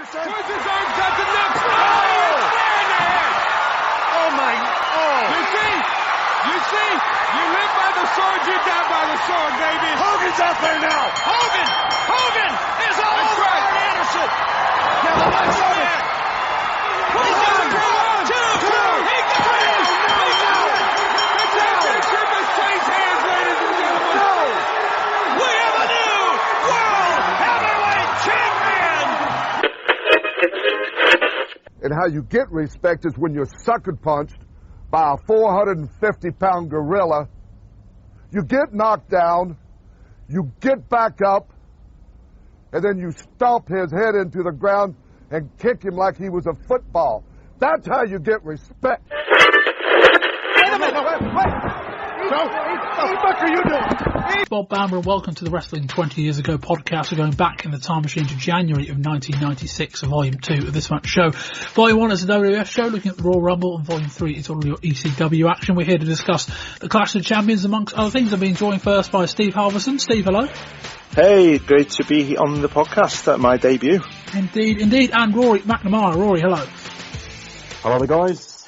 Anderson. Puts his arms out to knock Flair in the head. Oh my, oh. You see, you live by the sword, you die by the sword, baby. Hogan's out there now. Hogan is all That's over right. Anderson. Now the lights on it. One, two, he got it. The championship has changed hands, ladies and gentlemen. We have a new World Heavyweight Champion. And how you get respect is when you're sucker punched by a 450-pound gorilla. You get knocked down, you get back up, and then you stomp his head into the ground and kick him like he was a football. That's how you get respect. Wait a minute, wait. What the fuck are you doing? Bob Bamber, and welcome to the Wrestling 20 Years Ago podcast. We're going back in the time machine to January of 1996, Volume 2 of this month's show. Volume 1 is a WWF show looking at the Royal Rumble, and Volume 3 is all your ECW action. We're here to discuss the Clash of Champions, amongst other things. I'm being joined first by Steve Halvorsen. Steve, hello. Hey, great to be on the podcast at my debut. Indeed. And Rory McNamara. Rory, hello. Hello, the guys.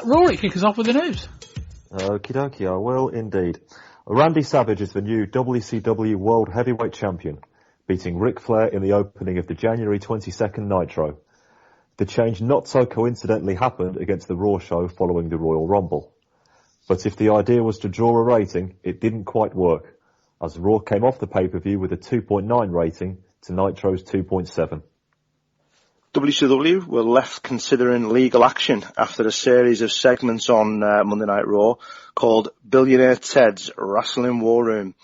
Rory, kick us off with the news. Okie dokie, I will indeed. Randy Savage is the new WCW World Heavyweight Champion, beating Ric Flair in the opening of the January 22nd Nitro. The change not so coincidentally happened against the Raw show following the Royal Rumble. But if the idea was to draw a rating, it didn't quite work, as Raw came off the pay-per-view with a 2.9 rating to Nitro's 2.7. WCW were left considering legal action after a series of segments on Monday Night Raw called Billionaire Ted's Wrestling War Room.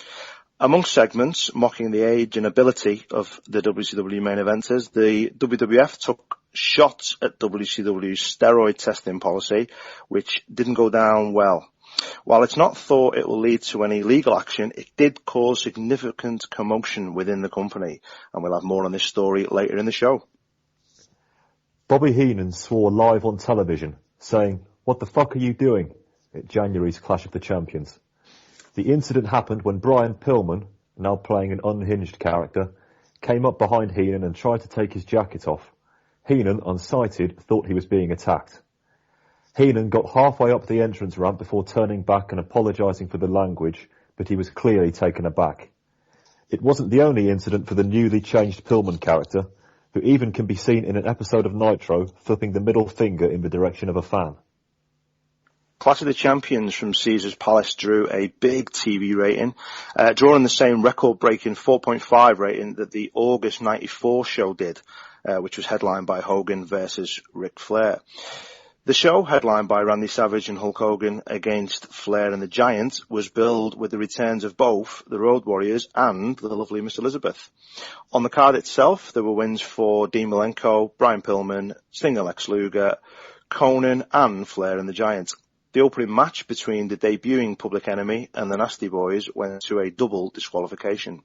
Amongst segments mocking the age and ability of the WCW main eventers, the WWF took shots at WCW's steroid testing policy, which didn't go down well. While it's not thought it will lead to any legal action, it did cause significant commotion within the company, and we'll have more on this story later in the show. Bobby Heenan swore live on television, saying, "What the fuck are you doing?" at January's Clash of the Champions. The incident happened when Brian Pillman, now playing an unhinged character, came up behind Heenan and tried to take his jacket off. Heenan, unsighted, thought he was being attacked. Heenan got halfway up the entrance ramp before turning back and apologising for the language, but he was clearly taken aback. It wasn't the only incident for the newly changed Pillman character, who even can be seen in an episode of Nitro flipping the middle finger in the direction of a fan. Clash of the Champions from Caesars Palace drew a big TV rating, drawing the same record-breaking 4.5 rating that the August 94 show did, which was headlined by Hogan versus Ric Flair. The show, headlined by Randy Savage and Hulk Hogan against Flair and the Giant, was billed with the returns of both the Road Warriors and the lovely Miss Elizabeth. On the card itself, there were wins for Dean Malenko, Brian Pillman, Sting and Lex Luger, Conan and Flair and the Giant. The opening match between the debuting Public Enemy and the Nasty Boys went to a double disqualification.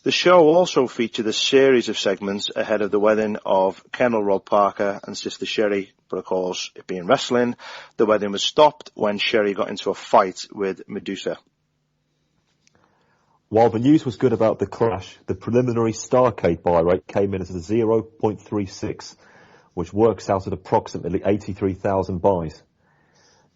The show also featured a series of segments ahead of the wedding of Colonel Rod Parker and Sister Sherry, but of course, it being wrestling, the wedding was stopped when Sherry got into a fight with Medusa. While the news was good about the Clash, the preliminary Starrcade buy rate came in as a 0.36, which works out at approximately 83,000 buys.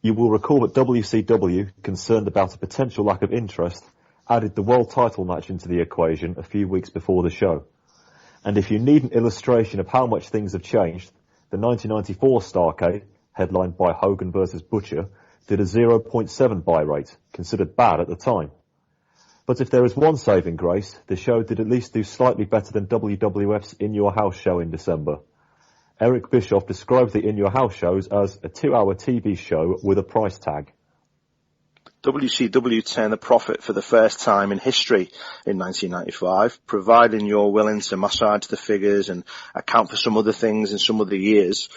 You will recall that WCW, concerned about a potential lack of interest, added the world title match into the equation a few weeks before the show. And if you need an illustration of how much things have changed, the 1994 Starrcade, headlined by Hogan vs. Butcher, did a 0.7 buy rate, considered bad at the time. But if there is one saving grace, the show did at least do slightly better than WWF's In Your House show in December. Eric Bischoff described the In Your House shows as a 2-hour TV show with a price tag. WCW turned a profit for the first time in history in 1995, providing you're willing to massage the figures and account for some other things in some other years.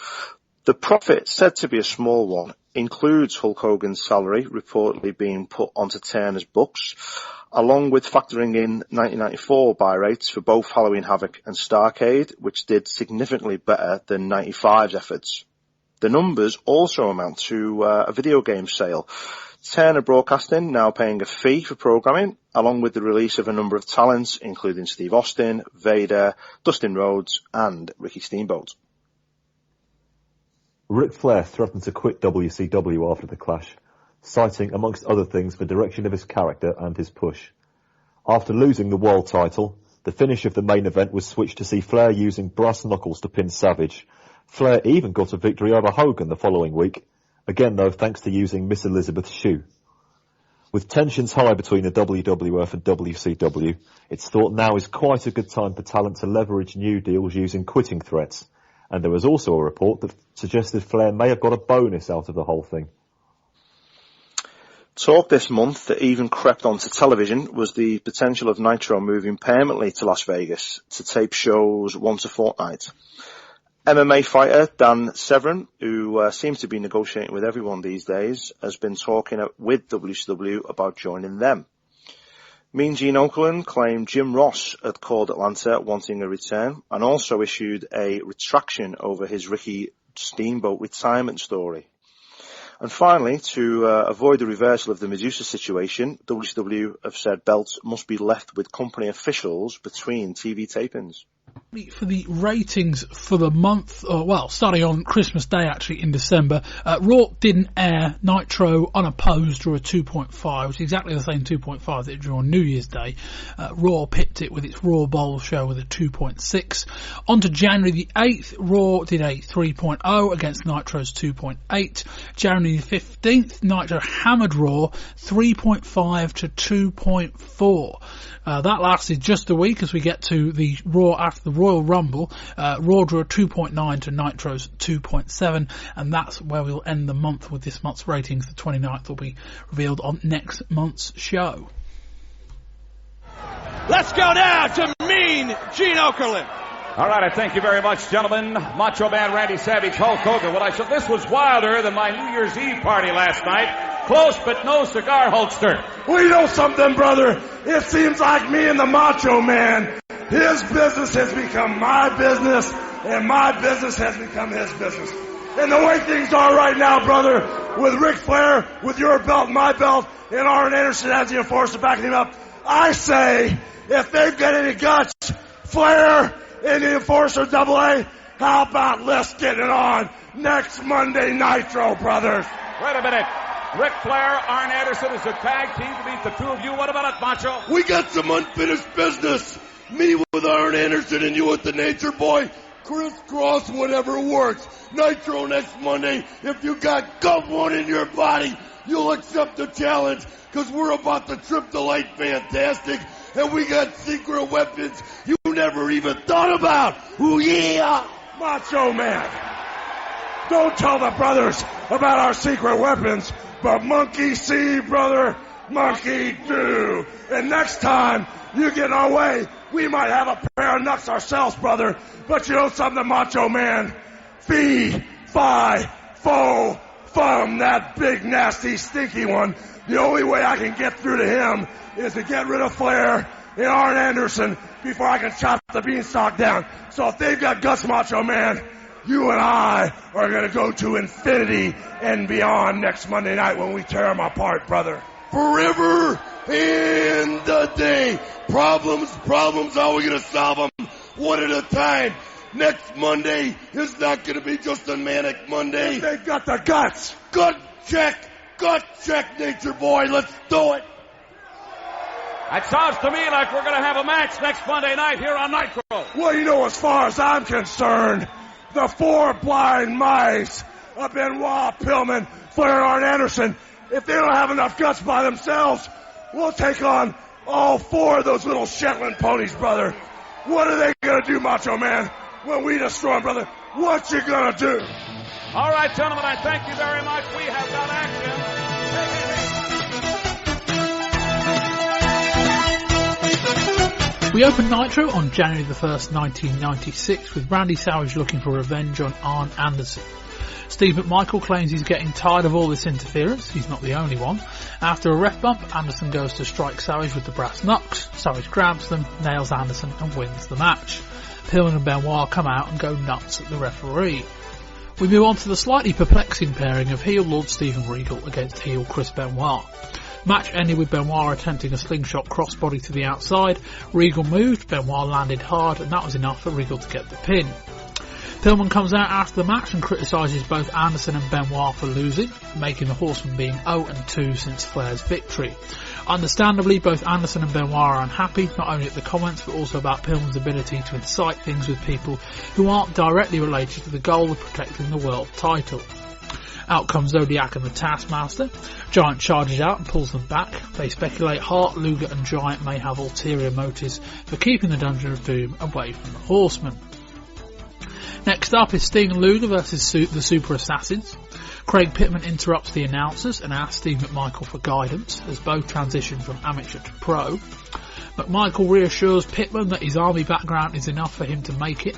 The profit, said to be a small one, includes Hulk Hogan's salary reportedly being put onto Turner's books, along with factoring in 1994 buy rates for both Halloween Havoc and Starrcade, which did significantly better than 95's efforts. The numbers also amount to a video game sale. Turner Broadcasting now paying a fee for programming, along with the release of a number of talents, including Steve Austin, Vader, Dustin Rhodes, and Ricky Steamboat. Ric Flair threatened to quit WCW after the Clash, citing, amongst other things, the direction of his character and his push. After losing the World Title, the finish of the main event was switched to see Flair using brass knuckles to pin Savage. Flair even got a victory over Hogan the following week, again though thanks to using Miss Elizabeth's shoe. With tensions high between the WWF and WCW, it's thought now is quite a good time for talent to leverage new deals using quitting threats. And there was also a report that suggested Flair may have got a bonus out of the whole thing. Talk this month that even crept onto television was the potential of Nitro moving permanently to Las Vegas to tape shows once a fortnight. MMA fighter Dan Severn, who seems to be negotiating with everyone these days, has been talking with WCW about joining them. Mean Gene Okerlund claimed Jim Ross had called Atlanta wanting a return and also issued a retraction over his Ricky Steamboat retirement story. And finally, to avoid the reversal of the Medusa situation, WCW have said belts must be left with company officials between TV tapings. For the ratings for the month, starting on Christmas Day actually in December, Raw didn't air. Nitro unopposed drew a 2.5, which is exactly the same 2.5 that it drew on New Year's Day. Raw pipped it with its Raw Bowl show with a 2.6. On to January the 8th, Raw did a 3.0 against Nitro's 2.8. January the 15th, Nitro hammered Raw 3.5 to 2.4. That lasted just a week as we get to the Raw after the Royal Rumble. Raw drew a 2.9 to Nitro's 2.7, and that's where we'll end the month with this month's ratings. The 29th will be revealed on next month's show. Let's go now to Mean Gene Okerlund. All right, I thank you very much, gentlemen. Macho Man Randy Savage, Hulk Hogan. Well, I said this was wilder than my New Year's Eve party last night. Close, but no cigar, Hulkster. We know something, brother. It seems like me and the Macho Man, his business has become my business, and my business has become his business. And the way things are right now, brother, with Ric Flair, with your belt, my belt, and Arn Anderson as the enforcer backing him up, I say, if they've got any guts, Flair and the enforcer AA, how about let's get it on next Monday Nitro, brothers? Wait a minute. Ric Flair, Arn Anderson is a tag team to beat the two of you. What about it, Macho? We got some unfinished business. Me with Arn Anderson and you with the Nature Boy. Crisscross, whatever works. Nitro next Monday. If you got gut one in your body, you'll accept the challenge, because we're about to trip the light fantastic, and we got secret weapons you never even thought about. Ooh, yeah! Macho Man, don't tell the brothers about our secret weapons, but monkey see, brother, monkey do. And next time you get in our way, we might have a pair of nuts ourselves, brother. But you know something, Macho Man? Fee, fi, fo, fum, that big, nasty, stinky one. The only way I can get through to him is to get rid of Flair and Arn Anderson before I can chop the beanstalk down. So if they've got guts, Macho Man, you and I are going to go to infinity and beyond next Monday night when we tear them apart, brother. Forever and a day. Problems, how are we going to solve them? One at a time. Next Monday is not going to be just a manic Monday. If they've got the guts. Gut check, Nature Boy. Let's do it. It sounds to me like we're going to have a match next Monday night here on Nitro. Well, you know, as far as I'm concerned, the four blind mice of Benoit, Pillman, Flair, and Arn Anderson, if they don't have enough guts by themselves, we'll take on all four of those little Shetland ponies, brother. What are they going to do, Macho Man, when we destroy them, brother? What you going to do? All right, gentlemen, I thank you very much. We have got action. We opened Nitro on January the 1st, 1996, with Randy Savage looking for revenge on Arn Anderson. Steve McMichael claims he's getting tired of all this interference. He's not the only one. After a ref bump, Anderson goes to strike Savage with the brass knucks. Savage grabs them, nails Anderson and wins the match. Pillman and Benoit come out and go nuts at the referee. We move on to the slightly perplexing pairing of heel Lord Steven Regal against heel Chris Benoit. Match ended with Benoit attempting a slingshot crossbody to the outside. Regal moved, Benoit landed hard, and that was enough for Regal to get the pin. Pillman comes out after the match and criticises both Anderson and Benoit for losing, making the Horsemen being 0-2 since Flair's victory. Understandably, both Anderson and Benoit are unhappy, not only at the comments but also about Pillman's ability to incite things with people who aren't directly related to the goal of protecting the world title. Out comes Zodiac and the Taskmaster. Giant charges out and pulls them back. They speculate Hart, Luger and Giant may have ulterior motives for keeping the Dungeon of Doom away from the Horsemen. Next up is Sting and Luger versus the Super Assassins. Craig Pittman interrupts the announcers and asks Steve McMichael for guidance as both transition from amateur to pro. McMichael reassures Pittman that his army background is enough for him to make it.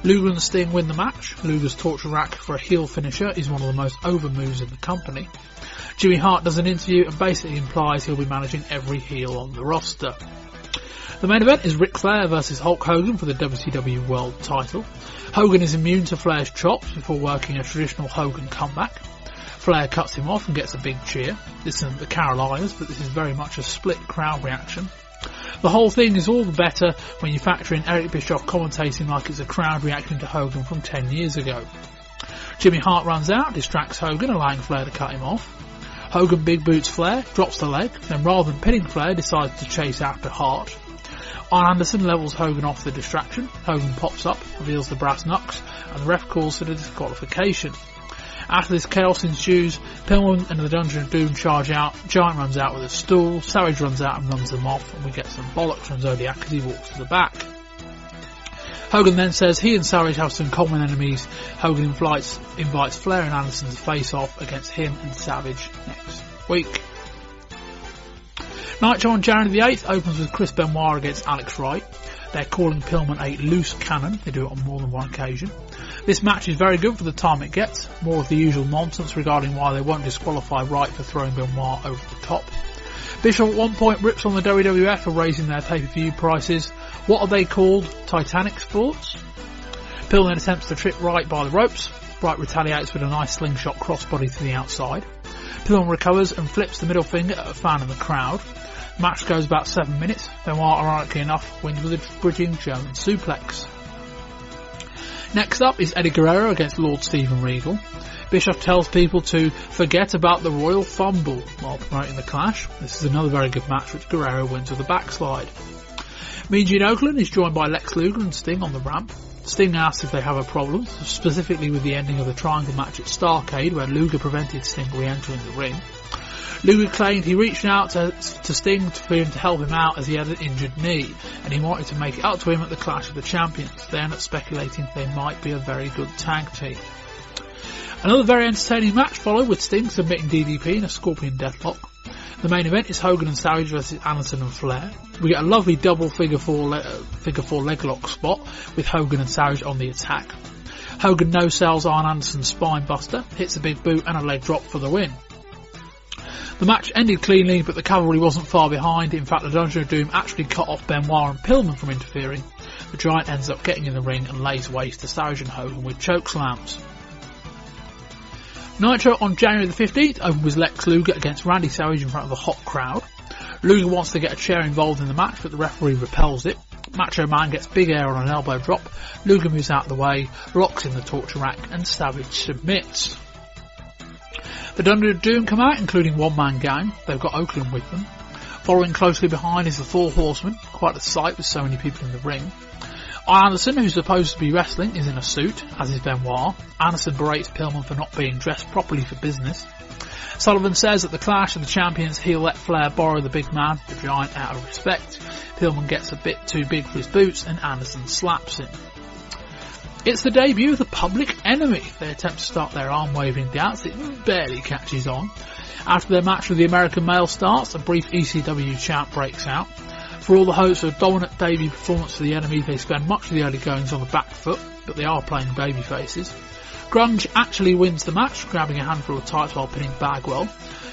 Luger and Sting win the match. Luger's torture rack for a heel finisher is one of the most over moves in the company. Jimmy Hart does an interview and basically implies he'll be managing every heel on the roster. The main event is Ric Flair versus Hulk Hogan for the WCW World Title. Hogan is immune to Flair's chops before working a traditional Hogan comeback. Flair cuts him off and gets a big cheer. This isn't the Carolinas, but this is very much a split crowd reaction. The whole thing is all the better when you factor in Eric Bischoff commentating like it's a crowd reacting to Hogan from 10 years ago. Jimmy Hart runs out, distracts Hogan, allowing Flair to cut him off. Hogan big boots Flair, drops the leg, then rather than pinning Flair decides to chase after Hart. Arn Anderson levels Hogan off the distraction. Hogan pops up, reveals the brass knucks, and the ref calls for the disqualification. After this chaos ensues, Pillman and the Dungeon of Doom charge out, Giant runs out with a stool, Savage runs out and runs them off, and we get some bollocks from Zodiac as he walks to the back. Hogan then says he and Savage have some common enemies. Hogan invites Flair and Anderson to face off against him and Savage next week. Nitro on January the 8th opens with Chris Benoit against Alex Wright. They're calling Pillman a loose cannon. They do it on more than one occasion. This match is very good for the time it gets. More of the usual nonsense regarding why they won't disqualify Wright for throwing Benoit over the top. Bischoff at one point rips on the WWF for raising their pay-per-view prices. What are they called? Titanic Sports? Pillman attempts to trip Wright by the ropes. Wright retaliates with a nice slingshot crossbody to the outside. Pillman recovers and flips the middle finger at a fan in the crowd. Match goes about 7 minutes. Benoit, ironically enough, wins with a bridging German suplex. Next up is Eddie Guerrero against Lord Steven Regal. Bischoff tells people to forget about the Royal Fumble while promoting the Clash. This is another very good match which Guerrero wins with a backslide. Mean Gene Okerlund is joined by Lex Luger and Sting on the ramp. Sting asks if they have a problem, specifically with the ending of the triangle match at Starrcade where Luger prevented Sting re-entering the ring. Luger claimed he reached out to Sting for him to help him out as he had an injured knee, and he wanted to make it up to him at the Clash of the Champions. They ended up speculating they might be a very good tag team. Another very entertaining match followed with Sting submitting DDP in a Scorpion Deathlock. The main event is Hogan and Savage versus Anderson and Flair. We get a lovely double figure four leg lock spot with Hogan and Savage on the attack. Hogan no-sells Arn Anderson's spine buster, hits a big boot and a leg drop for the win. The match ended cleanly, but the cavalry wasn't far behind. In fact, the Dungeon of Doom actually cut off Benoit and Pillman from interfering. The Giant ends up getting in the ring and lays waste to Savage and Hogan with choke slams. Nitro on January the 15th opened with Lex Luger against Randy Savage in front of a hot crowd. Luger wants to get a chair involved in the match, but the referee repels it. Macho Man gets big air on an elbow drop. Luger moves out of the way, locks in the torture rack, and Savage submits. The Dungeon of Doom come out, including one-man gang. They've got Oakland with them. Following closely behind is the Four Horsemen, quite a sight with so many people in the ring. Anderson, who's supposed to be wrestling, is in a suit, as is Benoit. Anderson berates Pillman for not being dressed properly for business. Sullivan says at the Clash of the Champions he'll let Flair borrow the big man, the Giant, out of respect. Pillman gets a bit too big for his boots and Anderson slaps him. It's the debut of the Public Enemy. They attempt to start their arm-waving dance. It barely catches on. After their match with the American Male starts, a brief ECW chant breaks out. For all the hopes of a dominant debut performance for the Enemy, they spend much of the early goings on the back foot, but they are playing baby faces. Grunge actually wins the match, grabbing a handful of tights while pinning Bagwell.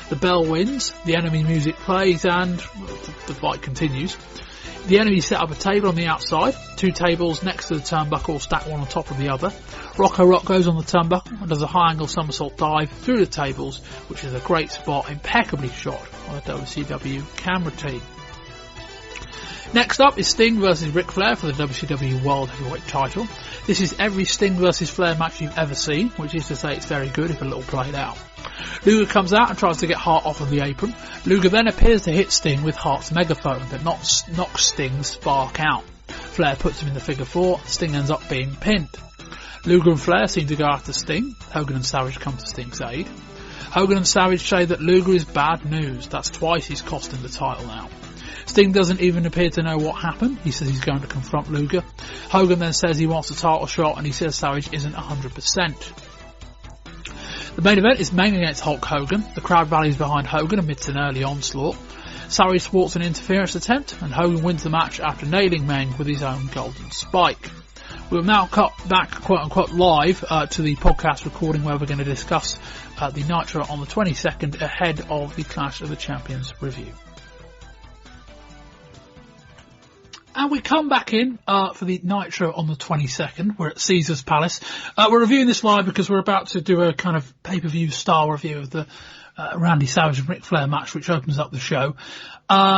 The bell wins, the Enemy music plays, and the fight continues. The enemy set up a table on the outside, 2 tables next to the turnbuckle stacked one on top of the other. Rocco Rock goes on the turnbuckle and does a high angle somersault dive through the tables, which is a great spot, impeccably shot by the WCW camera team. Next up is Sting versus Ric Flair for the WCW World Heavyweight Title. This is every Sting versus Flair match you've ever seen, which is to say it's very good if a little played out. Luger comes out and tries to get Hart off of the apron. Luger then appears to hit Sting with Hart's megaphone, but knocks Sting's spark out. Flair puts him in the figure 4, Sting ends up being pinned. Luger and Flair seem to go after Sting. Hogan and Savage come to Sting's aid. Hogan and Savage say that Luger is bad news. That's twice he's cost him the title now. Sting doesn't even appear to know what happened. He says he's going to confront Luger. Hogan then says he wants a title shot and he says Savage isn't 100%. The main event is Meng against Hulk Hogan. The crowd rallies behind Hogan amidst an early onslaught. Savage thwarts an interference attempt and Hogan wins the match after nailing Meng with his own golden spike. We'll now cut back quote unquote live to the podcast recording where we're going to discuss the Nitro on the 22nd ahead of the Clash of the Champions review. And we come back in for the Nitro on the 22nd. We're at Caesars Palace. We're reviewing this live because we're about to do a kind of pay-per-view style review of the Randy Savage and Ric Flair match, which opens up the show.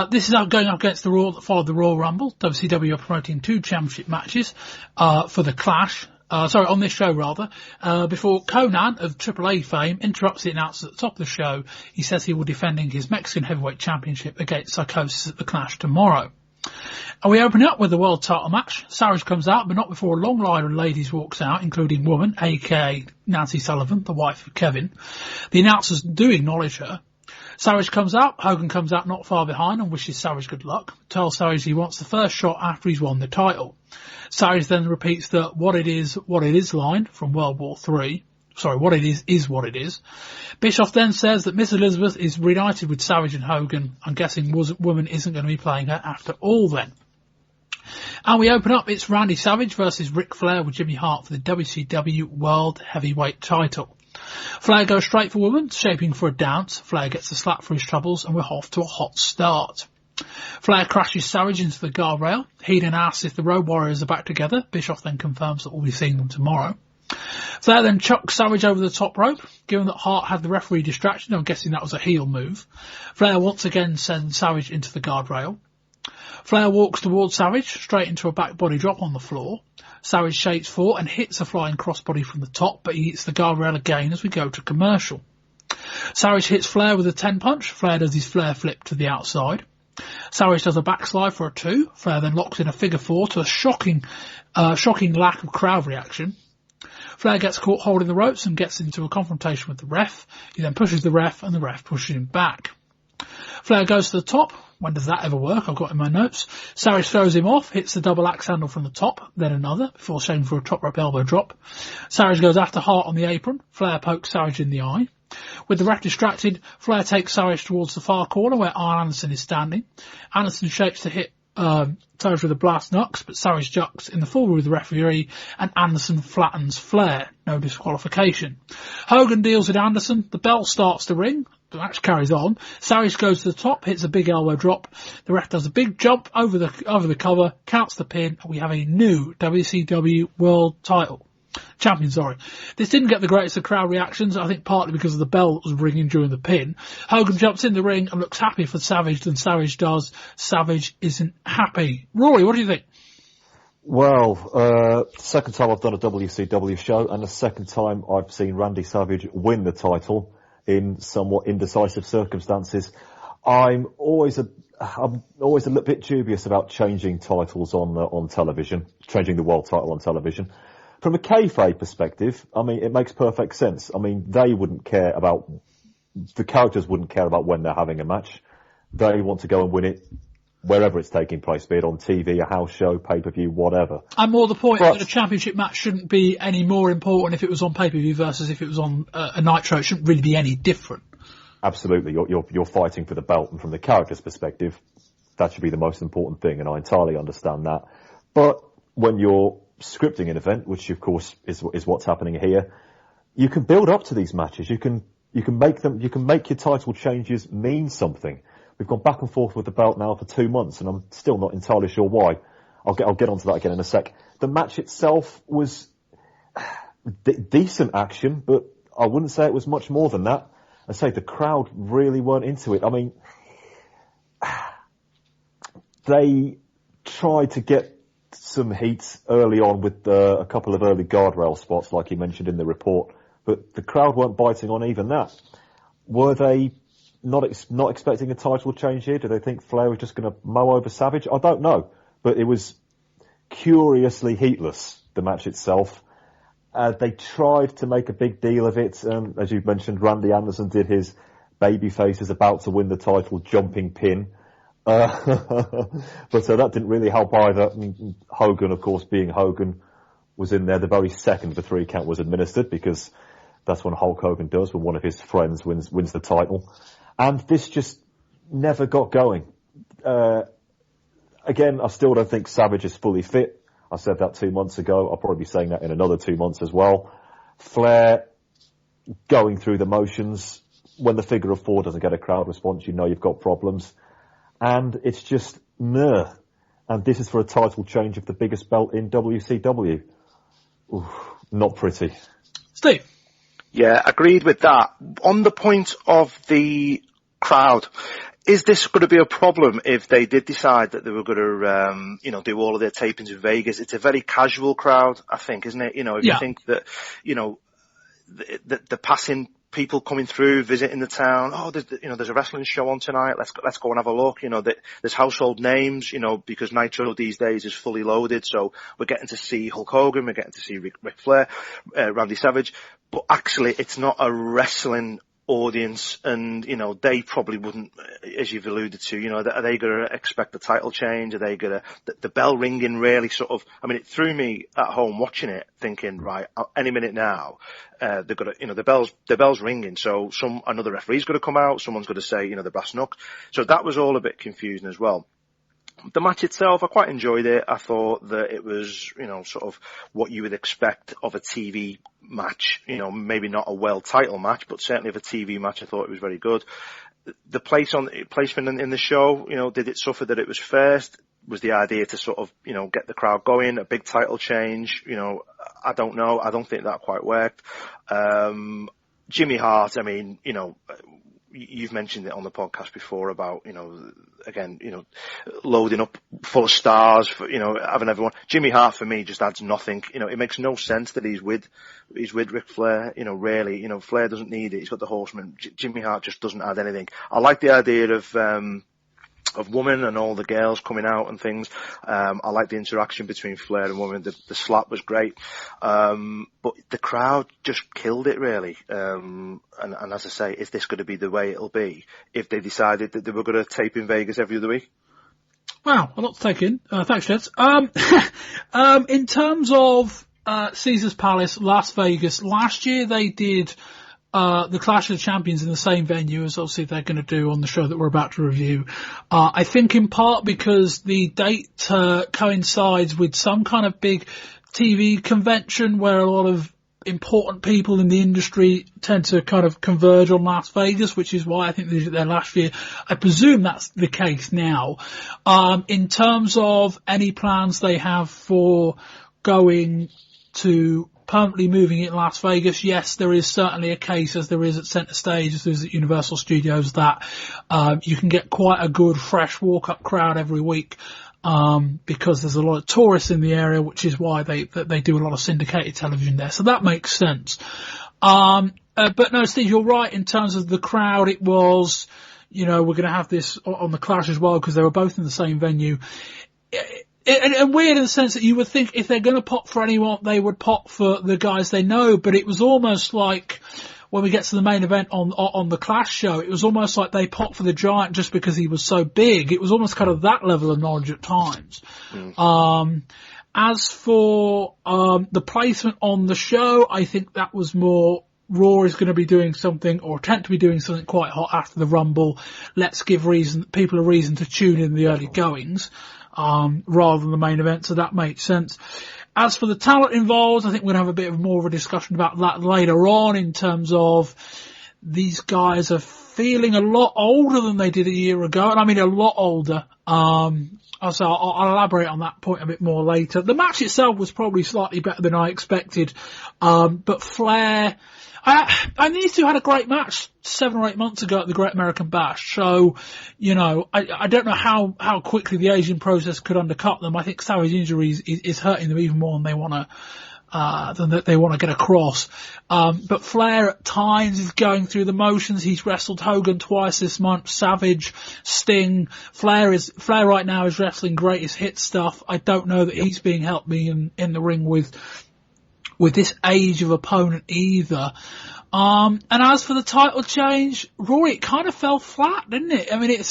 This is going up against the Raw that followed the Royal Rumble. WCW are promoting 2 championship matches for the Clash. On this show rather, before Conan of AAA fame interrupts the announcer at the top of the show. He says he will be defending his Mexican Heavyweight Championship against Psychosis at the Clash tomorrow. And we open up with the world title match. Savage comes out, but not before a long line of ladies walks out, including Woman, aka Nancy Sullivan, the wife of Kevin. The announcers do acknowledge her. Savage comes out, Hogan comes out not far behind and wishes Savage good luck. Tells Savage he wants the first shot after he's won the title. Savage then repeats the what it is line from World War III. What it is what it is. Bischoff then says that Miss Elizabeth is reunited with Savage and Hogan. I'm guessing Woman isn't going to be playing her after all then. And we open up, it's Randy Savage versus Ric Flair with Jimmy Hart for the WCW World Heavyweight Title. Flair goes straight for Woman, shaping for a dance. Flair gets a slap for his troubles and we're off to a hot start. Flair crashes Savage into the guardrail. Heenan asks if the Road Warriors are back together. Bischoff then confirms that we'll be seeing them tomorrow. Flair then chucks Savage over the top rope. Given that Hart had the referee distracted, I'm guessing that was a heel move. Flair once again sends Savage into the guardrail. Flair walks towards Savage, straight into a back body drop on the floor. Savage shakes for and hits a flying crossbody from the top, but he hits the guardrail again as we go to commercial. Savage hits Flair with a 10 punch. Flair does his Flair flip to the outside. Savage does a backslide for a 2. Flair then locks in a figure 4 to a shocking lack of crowd reaction. Flair gets caught holding the ropes and gets into a confrontation with the ref. He then pushes the ref and the ref pushes him back. Flair goes to the top. When does that ever work? I've got in my notes. Savage throws him off, hits the double axe handle from the top, then another, before showing for a top rope elbow drop. Savage goes after Hart on the apron. Flair pokes Savage in the eye. With the ref distracted, Flair takes Savage towards the far corner where Arn Anderson is standing. Anderson shapes to hit Savage with a blast knucks, but Savage ducks in the full with the referee and Anderson flattens Flair. No disqualification. Hogan deals with Anderson. The bell starts to ring. The match carries on. Savage goes to the top, hits a big elbow drop. The ref does a big jump over the cover, counts the pin, and we have a new WCW World Title. Champion, sorry. This didn't get the greatest of crowd reactions, I think partly because of the bell that was ringing during the pin. Hogan jumps in the ring and looks happy for Savage than Savage does. Savage isn't happy. Rory, what do you think? Well, second time I've done a WCW show and the second time I've seen Randy Savage win the title in somewhat indecisive circumstances. I'm always a little bit dubious about changing titles on television, changing the world title on television. From a kayfabe perspective, I mean, it makes perfect sense. I mean, the characters wouldn't care about when they're having a match. They want to go and win it wherever it's taking place, be it on TV, a house show, pay-per-view, whatever. And more the point that a championship match shouldn't be any more important if it was on pay-per-view versus if it was on a Nitro. It shouldn't really be any different. Absolutely. You're fighting for the belt, and from the character's perspective, that should be the most important thing, and I entirely understand that. But when you're scripting an event, which of course is what's happening here, you can build up to these matches. You can make your title changes mean something. We've gone back and forth with the belt now for 2 months, and I'm still not entirely sure why. I'll get onto that again in a sec. The match itself was decent action, but I wouldn't say it was much more than that. I say the crowd really weren't into it. I mean, they tried to get some heat early on with a couple of early guardrail spots, like you mentioned in the report, but the crowd weren't biting on even that. Were they not expecting a title change here? Do they think Flair was just going to mow over Savage? I don't know, but it was curiously heatless, the match itself. They tried to make a big deal of it. As you mentioned, Randy Anderson did his babyface is about to win the title jumping pin. But that didn't really help either. I mean, Hogan, of course, being Hogan, was in there the very second the 3 count was administered, because that's when Hulk Hogan does, when one of his friends wins the title. And this just never got going. Again, I still don't think Savage is fully fit. I said that 2 months ago. I'll probably be saying that in another 2 months as well. Flair going through the motions. When the figure of 4 doesn't get a crowd response, you know you've got problems. And it's just meh. And this is for a title change of the biggest belt in WCW. Ooh, not pretty. Steve? Yeah, agreed with that. On the point of the crowd, is this going to be a problem if they did decide that they were going to, do all of their tapings in Vegas? It's a very casual crowd, I think, isn't it? If you think that, the passing people coming through, visiting the town, there's a wrestling show on tonight, let's go and have a look. There's household names, because Nitro these days is fully loaded, so we're getting to see Hulk Hogan, we're getting to see Ric Flair, Randy Savage, but actually it's not a wrestling audience, and they probably wouldn't, as you've alluded to, are they going to expect the title change? Are they going to the bell ringing really sort of? I mean, it threw me at home watching it, thinking, right, any minute now, they've got to, the bell's ringing, so another referee's going to come out, someone's going to say, the brass knuck. So that was all a bit confusing as well. The match itself, I quite enjoyed it. I thought that it was, sort of what you would expect of a TV match. Maybe not a world title match, but certainly of a TV match. I thought it was very good. The placement in the show, did it suffer that it was first? Was the idea to sort of, get the crowd going, a big title change? I don't know. I don't think that quite worked. Jimmy Hart, I mean, you've mentioned it on the podcast before about, loading up full of stars for, having everyone. Jimmy Hart for me just adds nothing. It makes no sense that he's with Ric Flair, really. Flair doesn't need it. He's got the Horseman. Jimmy Hart just doesn't add anything. I like the idea of Woman and all the girls coming out and things. I like the interaction between Flair and Woman. The slap was great. But the crowd just killed it really. And as I say, is this going to be the way it'll be if they decided that they were going to tape in Vegas every other week? Wow, a lot to take in. Thanks, Jets. In terms of, Caesars Palace, Las Vegas, last year they did the Clash of the Champions in the same venue as obviously they're going to do on the show that we're about to review. I think in part because the date coincides with some kind of big TV convention where a lot of important people in the industry tend to kind of converge on Las Vegas, which is why I think they did it there last year. I presume that's the case now. In terms of any plans they have for going to permanently moving it in Las Vegas, yes, there is certainly a case, as there is at Centre Stage, as there is at Universal Studios, that you can get quite a good fresh walk-up crowd every week because there's a lot of tourists in the area, which is why they do a lot of syndicated television there. So that makes sense. But no, Steve, you're right in terms of the crowd. It was, we're going to have this on the Clash as well because they were both in the same venue. And weird in the sense that you would think if they're going to pop for anyone, they would pop for the guys they know. But it was almost like when we get to the main event on the Clash show, it was almost like they popped for the Giant just because he was so big. It was almost kind of that level of knowledge at times. As for the placement on the show, I think that was more Rory is going to be doing something or attempt to be doing something quite hot after the Rumble. Let's give people a reason to tune in the early goings. Rather than the main event, so that makes sense. As for the talent involved, I think we're going to have a bit more of a discussion about that later on in terms of these guys are feeling a lot older than they did a year ago, and I mean a lot older. So I'll elaborate on that point a bit more later. The match itself was probably slightly better than I expected, but Flair, and these two had a great match 7 or 8 months ago at the Great American Bash. So, you know, I don't know how quickly the aging process could undercut them. I think Savage injuries is hurting them even more than they want to get across. But Flair at times is going through the motions. He's wrestled Hogan twice this month, Savage, Sting. Flair right now is wrestling greatest hit stuff. I don't know that he's being helped being in the ring with this age of opponent either. And as for the title change, Rory, it kind of fell flat, didn't it? I mean,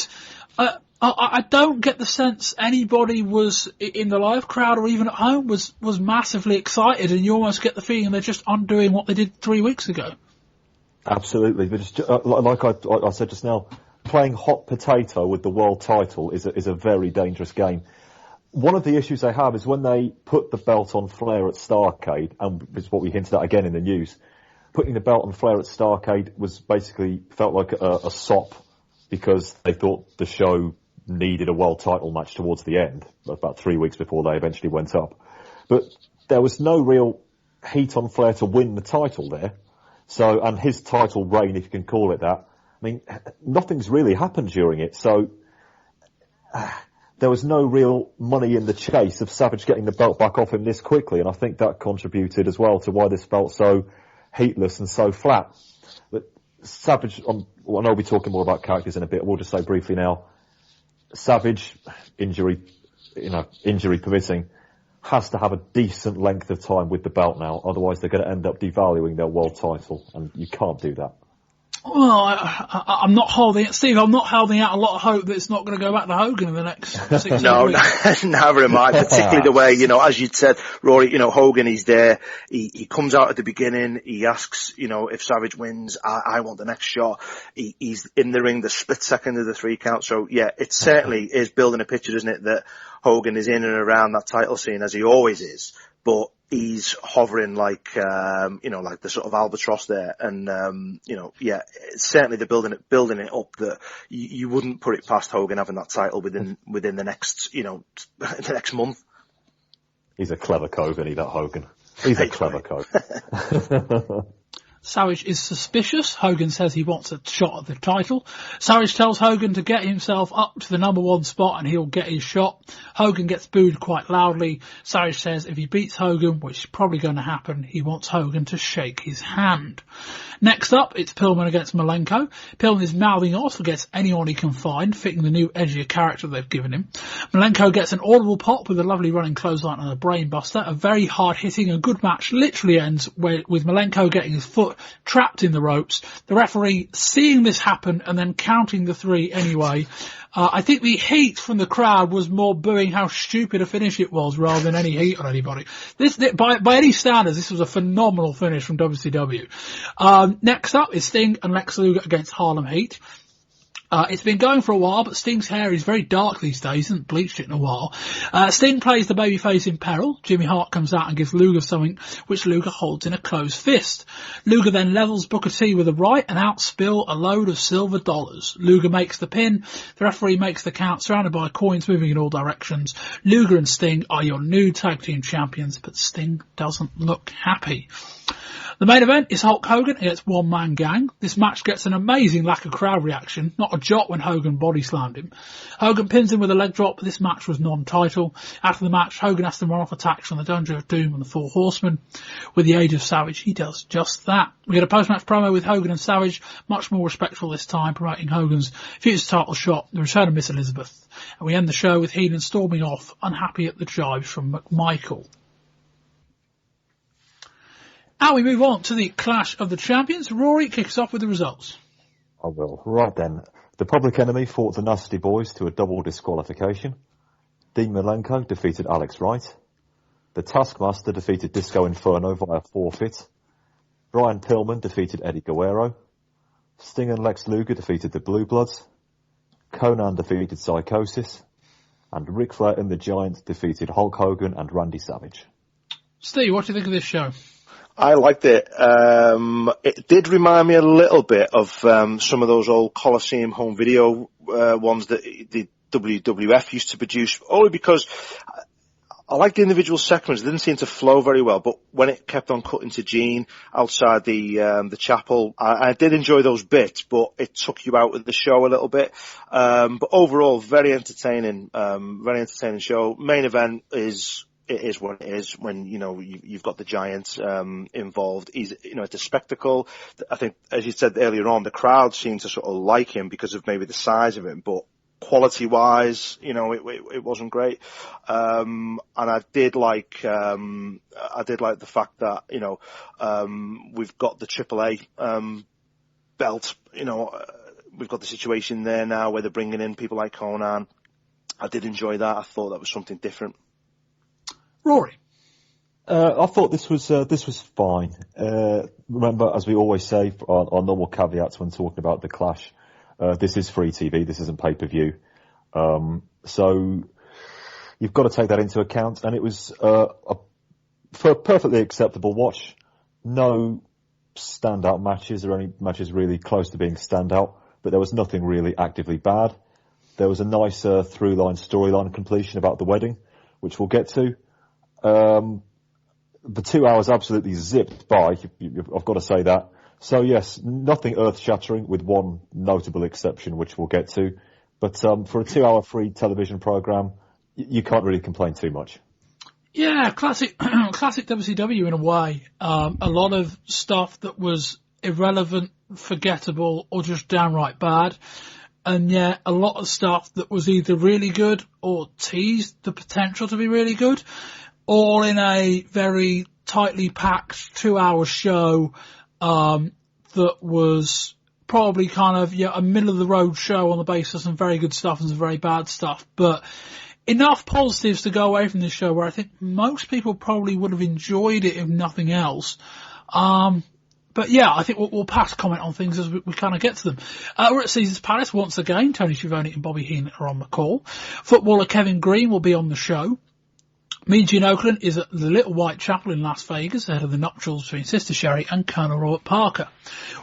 I don't get the sense anybody was in the live crowd or even at home was massively excited, and you almost get the feeling they're just undoing what they did 3 weeks ago. Absolutely, but just, like I said just now, playing hot potato with the world title is a very dangerous game. One of the issues they have is when they put the belt on Flair at Starrcade, and it's what we hinted at again in the news, putting the belt on Flair at Starrcade was basically felt like a sop because they thought the show needed a world title match towards the end, about 3 weeks before they eventually went up. But there was no real heat on Flair to win the title there. So, and his title reign, if you can call it that, I mean, nothing's really happened during it. So, there was no real money in the chase of Savage getting the belt back off him this quickly. And I think that contributed as well to why this felt so heatless and so flat. But Savage, I know we'll be talking more about characters in a bit. We'll just say briefly now, Savage, injury permitting, has to have a decent length of time with the belt now. Otherwise, they're going to end up devaluing their world title, and you can't do that. Well, I'm not holding out a lot of hope that it's not going to go back to Hogan in the next 6 weeks. No, never am I. Particularly the way, as you'd said, Rory, Hogan, he's there. He comes out at the beginning. He asks, if Savage wins, I want the next shot. He's in the ring the split second of the 3 count. So yeah, it certainly is building a picture, isn't it, that Hogan is in and around that title scene as he always is. But he's hovering like the sort of albatross there. And, certainly they're building it up that you wouldn't put it past Hogan having that title within the next, the next month. He's a clever cove, isn't he, that Hogan? He's a clever cove. Savage is suspicious. Hogan says he wants a shot at the title. Savage tells Hogan to get himself up to the number 1 spot and he'll get his shot. Hogan gets booed quite loudly. Savage says if he beats Hogan, which is probably going to happen, he wants Hogan to shake his hand. Next up, it's Pillman against Malenko. Pillman is mouthing off against anyone he can find, fitting the new edgier character they've given him. Malenko gets an audible pop with a lovely running clothesline and a brainbuster. A very hard-hitting and good match literally ends with Malenko getting his foot trapped in the ropes. The referee seeing this happen and then counting the 3 anyway. I think the heat from the crowd was more booing how stupid a finish it was rather than any heat on anybody. By any standards, this was a phenomenal finish from WCW. Next up is Sting and Lex Luger against Harlem Heat. It's been going for a while, but Sting's hair is very dark these days. He hasn't bleached it in a while. Sting plays the babyface in peril. Jimmy Hart comes out and gives Luger something which Luger holds in a closed fist. Luger then levels Booker T with a right and out spill a load of silver dollars. Luger makes the pin. The referee makes the count, surrounded by coins moving in all directions. Luger and Sting are your new tag team champions, but Sting doesn't look happy. The main event is Hulk Hogan against One Man Gang. This match gets an amazing lack of crowd reaction, not a jot when Hogan body slammed him. Hogan pins him with a leg drop, but this match was non-title. After the match, Hogan has to run off attacks on the Dungeon of Doom and the 4 Horsemen. With the Age of Savage, he does just that. We get a post-match promo with Hogan and Savage, much more respectful this time, promoting Hogan's future title shot, the return of Miss Elizabeth. And we end the show with Heenan storming off, unhappy at the jibes from McMichael. Now we move on to the Clash of the Champions. Rory kicks off with the results. I will. Right then. The Public Enemy fought the Nasty Boys to a double disqualification. Dean Malenko defeated Alex Wright. The Taskmaster defeated Disco Inferno via forfeit. Brian Pillman defeated Eddie Guerrero. Sting and Lex Luger defeated the Blue Bloods. Conan defeated Psychosis. And Ric Flair and the Giant defeated Hulk Hogan and Randy Savage. Steve, what do you think of this show? I liked it. It did remind me a little bit of some of those old Coliseum home video ones that the WWF used to produce, only because I like the individual segments. It didn't seem to flow very well, but when it kept on cutting to Gene outside the chapel, I did enjoy those bits, but it took you out of the show a little bit. But overall, very entertaining show. Main event is what it is when, you've got the Giants, involved. It's a spectacle. I think, as you said earlier on, the crowd seemed to sort of like him because of maybe the size of him, but quality-wise, it wasn't great. And I did like the fact that, we've got the AAA, belt, we've got the situation there now where they're bringing in people like Conan. I did enjoy that. I thought that was something different. Rory? I thought this was fine. Remember, as we always say, our normal caveats when talking about the Clash, this is free TV, this isn't pay-per-view. So you've got to take that into account, and it was for a perfectly acceptable watch. No standout matches or any matches really close to being standout, but there was nothing really actively bad. There was a nice through-line storyline completion about the wedding, which we'll get to. The 2 hours absolutely zipped by, I've got to say that. So yes, nothing earth-shattering with one notable exception, which we'll get to. But for a 2 hour free television program, you can't really complain too much. Yeah, classic WCW in a way. A lot of stuff that was irrelevant, forgettable, or just downright bad. And yet a lot of stuff that was either really good or teased the potential to be really good, all in a very tightly packed 2 hour show that was probably kind of a middle of the road show on the basis of some very good stuff and some very bad stuff, but enough positives to go away from this show where I think most people probably would have enjoyed it if nothing else. But yeah, I think we'll pass comment on things as we kind of get to them. We're at Caesar's Palace once again. Tony Schiavone and Bobby Heenan are on the call. Footballer Kevin Green will be on the show. Mean Gene Oakland is at the Little White Chapel in Las Vegas ahead of the nuptials between Sister Sherry and Colonel Robert Parker.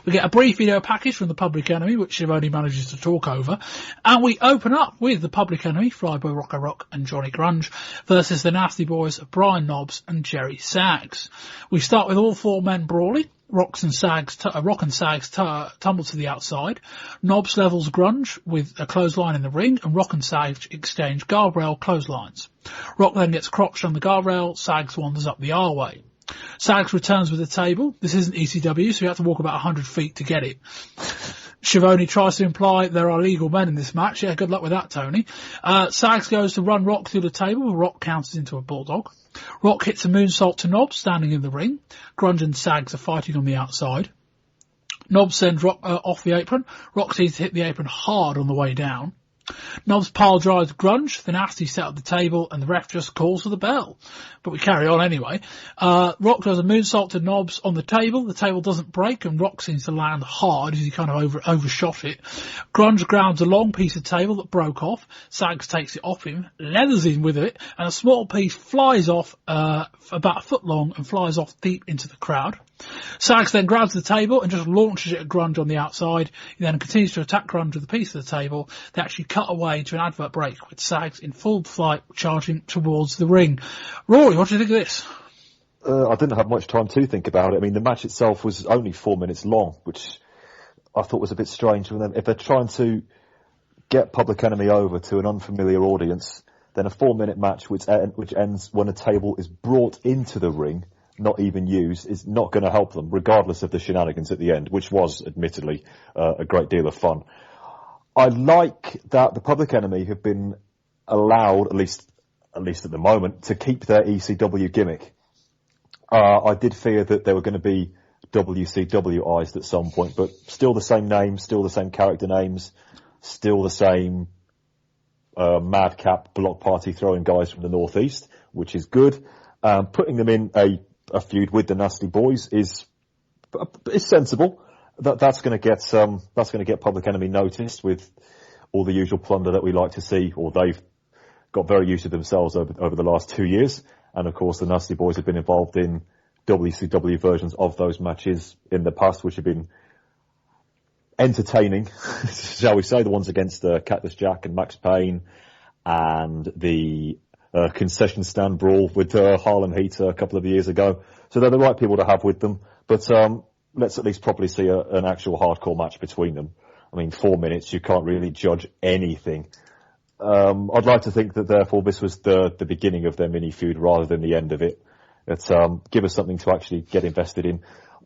We get a brief video package from the Public Enemy, which Schiavone manages to talk over. And we open up with the Public Enemy, Flyboy Rocco Rock and Johnny Grunge, versus the Nasty Boys of Brian Knobbs and Jerry Sags. We start with all four men brawling. Rock and Sags tumble to the outside. Knobbs levels Grunge with a clothesline in the ring, and Rock and Sags exchange guardrail clotheslines. Rock then gets crotched on the guardrail. Sags wanders up the R-way. Sags returns with a table. This isn't ECW, so you have to walk about 100 feet to get it. Schiavone tries to imply there are legal men in this match. Yeah, good luck with that, Tony. Sags goes to run Rock through the table, but Rock counters into a bulldog. Rock hits a moonsault to Knobbs standing in the ring. Grunge and Sags are fighting on the outside. Knobbs sends Rock off the apron. Rock seems to hit the apron hard on the way down. Knobbs pile drives Grunge, the Nasty set up the table, and the ref just calls for the bell. But we carry on anyway. Rock does a moonsault to Knobbs on the table. The table doesn't break, and Rock seems to land hard as he kind of overshot it. Grunge grounds a long piece of table that broke off. Sags takes it off him, leathers him with it, and a small piece flies off about a foot long and flies off deep into the crowd. Sags then grabs the table and just launches it at Grunge on the outside. He then continues to attack Grunge with a piece of the table. They actually cut away to an advert break with Sags in full flight charging towards the ring. Rory, what do you think of this? I didn't have much time to think about it. I mean, the match itself was only 4 minutes long, which I thought was a bit strange from them. If they're trying to get Public Enemy over to an unfamiliar audience, then a 4-minute match which ends when a table is brought into the ring, not even used, is not going to help them, regardless of the shenanigans at the end, which was admittedly a great deal of fun. I like that the Public Enemy have been allowed, at least at the moment, to keep their ECW gimmick. I did fear that there were going to be WCW eyes at some point, but still the same names, still the same character names, still the same madcap block party throwing guys from the Northeast, which is good. Putting them in a feud with the Nasty Boys is sensible. That's going to get Public Enemy noticed with all the usual plunder that we like to see, or they've got very used to themselves over the last 2 years. And of course, the Nasty Boys have been involved in WCW versions of those matches in the past, which have been entertaining, shall we say, the ones against Cactus Jack and Max Payne, and the concession stand brawl with Harlem Heat a couple of years ago. So they're the right people to have with them. But let's at least properly see an actual hardcore match between them. I mean, 4 minutes, you can't really judge anything. I'd like to think that therefore this was the beginning of their mini feud rather than the end of it. It's give us something to actually get invested in.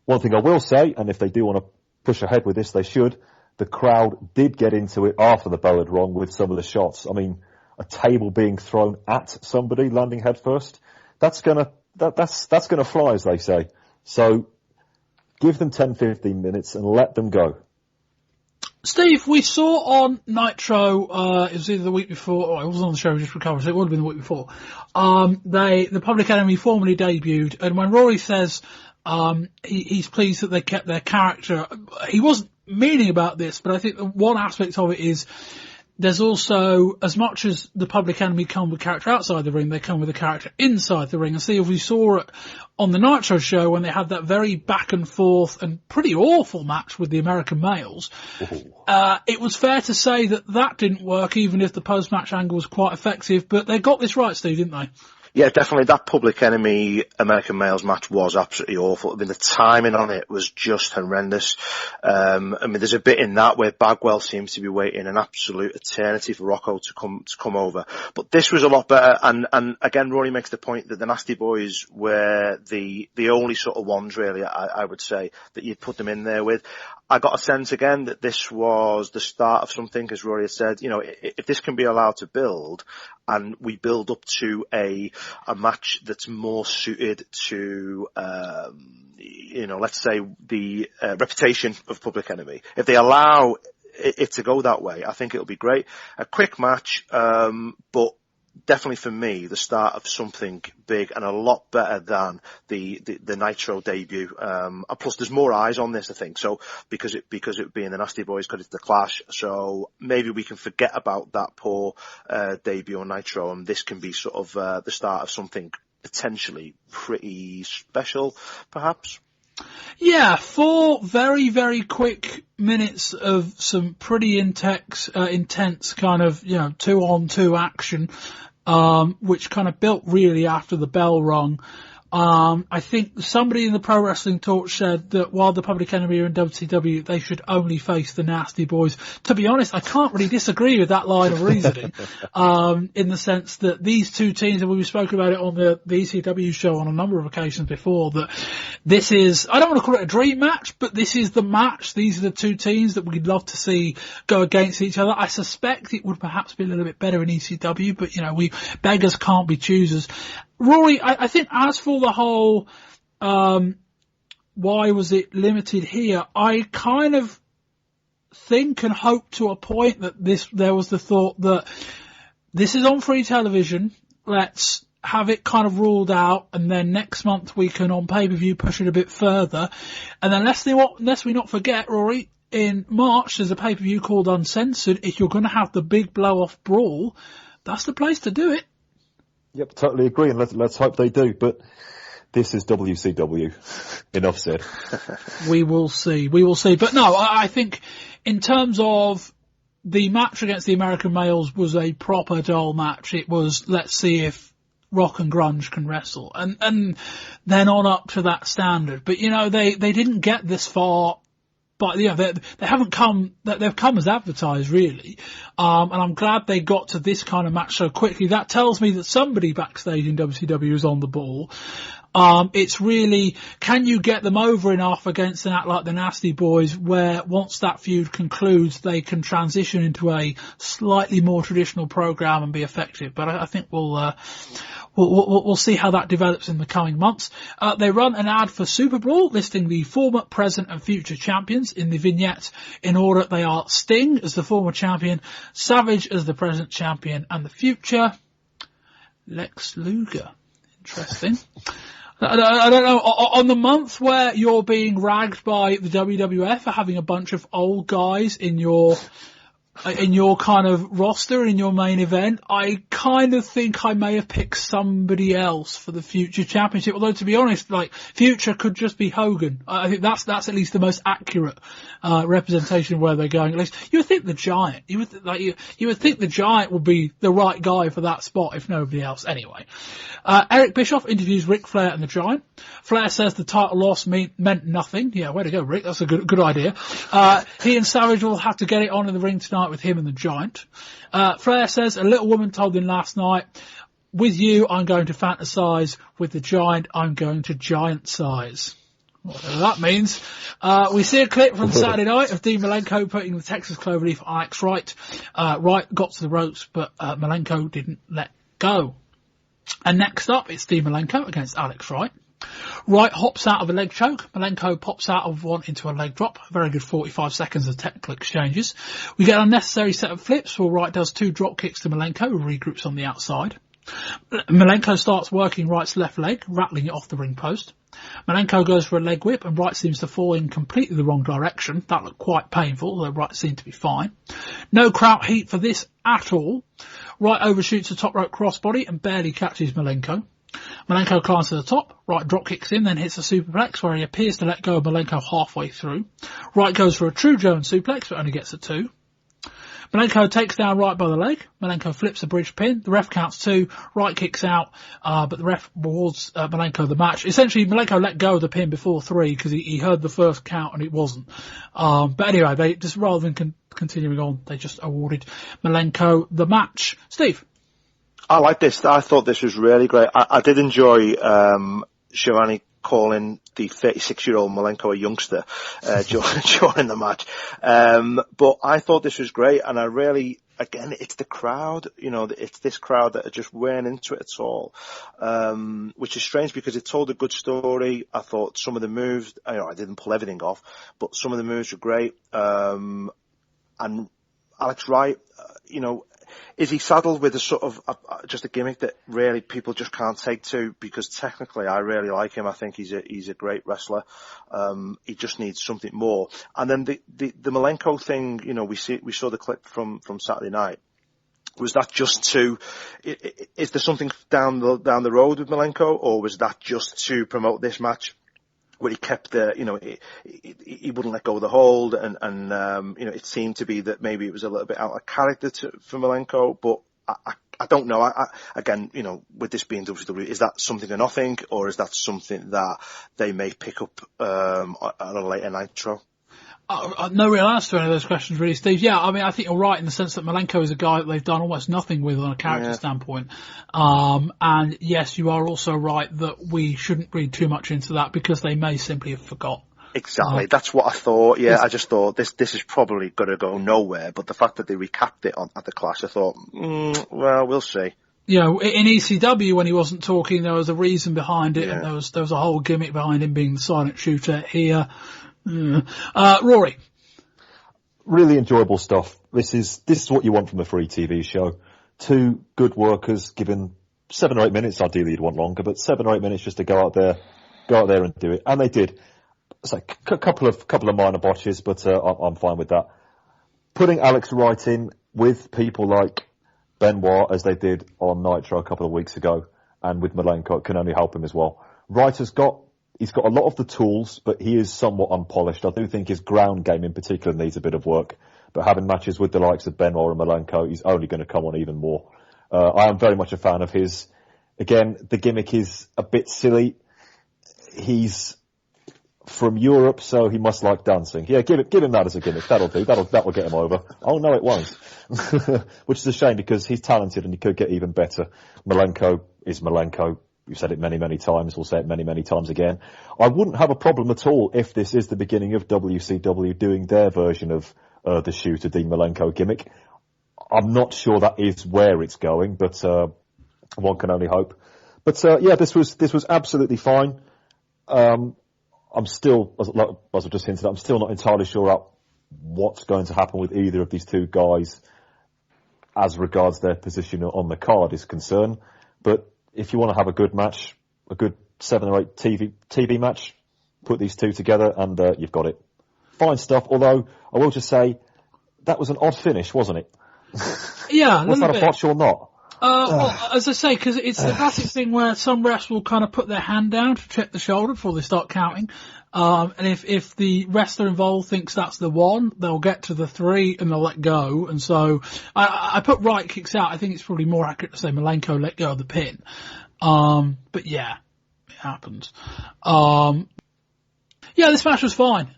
One thing I will say, and if they do want to push ahead with this, they should. The crowd did get into it after the bell had rung with some of the shots. I mean, a table being thrown at somebody landing head first, that's gonna fly, as they say. So give them 10-15 minutes and let them go. Steve, we saw on Nitro, it was either the week before, or it wasn't on the show, we just recovered, so it would have been the week before. The Public Enemy formally debuted, and when Rory says, he's pleased that they kept their character, he wasn't meaning about this, but I think one aspect of it is, there's also, as much as the Public Enemy come with character outside the ring, they come with a character inside the ring. And Steve, we saw it on the Nitro show when they had that very back and forth and pretty awful match with the American males. It was fair to say that didn't work, even if the post-match angle was quite effective. But they got this right, Steve, didn't they? Yeah, definitely. That Public Enemy American Males match was absolutely awful. I mean, the timing on it was just horrendous. I mean, there's a bit in that where Bagwell seems to be waiting an absolute eternity for Rocco to come over. But this was a lot better. And again, Rory makes the point that the Nasty Boys were the only sort of ones, really, I would say, that you'd put them in there with. I got a sense again that this was the start of something, as Rory has said. You know, if this can be allowed to build, and we build up to a match that's more suited to, let's say the reputation of Public Enemy. If they allow it to go that way, I think it'll be great. A quick match, but definitely for me, the start of something big and a lot better than the Nitro debut. And plus there's more eyes on this, I think. So because it being the Nasty Boys, because it's the Clash. So maybe we can forget about that poor, debut on Nitro, and this can be sort of, the start of something potentially pretty special, perhaps. Yeah, 4 very, very quick minutes of some pretty intense kind of, 2-on-2 action, which kind of built really after the bell rung. I think somebody in the Pro Wrestling Talk said that while the Public Enemy are in WCW, they should only face the Nasty Boys. To be honest, I can't really disagree with that line of reasoning, in the sense that these two teams, and we've spoken about it on the ECW show on a number of occasions before, that this is, I don't want to call it a dream match, but this is the match. These are the two teams that we'd love to see go against each other. I suspect it would perhaps be a little bit better in ECW, but beggars can't be choosers. Rory, I think as for the whole, why was it limited here, I kind of think and hope to a point that there was the thought that this is on free television, let's have it kind of ruled out, and then next month we can on pay-per-view push it a bit further. And then lest we not forget, Rory, in March there's a pay-per-view called Uncensored. If you're going to have the big blow-off brawl, that's the place to do it. Yep, totally agree, and let's hope they do. But this is WCW. Enough said. We will see. But no, I think in terms of the match against the American males was a proper dull match. It was, let's see if Rock and Grunge can wrestle, and then on up to that standard. But they didn't get this far. But they haven't come. They've come as advertised, really, and I'm glad they got to this kind of match so quickly. That tells me that somebody backstage in WCW is on the ball. It's really, can you get them over enough against an act like the Nasty Boys, where once that feud concludes, they can transition into a slightly more traditional program and be effective. But I think we'll see how that develops in the coming months. They run an ad for Super Brawl listing the former, present and future champions. In the vignette, in order, they are Sting as the former champion, Savage as the present champion, and the future, Lex Luger. Interesting. I don't know, on the month where you're being ragged by the WWF for having a bunch of old guys in your in your kind of roster, in your main event, I kind of think I may have picked somebody else for the Future Championship. Although, to be honest, like, Future could just be Hogan. I think that's at least the most accurate representation of where they're going. At least you would think the Giant. You would think the Giant would be the right guy for that spot, if nobody else. Anyway, Eric Bischoff interviews Ric Flair and the Giant. Flair says the title loss meant nothing. Yeah, way to go, Rick. That's a good idea. He and Savage will have to get it on in the ring tonight with him and the Giant. Flair says a little woman told him last night, with you, I'm going to fantasize. With the Giant, I'm going to giant size. Whatever that means. We see a clip from Saturday night of Dean Malenko putting the Texas Cloverleaf on Alex Wright. Wright got to the ropes, but Malenko didn't let go. And next up, it's Dean Malenko against Alex Wright. Wright hops out of a leg choke. Malenko pops out of one into a leg drop. A very good 45 seconds of technical exchanges. We get an unnecessary set of flips where Wright does 2 drop kicks to Malenko, who regroups on the outside. Malenko starts working Wright's left leg, rattling it off the ring post. Malenko goes for a leg whip and Wright seems to fall in completely the wrong direction. That looked quite painful, although Wright seemed to be fine. No crowd heat for this at all. Wright overshoots a top rope crossbody and barely catches Malenko. Malenko climbs to the top, Wright drop kicks in, then hits a superplex where he appears to let go of Malenko halfway through. Wright goes for a true German suplex but only gets a 2. Malenko takes down Wright by the leg. Malenko flips a bridge pin. The ref counts 2. Wright kicks out, but the ref awards Malenko the match. Essentially, Malenko let go of the pin before 3 because he heard the first count and it wasn't. But anyway, they just, rather than continuing on, they just awarded Malenko the match. Steve? I like this. I thought this was really great. I did enjoy Shivani calling the 36-year-old Malenko a youngster during the match. But I thought this was great, and I really, again, it's the crowd, it's this crowd that are just weren't into it at all, which is strange because it told a good story. I thought some of the moves, I didn't pull everything off, but some of the moves were great. And Alex Wright, is he saddled with a sort of just a gimmick that really people just can't take to? Because technically, I really like him. I think he's a great wrestler. He just needs something more. And then the Malenko thing, we saw the clip from Saturday night. Was that just is there something down the road with Malenko, or was that just to promote this match? Where he kept he wouldn't let go of the hold, and it seemed to be that maybe it was a little bit out of character for Malenko, but I don't know. Again, with this being WCW, is that something or nothing, or is that something that they may pick up on a later Nitro? No real answer to any of those questions, really, Steve. Yeah, I mean, I think you're right in the sense that Malenko is a guy that they've done almost nothing with on a character standpoint. And yes, you are also right that we shouldn't read too much into that because they may simply have forgot. Exactly. That's what I thought. Yeah, I just thought this is probably going to go nowhere. But the fact that they recapped it at the Clash, I thought, well, we'll see. In ECW, when he wasn't talking, there was a reason behind it, and there was a whole gimmick behind him being the silent shooter. Here, Rory. Really enjoyable stuff. This is what you want from a free TV show. 2 good workers given 7 or 8 minutes. Ideally, you'd want longer, but 7 or 8 minutes just to go out there and do it, and they did. It's like a couple of minor botches, but I'm fine with that. Putting Alex Wright in with people like Benoit, as they did on Nitro a couple of weeks ago, and with Malenko, can only help him as well. Wright he's got a lot of the tools, but he is somewhat unpolished. I do think his ground game in particular needs a bit of work. But having matches with the likes of Benoit and Malenko, he's only going to come on even more. I am very much a fan of his. Again, the gimmick is a bit silly. He's from Europe, so he must like dancing. Yeah, give him that as a gimmick. That'll do. That'll get him over. Oh no, it won't. Which is a shame because he's talented and he could get even better. Malenko is Malenko. We've said it many, many times. We'll say it many, many times again. I wouldn't have a problem at all if this is the beginning of WCW doing their version of the Shooter Dean Malenko gimmick. I'm not sure that is where it's going, but one can only hope. But this was absolutely fine. I'm still, as I just hinted, I'm still not entirely sure about what's going to happen with either of these 2 guys as regards their position on the card is concerned. But if you want to have a good match, a good 7 or 8 TV match, put these 2 together and you've got it. Fine stuff. Although I will just say that was an odd finish, wasn't it? Yeah, was that a botch or not? Well, as I say, because it's the classic thing where some refs will kind of put their hand down to check the shoulder before they start counting. And if the wrestler involved thinks that's the one, they'll get to the 3 and they'll let go. And so I put right kicks out. I think it's probably more accurate to say Malenko let go of the pin. But yeah, it happens. Yeah, this match was fine.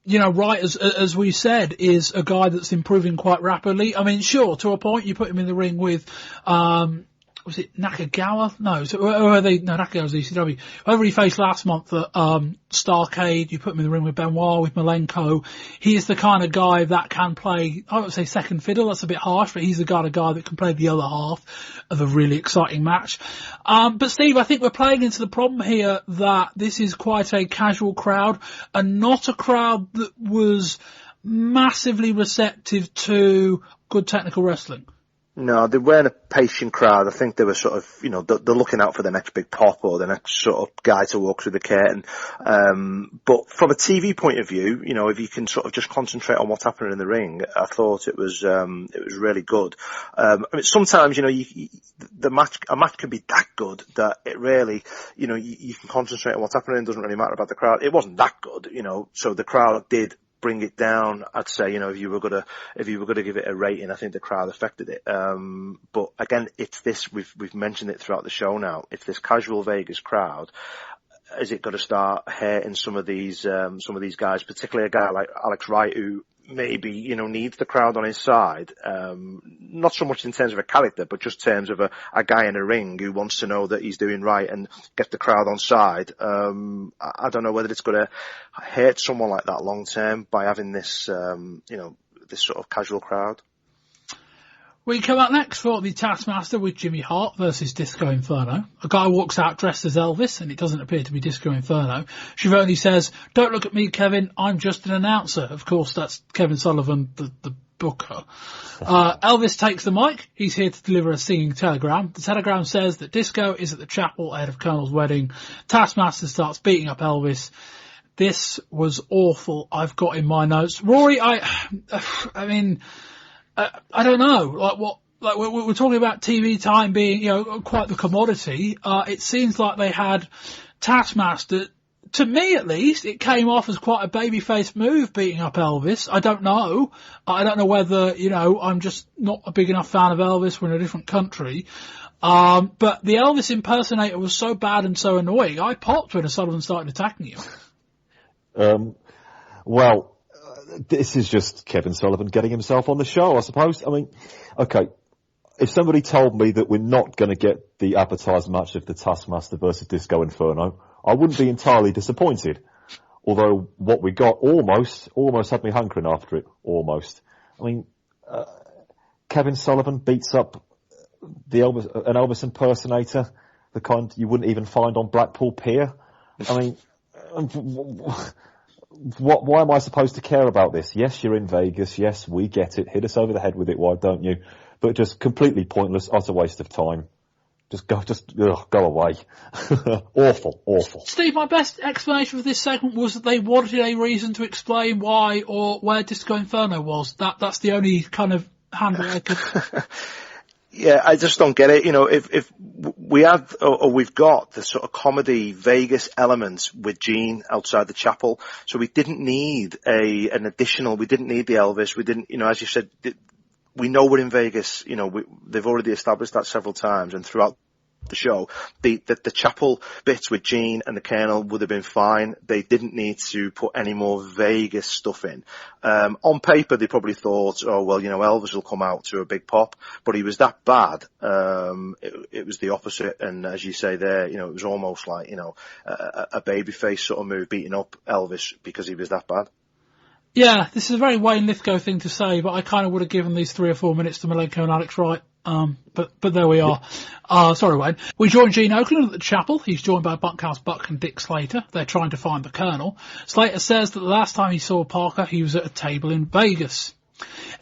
Wright, as we said, is a guy that's improving quite rapidly. I mean, sure, to a point, you put him in the ring with, was it Nakagawa? No, Nakagawa's ECW. Whoever he faced last month at, Starrcade, you put him in the ring with Benoit, with Malenko. He is the kind of guy that can play, I won't say second fiddle, that's a bit harsh, but he's the kind of guy that can play the other half of a really exciting match. But Steve, I think we're playing into the problem here that this is quite a casual crowd and not a crowd that was massively receptive to good technical wrestling. No, they weren't a patient crowd. I think they were sort of, they're looking out for the next big pop or the next sort of guy to walk through the curtain. But from a TV point of view, if you can sort of just concentrate on what's happening in the ring, I thought it was really good. I mean, sometimes, a match can be that good that it really, you can concentrate on what's happening. It doesn't really matter about the crowd. It wasn't that good, so the crowd did bring it down. I'd say, if you were gonna give it a rating, I think the crowd affected it. But again, it's this, we've mentioned it throughout the show now, it's this casual Vegas crowd. Is it going to start hurting some of these guys, particularly a guy like Alex Wright, who maybe, needs the crowd on his side? Not so much in terms of a character, but just in terms of a guy in a ring who wants to know that he's doing right and get the crowd on side. I don't know whether it's going to hurt someone like that long term by having this, this sort of casual crowd. We come up next for the Taskmaster with Jimmy Hart versus Disco Inferno. A guy walks out dressed as Elvis, and it doesn't appear to be Disco Inferno. Schiavone says, "Don't look at me, Kevin, I'm just an announcer." Of course, that's Kevin Sullivan, the booker. Elvis takes the mic. He's here to deliver a singing telegram. The telegram says that Disco is at the chapel ahead of Colonel's wedding. Taskmaster starts beating up Elvis. This was awful. I've got in my notes. Rory, I mean, I don't know, we're talking about TV time being, quite the commodity. It seems like they had Taskmaster, to me at least, it came off as quite a babyface move beating up Elvis. I don't know. I don't know whether, I'm just not a big enough fan of Elvis. We're in a different country. But the Elvis impersonator was so bad and so annoying, I popped when Sullivan started attacking him. This is just Kevin Sullivan getting himself on the show, I suppose. I mean, okay, if somebody told me that we're not going to get the advertised match of the Taskmaster versus Disco Inferno, I wouldn't be entirely disappointed. Although what we got almost had me hankering after it, almost. I mean, Kevin Sullivan beats up an Elvis impersonator, the kind you wouldn't even find on Blackpool Pier. I mean, why am I supposed to care about this? Yes, you're in Vegas. Yes, we get it. Hit us over the head with it. Why don't you? But just completely pointless, utter waste of time. Just go away. Awful. Steve, my best explanation for this segment was that they wanted a reason to explain why or where Disco Inferno was. That's the only kind of handle I could. Yeah, I just don't get it. If we have, or we've got the sort of comedy Vegas elements with Gene outside the chapel, so we didn't need an additional, we didn't need the Elvis, we didn't, as you said, we know we're in Vegas, they've already established that several times, and throughout the show, the chapel bits with Gene and the Colonel would have been fine. They didn't need to put any more Vegas stuff in. On paper, they probably thought, Elvis will come out to a big pop, but he was that bad. It was the opposite, and as you say there, it was almost like, a babyface sort of move, beating up Elvis because he was that bad. Yeah, this is a very Wayne Lithgow thing to say, but I kind of would have given these 3 or 4 minutes to Malenko and Alex Wright. But there we are. Sorry, Wayne. We join Gene Okerlund at the chapel. He's joined by Bunkhouse Buck and Dick Slater. They're trying to find the Colonel. Slater says that the last time he saw Parker, he was at a table in Vegas.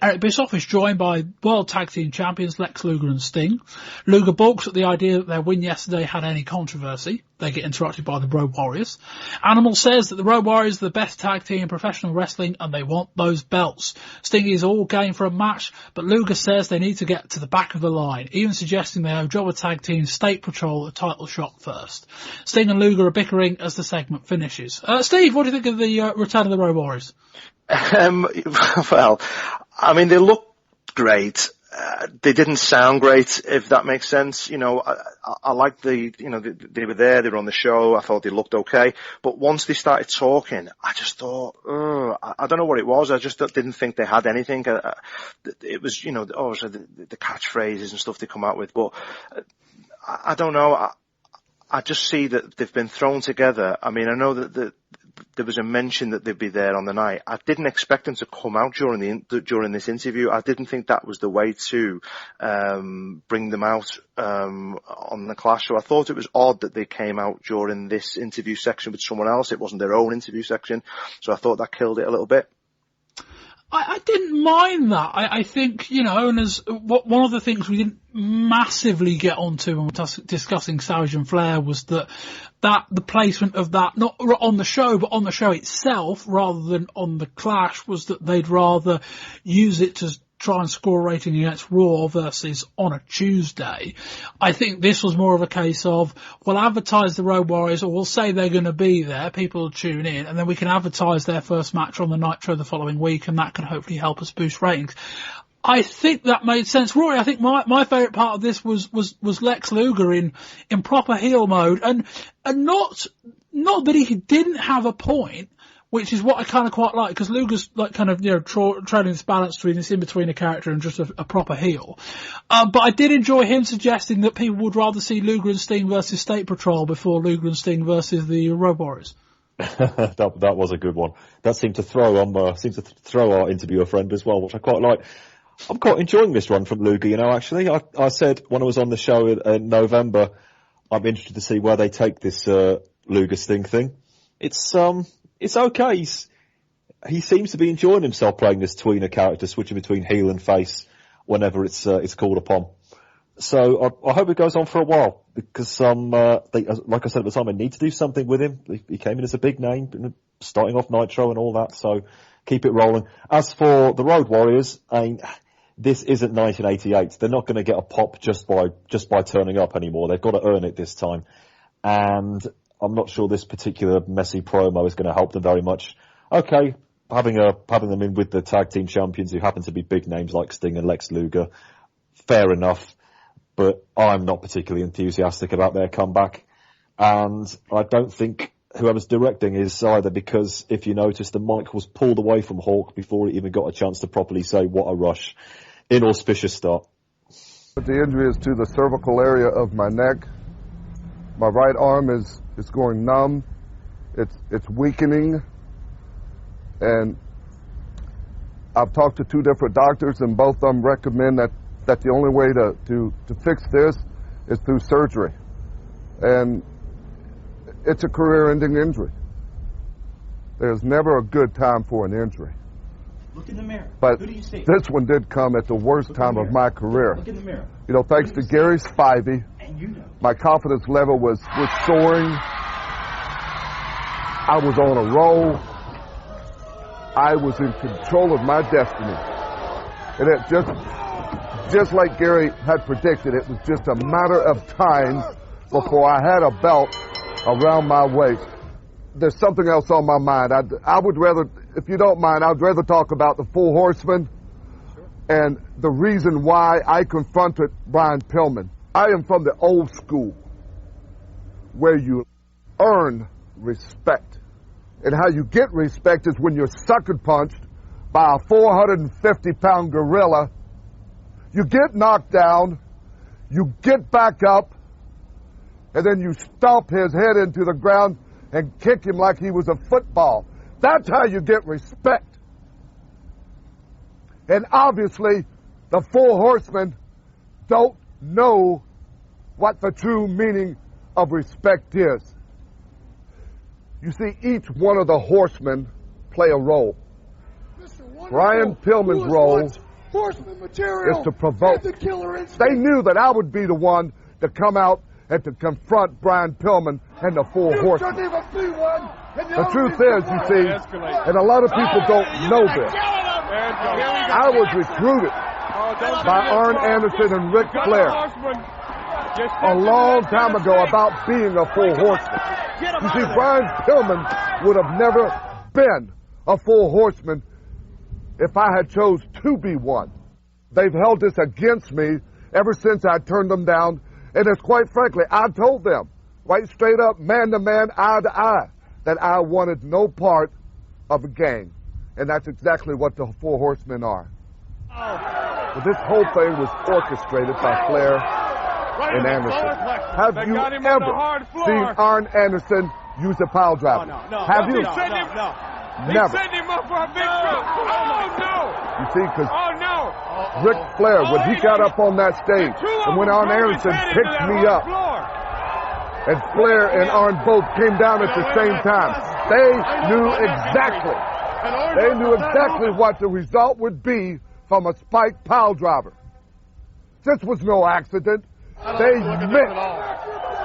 Eric Bischoff is joined by World Tag Team Champions Lex Luger and Sting. Luger balks at the idea that their win yesterday had any controversy. They get interrupted by the Road Warriors. Animal says that the Road Warriors are the best tag team in professional wrestling and they want those belts. Sting is all game for a match, but Luger says they need to get to the back of the line, even suggesting they owe Jobber Tag Team State Patrol a title shot first. Sting and Luger are bickering as the segment finishes. Steve, what do you think of the return of the Road Warriors? Well, I mean, they look great. They didn't sound great, if that makes sense. You know, I like they were there, they were on the show, I thought they looked okay. But once they started talking, I just thought, I don't know what it was, I just didn't think they had anything. It was, obviously the catchphrases and stuff they come out with, but I don't know. I just see that they've been thrown together. I mean, I know that there was a mention that they'd be there on the night. I didn't expect them to come out during this interview. I didn't think that was the way to bring them out on the Clash. So I thought it was odd that they came out during this interview section with someone else. It wasn't their own interview section. So I thought that killed it a little bit. I didn't mind that. I think, and as one of the things we didn't massively get onto when we were discussing Savage and Flair was that the placement of that, not on the show, but on the show itself, rather than on the Clash, was that they'd rather use it to try and score a rating against Raw versus on a Tuesday. I think this was more of a case of, we'll advertise the Road Warriors, or we'll say they're going to be there, people will tune in, and then we can advertise their first match on the Nitro the following week, and that can hopefully help us boost ratings. I think that made sense. Rory, I think my favourite part of this was Lex Luger in proper heel mode, and not that he didn't have a point, which is what I kind of quite like, because Luger's like kind of, trading this balance between this in-between a character and just a proper heel. But I did enjoy him suggesting that people would rather see Luger and Sting versus State Patrol before Luger and Sting versus the Road Warriors. that was a good one. That seemed to throw our interviewer friend as well, which I quite like. I'm quite enjoying this run from Luger, actually. I said when I was on the show in November, I'm interested to see where they take this Luger Sting thing. It's okay. He seems to be enjoying himself playing this tweener character, switching between heel and face whenever it's called upon. So I hope it goes on for a while, because like I said at the time, I need to do something with him. He came in as a big name, starting off Nitro and all that. So keep it rolling. As for the Road Warriors, this isn't 1988. They're not going to get a pop just by turning up anymore. They've got to earn it this time. And I'm not sure this particular messy promo is going to help them very much. Okay, having them in with the tag team champions who happen to be big names like Sting and Lex Luger, fair enough. But I'm not particularly enthusiastic about their comeback. And I don't think whoever's directing is either, because if you notice, the mic was pulled away from Hawk before he even got a chance to properly say "what a rush." Inauspicious start. The injury is to the cervical area of my neck. My right arm is going numb. It's weakening. And I've talked to 2 different doctors, and both of them recommend that the only way to fix this is through surgery. And it's a career-ending injury. There's never a good time for an injury. Look in the mirror. But who do you see? This one did come at the worst time of my career. Look in the mirror. Thanks to Gary Spivey, my confidence level was soaring. I was on a roll. I was in control of my destiny. And it just like Gary had predicted, it was just a matter of time before I had a belt around my waist. There's something else on my mind. I would rather, if you don't mind, I'd rather talk about the Four Horsemen and the reason why I confronted Brian Pillman. I am from the old school where you earn respect. And how you get respect is when you're sucker punched by a 450-pound gorilla. You get knocked down, you get back up, and then you stomp his head into the ground and kick him like he was a football. That's how you get respect. And obviously, the Four Horsemen don't know what the true meaning of respect is. You see, each one of the horsemen play a role. Brian Pillman's role Horseman material is to provoke. and the killer instinct. They knew that I would be the one to come out and to confront Brian Pillman and the Four Horsemen. The truth is, you see, and a lot of people don't know this, I was recruited by Arn Anderson and Ric Flair a long time ago about being a Four Horseman. You see, Brian Pillman would have never been a Four Horseman if I had chose to be one. They've held this against me ever since I turned them down, and it's quite frankly, I told them, right straight up, man to man, eye to eye, that I wanted no part of a gang. And that's exactly what the Four Horsemen are. But this whole thing was orchestrated by Flair and Anderson. Have you ever seen Arn Anderson use a pile driver? Have you? Never. Send him up for a big drop. Oh, no. You see, because Ric Flair, when he got up on that stage, and when Arn Anderson picked me up, and Flair and Arn both came down at the same time, they knew exactly what the result would be from a spiked pile driver. This was no accident. They meant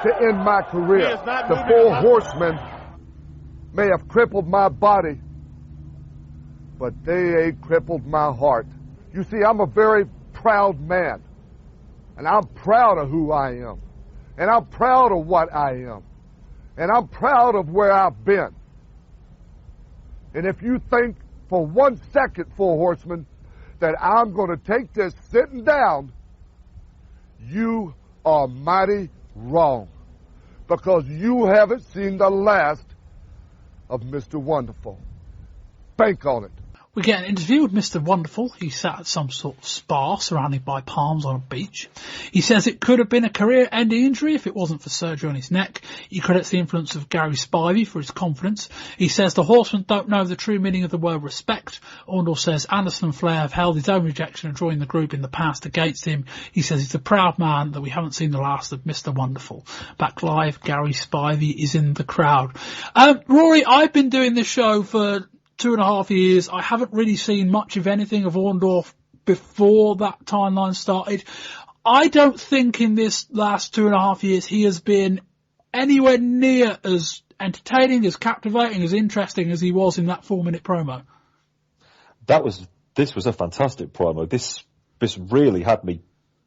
to end my career. The Four Horsemen may have crippled my body, but they ain't crippled my heart. You see, I'm a very proud man, and I'm proud of who I am, and I'm proud of what I am, and I'm proud of where I've been. And if you think for 1 second, Four Horsemen, that I'm going to take this sitting down, you are mighty wrong, because you haven't seen the last of Mr. Wonderful. Bank on it. We get an interview with Mr. Wonderful. He sat at some sort of spa surrounded by palms on a beach. He says it could have been a career-ending injury if it wasn't for surgery on his neck. He credits the influence of Gary Spivey for his confidence. He says the Horsemen don't know the true meaning of the word respect. Orndorff says Anderson and Flair have held his own rejection of joining the group in the past against him. He says he's a proud man that we haven't seen the last of Mr. Wonderful. Back live, Gary Spivey is in the crowd. Rory, I've been doing this show for 2.5 years. I haven't really seen much of anything of Orndorff before that timeline started. I don't think in this last 2.5 years he has been anywhere near as entertaining, as captivating, as interesting as he was in that 4-minute promo. This was a fantastic promo. This really had me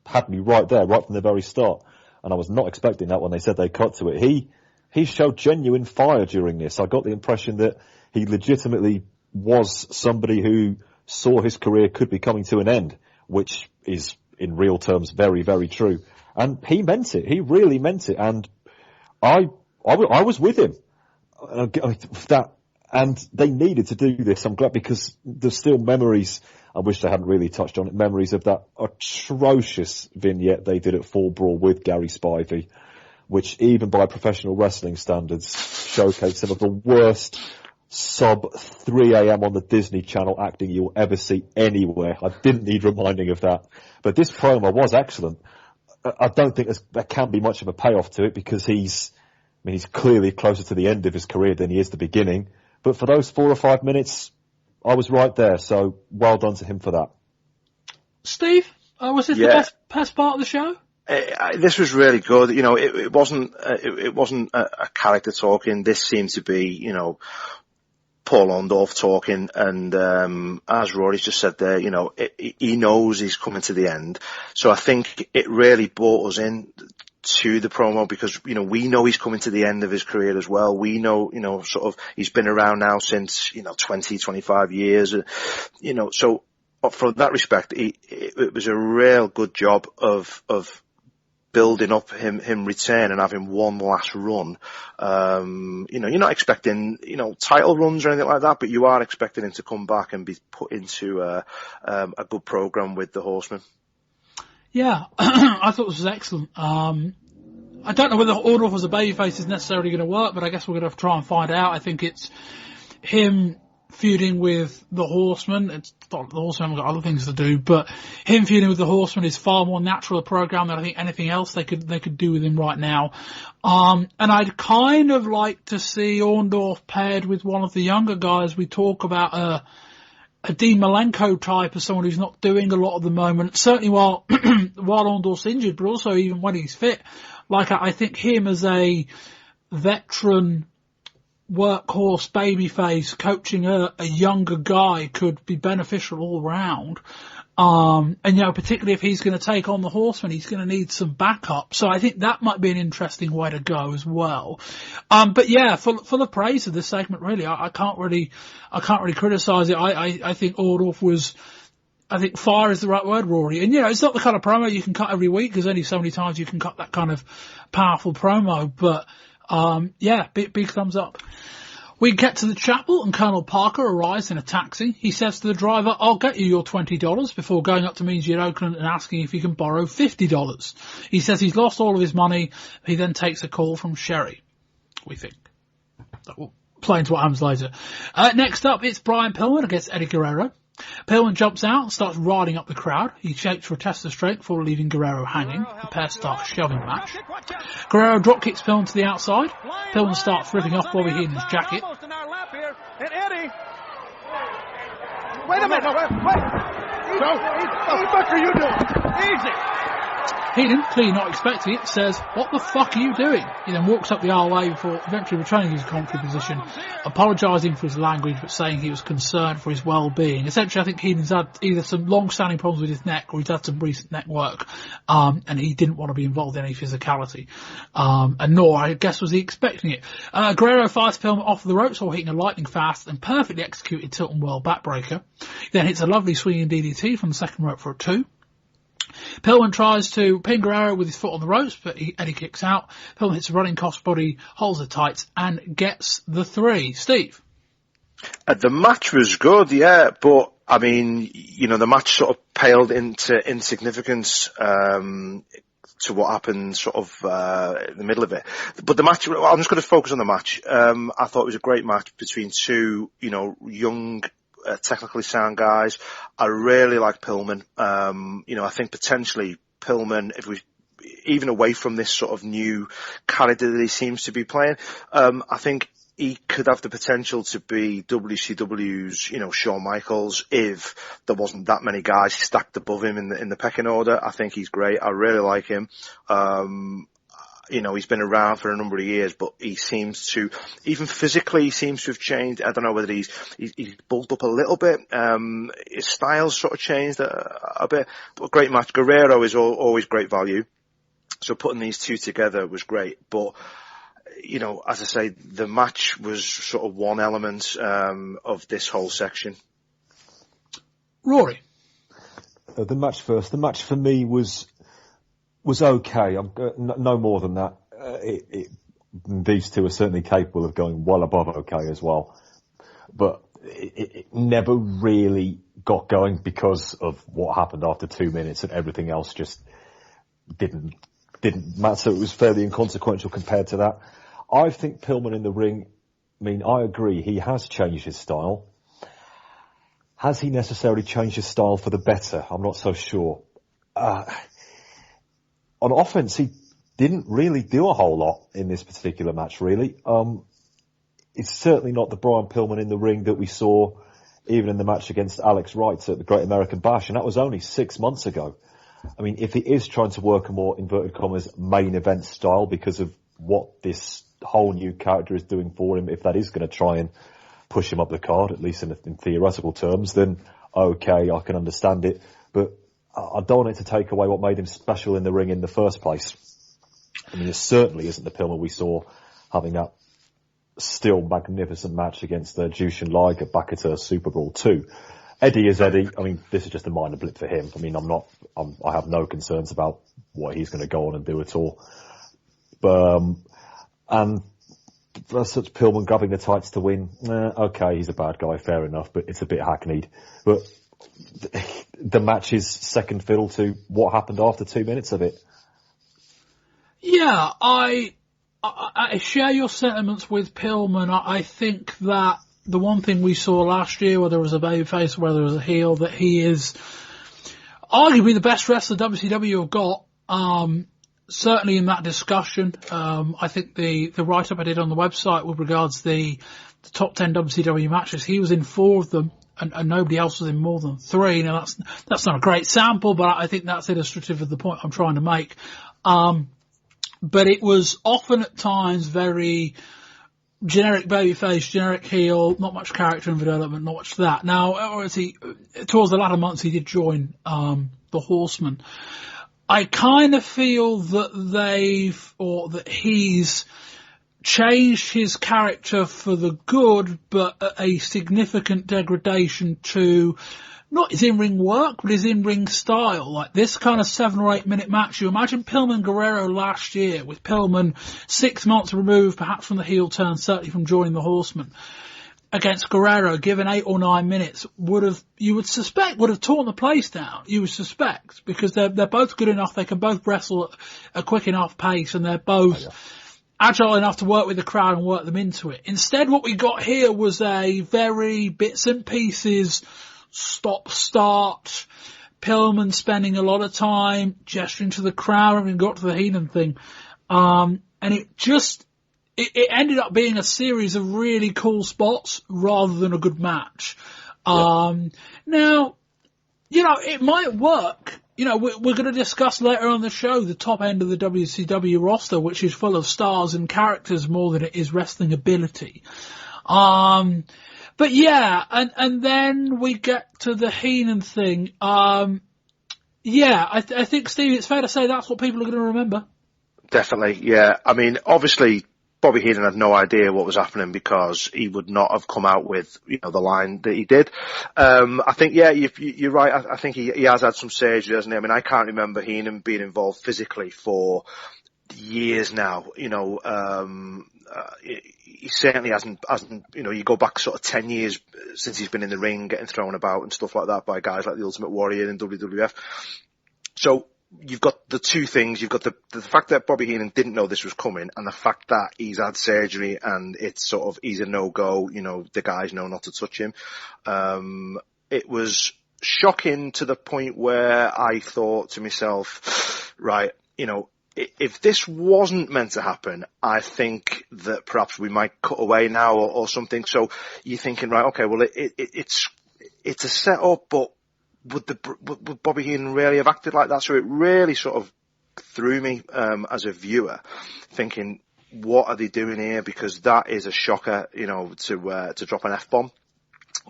right there, right from the very start. And I was not expecting that when they said they cut to it. He showed genuine fire during this. I got the impression that he legitimately was somebody who saw his career could be coming to an end, which is, in real terms, very, very true. And he meant it. He really meant it. And I was with him. And they needed to do this. I'm glad, because there's still memories, I wish they hadn't really touched on it, memories of that atrocious vignette they did at Fall Brawl with Gary Spivey, which even by professional wrestling standards showcased some of the worst sub 3 a.m. on the Disney Channel acting you'll ever see anywhere. I didn't need reminding of that. But this promo was excellent. I don't think there can be much of a payoff to it, because he's clearly closer to the end of his career than he is the beginning. But for those 4 or 5 minutes, I was right there. So well done to him for that. Steve, was this the best part of the show? This was really good. You know, it wasn't a character talking. This seemed to be, Paul Orndorff talking, and as Rory's just said there, he knows he's coming to the end. So I think it really brought us in to the promo, because, we know he's coming to the end of his career as well. We know, sort of, he's been around now since, 20, 25 years, so for that respect, it was a real good job of building up him return and having one last run. You're not expecting, title runs or anything like that, but you are expecting him to come back and be put into a good program with the Horsemen. Yeah, I thought this was excellent. I don't know whether Orndorff as a babyface is necessarily going to work, but I guess we're going to have to try and find out. I think it's him feuding with the Horsemen. It's not, the Horsemen have got other things to do, but him feuding with the Horsemen is far more natural a program than I think anything else they could do with him right now. And I'd kind of like to see Orndorff paired with one of the younger guys. We talk about a Dean Malenko type of someone who's not doing a lot at the moment, certainly while Orndorff's injured, but also even when he's fit. Like, I think him as a veteran workhorse babyface coaching a younger guy could be beneficial all round. And, particularly if he's going to take on the Horseman, he's going to need some backup. So I think that might be an interesting way to go as well. But yeah, full of praise of this segment, really. I can't really criticize it. I think Orndorff was, I think fire is the right word, Rory. And it's not the kind of promo you can cut every week. There's only so many times you can cut that kind of powerful promo. But, big thumbs up. We get to the chapel and Colonel Parker arrives in a taxi. He says to the driver, "I'll get you your $20 before going up to Meansy in Oakland and asking if he can borrow $50. He says he's lost all of his money. He then takes a call from Sherry, we think. That will play into what happens later. Next up, it's Brian Pillman against Eddie Guerrero. Pillman jumps out and starts riding up the crowd. He shakes for a test of strength before leaving Guerrero hanging. The pair start shoving the match. Guerrero drop kicks Pillman to the outside. Pillman starts ripping off Bobby Heenan's jacket. And Eddie. Wait a minute. Wait. What the fuck are you doing? Easy. Heenan, clearly not expecting it, says, "What the fuck are you doing?" He then walks up the aisleway before eventually returning his commentary position, apologising for his language but saying he was concerned for his well-being. Essentially, I think Heenan's had either some long-standing problems with his neck or he's had some recent neck work, and he didn't want to be involved in any physicality. And nor, I guess, was he expecting it. Guerrero fires Pillman off the ropes while hitting a lightning fast and perfectly executed Tilton World backbreaker. He then hits a lovely swinging DDT from the second rope for a 2. Pillman tries to pin Guerrero with his foot on the ropes, but Eddie kicks out. Pillman hits a running crossbody, holds the tights, and gets the 3. Steve? The match was good, yeah, but, I mean, the match sort of paled into insignificance to what happened sort of in the middle of it. But the match, I'm just going to focus on the match. I thought it was a great match between two, young, technically sound guys. I really like Pillman. I think potentially Pillman, if we, even away from this sort of new character that he seems to be playing, I think he could have the potential to be WCW's, Shawn Michaels if there wasn't that many guys stacked above him in the pecking order. I think he's great. I really like him. He's been around for a number of years, but he seems to, even physically, he seems to have changed. I don't know whether he's bulked up a little bit. His style's sort of changed a bit, but great match. Guerrero is always great value. So putting these two together was great. But, as I say, the match was sort of one element, of this whole section. Rory. The match first. The match for me was okay. No more than that. These two are certainly capable of going well above okay as well. But it never really got going because of what happened after 2 minutes, and everything else just didn't matter. It was fairly inconsequential compared to that. I think Pillman in the ring, I agree, he has changed his style. Has he necessarily changed his style for the better? I'm not so sure. On offense, he didn't really do a whole lot in this particular match, really. It's certainly not the Brian Pillman in the ring that we saw even in the match against Alex Wright at the Great American Bash, and that was only 6 months ago. If he is trying to work a more, inverted commas, main event style because of what this whole new character is doing for him, if that is going to try and push him up the card, at least in theoretical terms, then okay, I can understand it. But I don't want it to take away what made him special in the ring in the first place. It certainly isn't the Pillman we saw having that still magnificent match against Jushin Liger back at Super Bowl 2. Eddie is Eddie. This is just a minor blip for him. I have no concerns about what he's going to go on and do at all. And for such Pillman grabbing the tights to win, okay, he's a bad guy, fair enough, but it's a bit hackneyed. But the match is second fiddle to what happened after 2 minutes of it. Yeah, I share your sentiments with Pillman. I think that the one thing we saw last year, whether it was a babyface or whether it was a heel, that he is arguably the best wrestler WCW have got. Certainly in that discussion, I think the write-up I did on the website with regards to the top 10 WCW matches, he was in 4 of them. and nobody else was in more than 3. Now that's not a great sample, but I think that's illustrative of the point I'm trying to make. But it was often at times very generic babyface, generic heel, not much character and development, not much of that. Now, obviously, towards the latter months, he did join the Horsemen. I kind of feel that he's changed his character for the good, but at a significant degradation to not his in-ring work, but his in-ring style. Like this kind of 7 or 8 minute match. You imagine Pillman Guerrero last year, with Pillman 6 months removed perhaps from the heel turn, certainly from joining the Horsemen, against Guerrero, given 8 or 9 minutes, would have torn the place down. You would suspect, because they're both good enough, they can both wrestle at a quick enough pace, and they're both agile enough to work with the crowd and work them into it. Instead, what we got here was a very bits and pieces, stop-start, Pillman spending a lot of time gesturing to the crowd, having got to the Heenan thing. And it ended up being a series of really cool spots rather than a good match. Now, it might work. We're going to discuss later on the show the top end of the WCW roster, which is full of stars and characters more than it is wrestling ability. But yeah, and then we get to the Heenan thing. I think, Steve, it's fair to say that's what people are going to remember. Definitely, yeah. I mean, obviously, Bobby Heenan had no idea what was happening, because he would not have come out with, the line that he did. I think, yeah, you're right. I think he has had some surgery, hasn't he? I mean, I can't remember Heenan being involved physically for years now. He certainly hasn't, you go back sort of 10 years since he's been in the ring, getting thrown about and stuff like that by guys like the Ultimate Warrior in WWF. So you've got the two things. You've got the fact that Bobby Heenan didn't know this was coming, and the fact that he's had surgery and it's sort of, he's a no-go, the guys know not to touch him. It was shocking to the point where I thought to myself, right, if this wasn't meant to happen, I think that perhaps we might cut away now or something. So you're thinking, right, okay, well, it's a setup, but would Bobby Heenan really have acted like that? So it really sort of threw me as a viewer, thinking, what are they doing here? Because that is a shocker, to drop an F-bomb.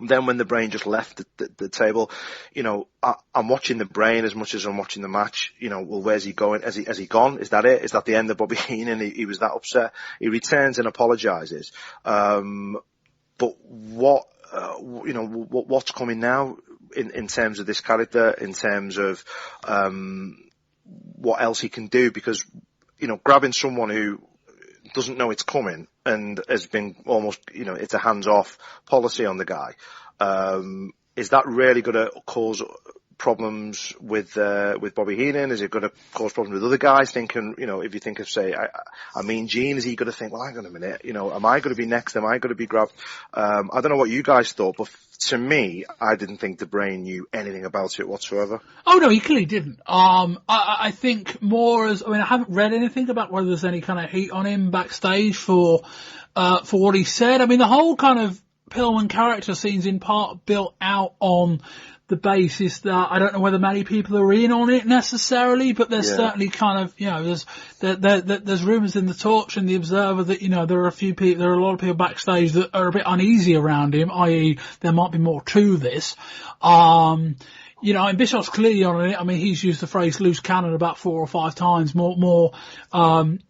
Then when the brain just left the table, I'm watching the brain as much as I'm watching the match. Well, where's he going? Has he gone? Is that it? Is that the end of Bobby Heenan? He was that upset. He returns and apologizes. But what's coming now in terms of this character, in terms of, what else he can do? Because, grabbing someone who doesn't know it's coming and has been almost, it's a hands-off policy on the guy. Is that really going to cause problems with Bobby Heenan? Is it going to cause problems with other guys thinking, if you think of, say, I mean, Gene, is he going to think, well, hang on a minute, am I going to be next? Am I going to be grabbed? I don't know what you guys thought, but to me, I didn't think the brain knew anything about it whatsoever. Oh no, he clearly didn't. I think more as, I haven't read anything about whether there's any kind of heat on him backstage for what he said. The whole kind of Pillman character seems in part built out on the basis that I don't know whether many people are in on it necessarily, but there's certainly kind of, there's rumours in the Torch and the Observer that, there are a lot of people backstage that are a bit uneasy around him, i.e. there might be more to this. And Bischoff's clearly on it. He's used the phrase loose cannon about 4 or 5 times, more,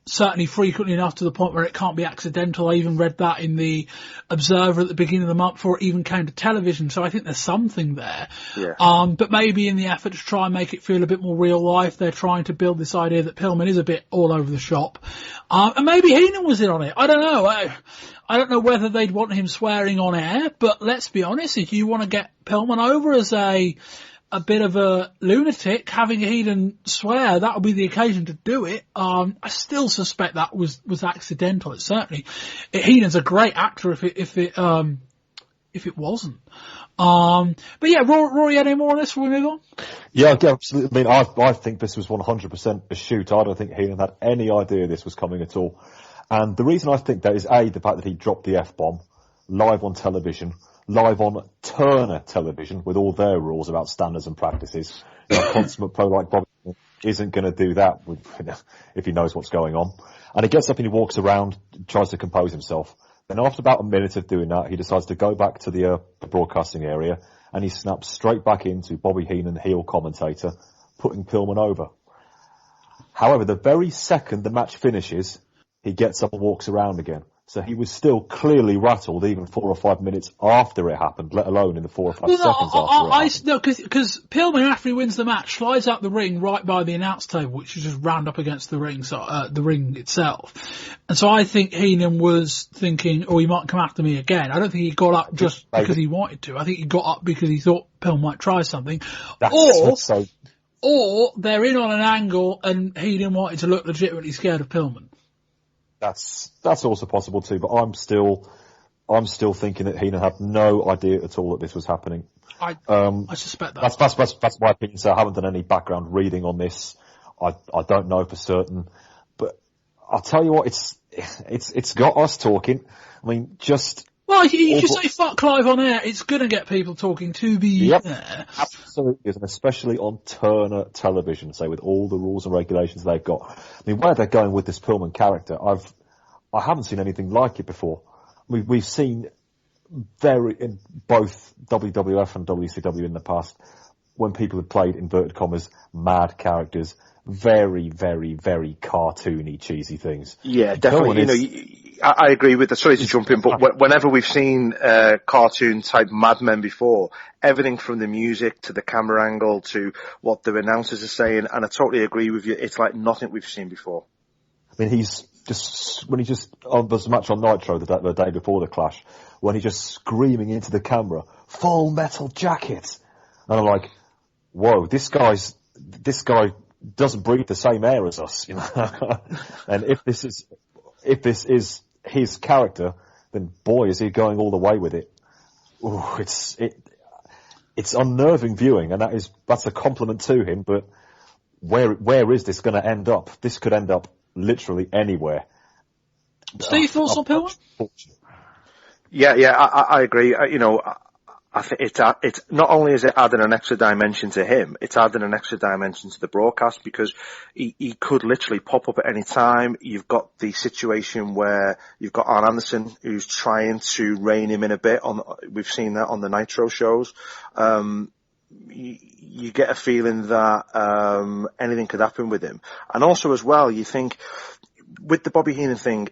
certainly frequently enough to the point where it can't be accidental. I even read that in the Observer at the beginning of the month before it even came to television. So I think there's something there. Yeah. But maybe in the effort to try and make it feel a bit more real life, they're trying to build this idea that Pillman is a bit all over the shop. And maybe Heenan was in on it. I don't know. I don't know whether they'd want him swearing on air, but let's be honest, if you want to get Pillman over as a bit of a lunatic, having Heenan swear, that would be the occasion to do it. I still suspect that was accidental. It certainly, Heenan's a great actor if it wasn't. But yeah, Rory, any more on this before we move on? Yeah, absolutely. I think this was 100% a shoot. I don't think Heenan had any idea this was coming at all. And the reason I think that is, A, the fact that he dropped the F-bomb live on television, live on Turner television with all their rules about standards and practices. A consummate pro like Bobby isn't going to do that if he knows what's going on. And he gets up and he walks around, tries to compose himself. Then after about a minute of doing that, he decides to go back to the broadcasting area, and he snaps straight back into Bobby Heenan, heel commentator, putting Pillman over. However, the very second the match finishes, he gets up and walks around again. So he was still clearly rattled even 4 or 5 minutes after it happened, let alone in the 4 or 5 seconds after it happened. No, because Pillman, after he wins the match, slides out the ring right by the announce table, which is just round up against the ring, the ring itself. And so I think Heenan was thinking, he might come after me again. I don't think he got up just because he wanted to. I think he got up because he thought Pillman might try something. Or they're in on an angle and Heenan wanted to look legitimately scared of Pillman. That's also possible too, but I'm still thinking that Heenan had no idea at all that this was happening. I suspect that. That's my opinion. So I haven't done any background reading on this. I don't know for certain, but I'll tell you what, it's got us talking. I mean, well, you just say fuck live on air. It's going to get people talking to be there. Absolutely, and especially on Turner television, say, with all the rules and regulations they've got. I mean, where they're going with this Pillman character, I haven't seen anything like it before. We've seen in both WWF and WCW in the past, when people have played, inverted commas, mad characters, very, very, very cartoony, cheesy things. Yeah, definitely. I agree with that. Sorry to jump in, but whenever we've seen cartoon type Mad Men before, everything from the music to the camera angle to what the announcers are saying, and I totally agree with you. It's like nothing we've seen before. I mean, there's a match on Nitro the day before the Clash, when he's just screaming into the camera, "Full Metal Jacket," and I'm like, whoa, this guy doesn't breathe the same air as us, you know. And if this is his character, then boy, is he going all the way with it. Ooh, it's unnerving viewing, and that's a compliment to him. But where is this going to end up? This could end up literally anywhere. Steve, thoughts on Pillman? Yeah, I agree. I think it's not only is it adding an extra dimension to him, it's adding an extra dimension to the broadcast, because he could literally pop up at any time. You've got the situation where you've got Arn Anderson who's trying to rein him in a bit. We've seen that on the Nitro shows. You get a feeling that anything could happen with him. And also as well, you think with the Bobby Heenan thing,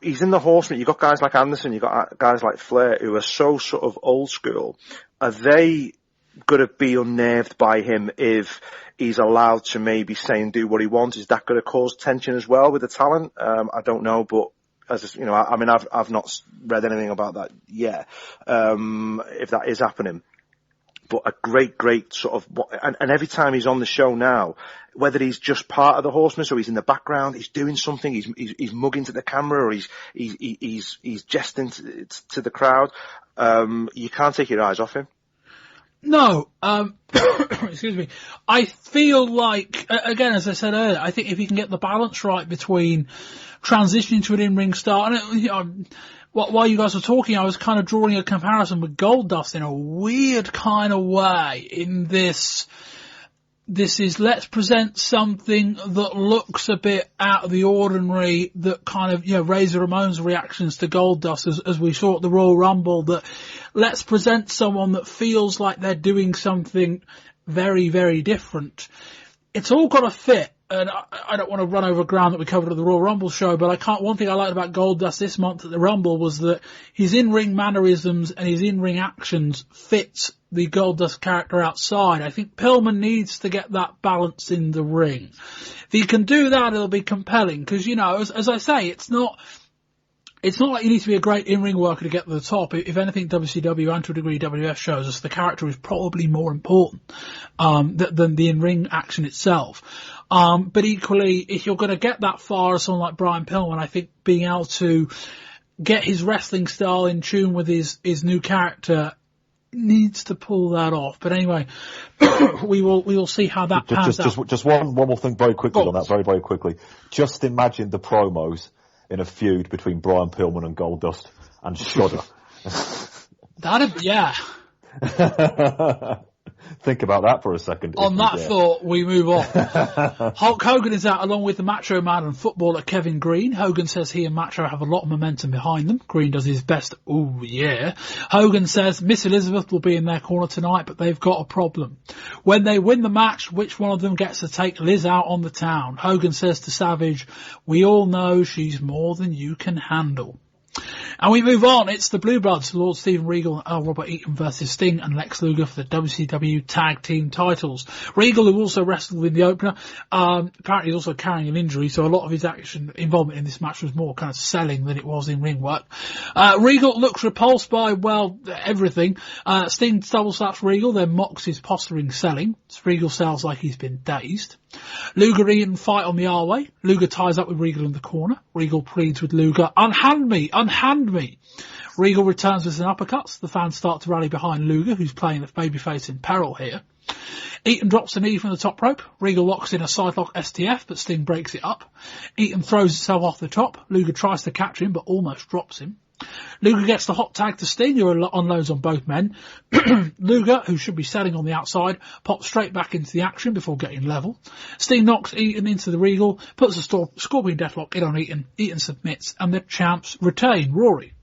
he's in the Horsemen. You've got guys like Anderson, you've got guys like Flair who are so sort of old school. Are they going to be unnerved by him if he's allowed to maybe say and do what he wants? Is that going to cause tension as well with the talent? I don't know, but I've not read anything about that yet. If that is happening. But a great sort of, and every time he's on the show now, whether he's just part of the Horsemen or he's in the background, he's doing something, he's mugging to the camera, or he's jesting to the crowd. You can't take your eyes off him. No, excuse me. I feel like, again, as I said earlier, I think if he can get the balance right between transitioning to an in-ring star, and while you guys were talking, I was kind of drawing a comparison with Goldust in a weird kind of way. In this is, let's present something that looks a bit out of the ordinary, that kind of, Razor Ramon's reactions to Goldust as we saw at the Royal Rumble, that let's present someone that feels like they're doing something very, very different. It's all got to fit. And I don't want to run over ground that we covered at the Royal Rumble show, but one thing I liked about Goldust this month at the Rumble was that his in-ring mannerisms and his in-ring actions fit the Goldust character outside. I think Pillman needs to get that balance in the ring. If he can do that, it'll be compelling, because, as I say, it's not like you need to be a great in-ring worker to get to the top. If anything, WCW and to a degree WF shows us the character is probably more important than the in-ring action itself. But equally, if you're going to get that far as someone like Brian Pillman, I think being able to get his wrestling style in tune with his new character needs to pull that off. But anyway, we will see how that pans out. Just one more thing very quickly on that, very, very quickly. Just imagine the promos in a feud between Brian Pillman and Goldust, and shudder. Yeah. Think about that for a second. On that thought, we move on. Hulk Hogan is out along with the Macho Man and footballer Kevin Green. Hogan says he and Macho have a lot of momentum behind them. Green does his best. Oh, yeah. Hogan says Miss Elizabeth will be in their corner tonight, but they've got a problem. When they win the match, which one of them gets to take Liz out on the town? Hogan says to Savage, we all know she's more than you can handle. And we move on. It's the Blue Bloods, Lord Steven Regal and L. Robert Eaton versus Sting and Lex Luger for the WCW Tag Team titles. Regal, who also wrestled in the opener, apparently is also carrying an injury, so a lot of his involvement in this match was more kind of selling than it was in ring work. Regal looks repulsed by, well, everything. Sting double slaps Regal, then mocks his posturing selling. Regal sounds like he's been dazed. Luger Eaton fight on the R-way. Luger ties up with Regal in the corner. Regal pleads with Luger, unhand me, unhand me. Regal returns with an uppercut. The fans start to rally behind Luger, who's playing the babyface in peril here. Eaton drops a knee from the top rope. Regal locks in a sidelock STF, but Sting breaks it up. Eaton throws himself off the top. Luger tries to catch him, but almost drops him. Luger gets the hot tag to Sting, who unloads on both men. Luger, who should be selling on the outside, pops straight back into the action before getting level. Sting knocks Eaton into the Regal, puts a Scorpion Deathlock in on Eaton. Eaton submits, and the champs retain. Rory.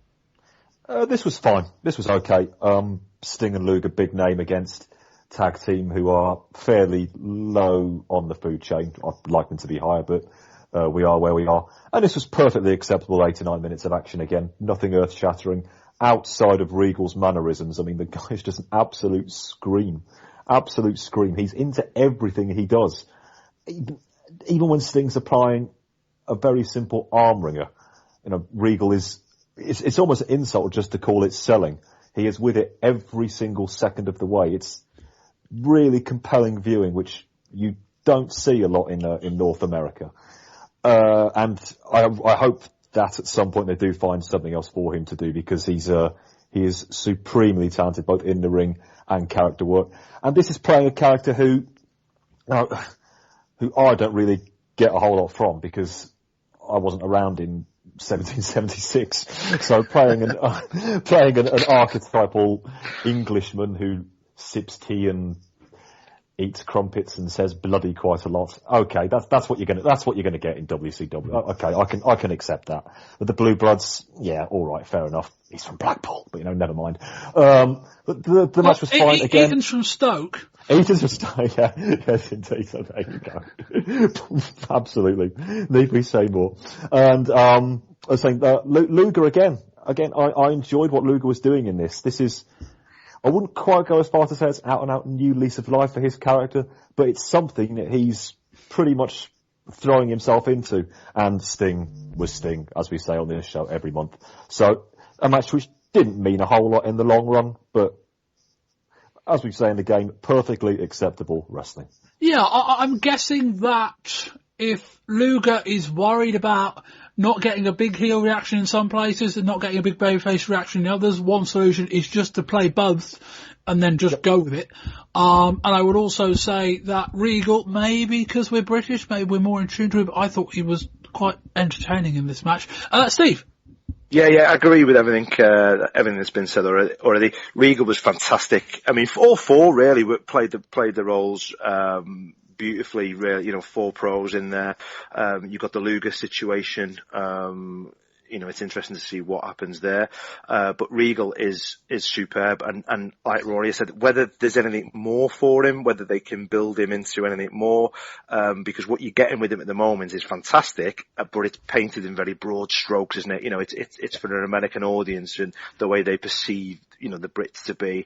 This was fine. This was okay. Sting and Luger, big name against tag team who are fairly low on the food chain. I'd like them to be higher, but we are where we are. And this was perfectly acceptable 89 minutes of action again. Nothing earth-shattering outside of Regal's mannerisms. I mean, the guy's just an absolute scream. Absolute scream. He's into everything he does. Even when Sting's applying a very simple arm wringer, Regal it's almost an insult just to call it selling. He is with it every single second of the way. It's really compelling viewing, which you don't see a lot in North America. And I hope that at some point they do find something else for him to do, because he is supremely talented both in the ring and character work. And this is playing a character who I don't really get a whole lot from, because I wasn't around in 1776. So playing an archetypal Englishman who sips tea and eats crumpets and says bloody quite a lot. Okay, that's what you're gonna get in WCW. Okay, I can accept that. But the Blue Bloods, yeah, all right, fair enough. He's from Blackpool, but never mind. But the match was fine again. Eaton's from Stoke. Eaton's from Stoke, yeah. Yes, indeed. So there you go. Absolutely. Need we say more? And I was saying Luger again. Again, I enjoyed what Luger was doing in this. This is, I wouldn't quite go as far to say it's out and out new lease of life for his character, but it's something that he's pretty much throwing himself into. And Sting was Sting, as we say on this show every month. So a match which didn't mean a whole lot in the long run, but as we say in the game, perfectly acceptable wrestling. Yeah, I'm guessing that if Luger is worried about not getting a big heel reaction in some places and not getting a big babyface reaction in others, one solution is just to play both and then just go with it. And I would also say that Regal, maybe because we're British, maybe we're more in tune to him, but I thought he was quite entertaining in this match. Steve? Yeah, I agree with everything that's been said already. Regal was fantastic. I mean, all four really played the roles beautifully. Really, 4 pros in there. You've got the Luger situation. It's interesting to see what happens there. But Regal is superb, and like Rory said, whether there's anything more for him, whether they can build him into anything more, because what you're getting with him at the moment is fantastic, but it's painted in very broad strokes, isn't it? It's for an American audience and the way they perceive, the Brits to be.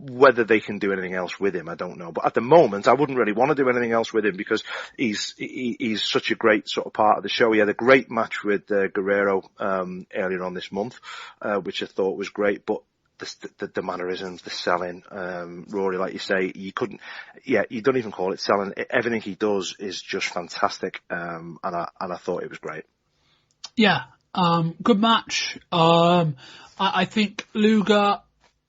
Whether they can do anything else with him, I don't know. But at the moment, I wouldn't really want to do anything else with him, because he's such a great sort of part of the show. He had a great match with Guerrero earlier on this month, which I thought was great. But the mannerisms, the selling, Rory, like you say, you don't even call it selling. Everything he does is just fantastic, and I thought it was great. Yeah, good match. I think Luger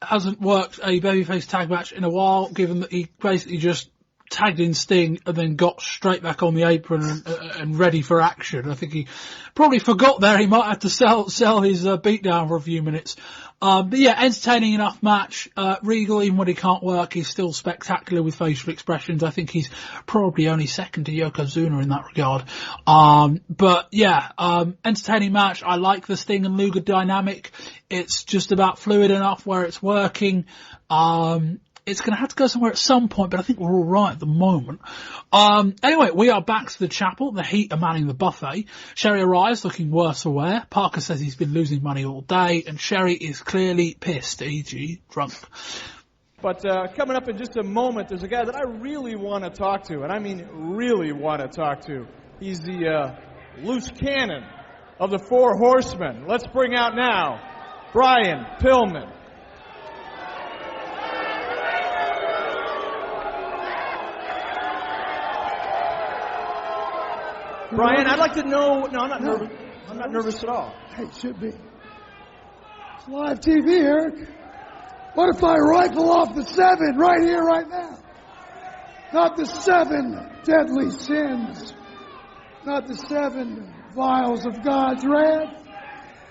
hasn't worked a babyface tag match in a while, given that he basically just tagged in Sting and then got straight back on the apron and ready for action. I think he probably forgot there he might have to sell his beatdown for a few minutes. But yeah, entertaining enough match. Regal, even when he can't work, he's still spectacular with facial expressions. I think he's probably only second to Yokozuna in that regard. But yeah, entertaining match. I like the Sting and Luger dynamic. It's just about fluid enough where it's working. It's going to have to go somewhere at some point, but I think we're all right at the moment. Anyway, we are back to the chapel. The Heat are manning the buffet. Sherry arrives looking worse for wear. Parker says he's been losing money all day, and Sherry is clearly pissed, e.g. drunk. But coming up in just a moment, there's a guy that I really want to talk to, and I mean really want to talk to. He's the loose cannon of the Four Horsemen. Let's bring out now Brian Pillman. Brian, I'd like to know... No, I'm not nervous. I'm not nervous at all. Hey, it should be. It's live TV, Eric. What if I rifle off the 7 right here, right now? Not the 7 deadly sins. Not the 7 vials of God's wrath.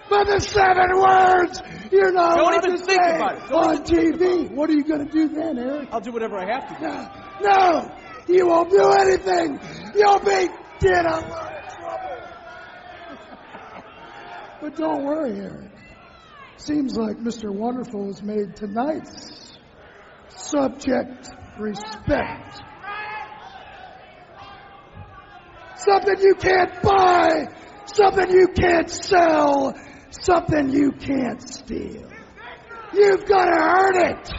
But the 7 words you're not Don't even think about it. on TV. What are you going to do then, Eric? I'll do whatever I have to do. No, you won't do anything. You'll be... Get a lot of trouble. But don't worry, Eric. Seems like Mr. Wonderful has made tonight's subject respect. Something you can't buy, something you can't sell, something you can't steal. You've got to earn it.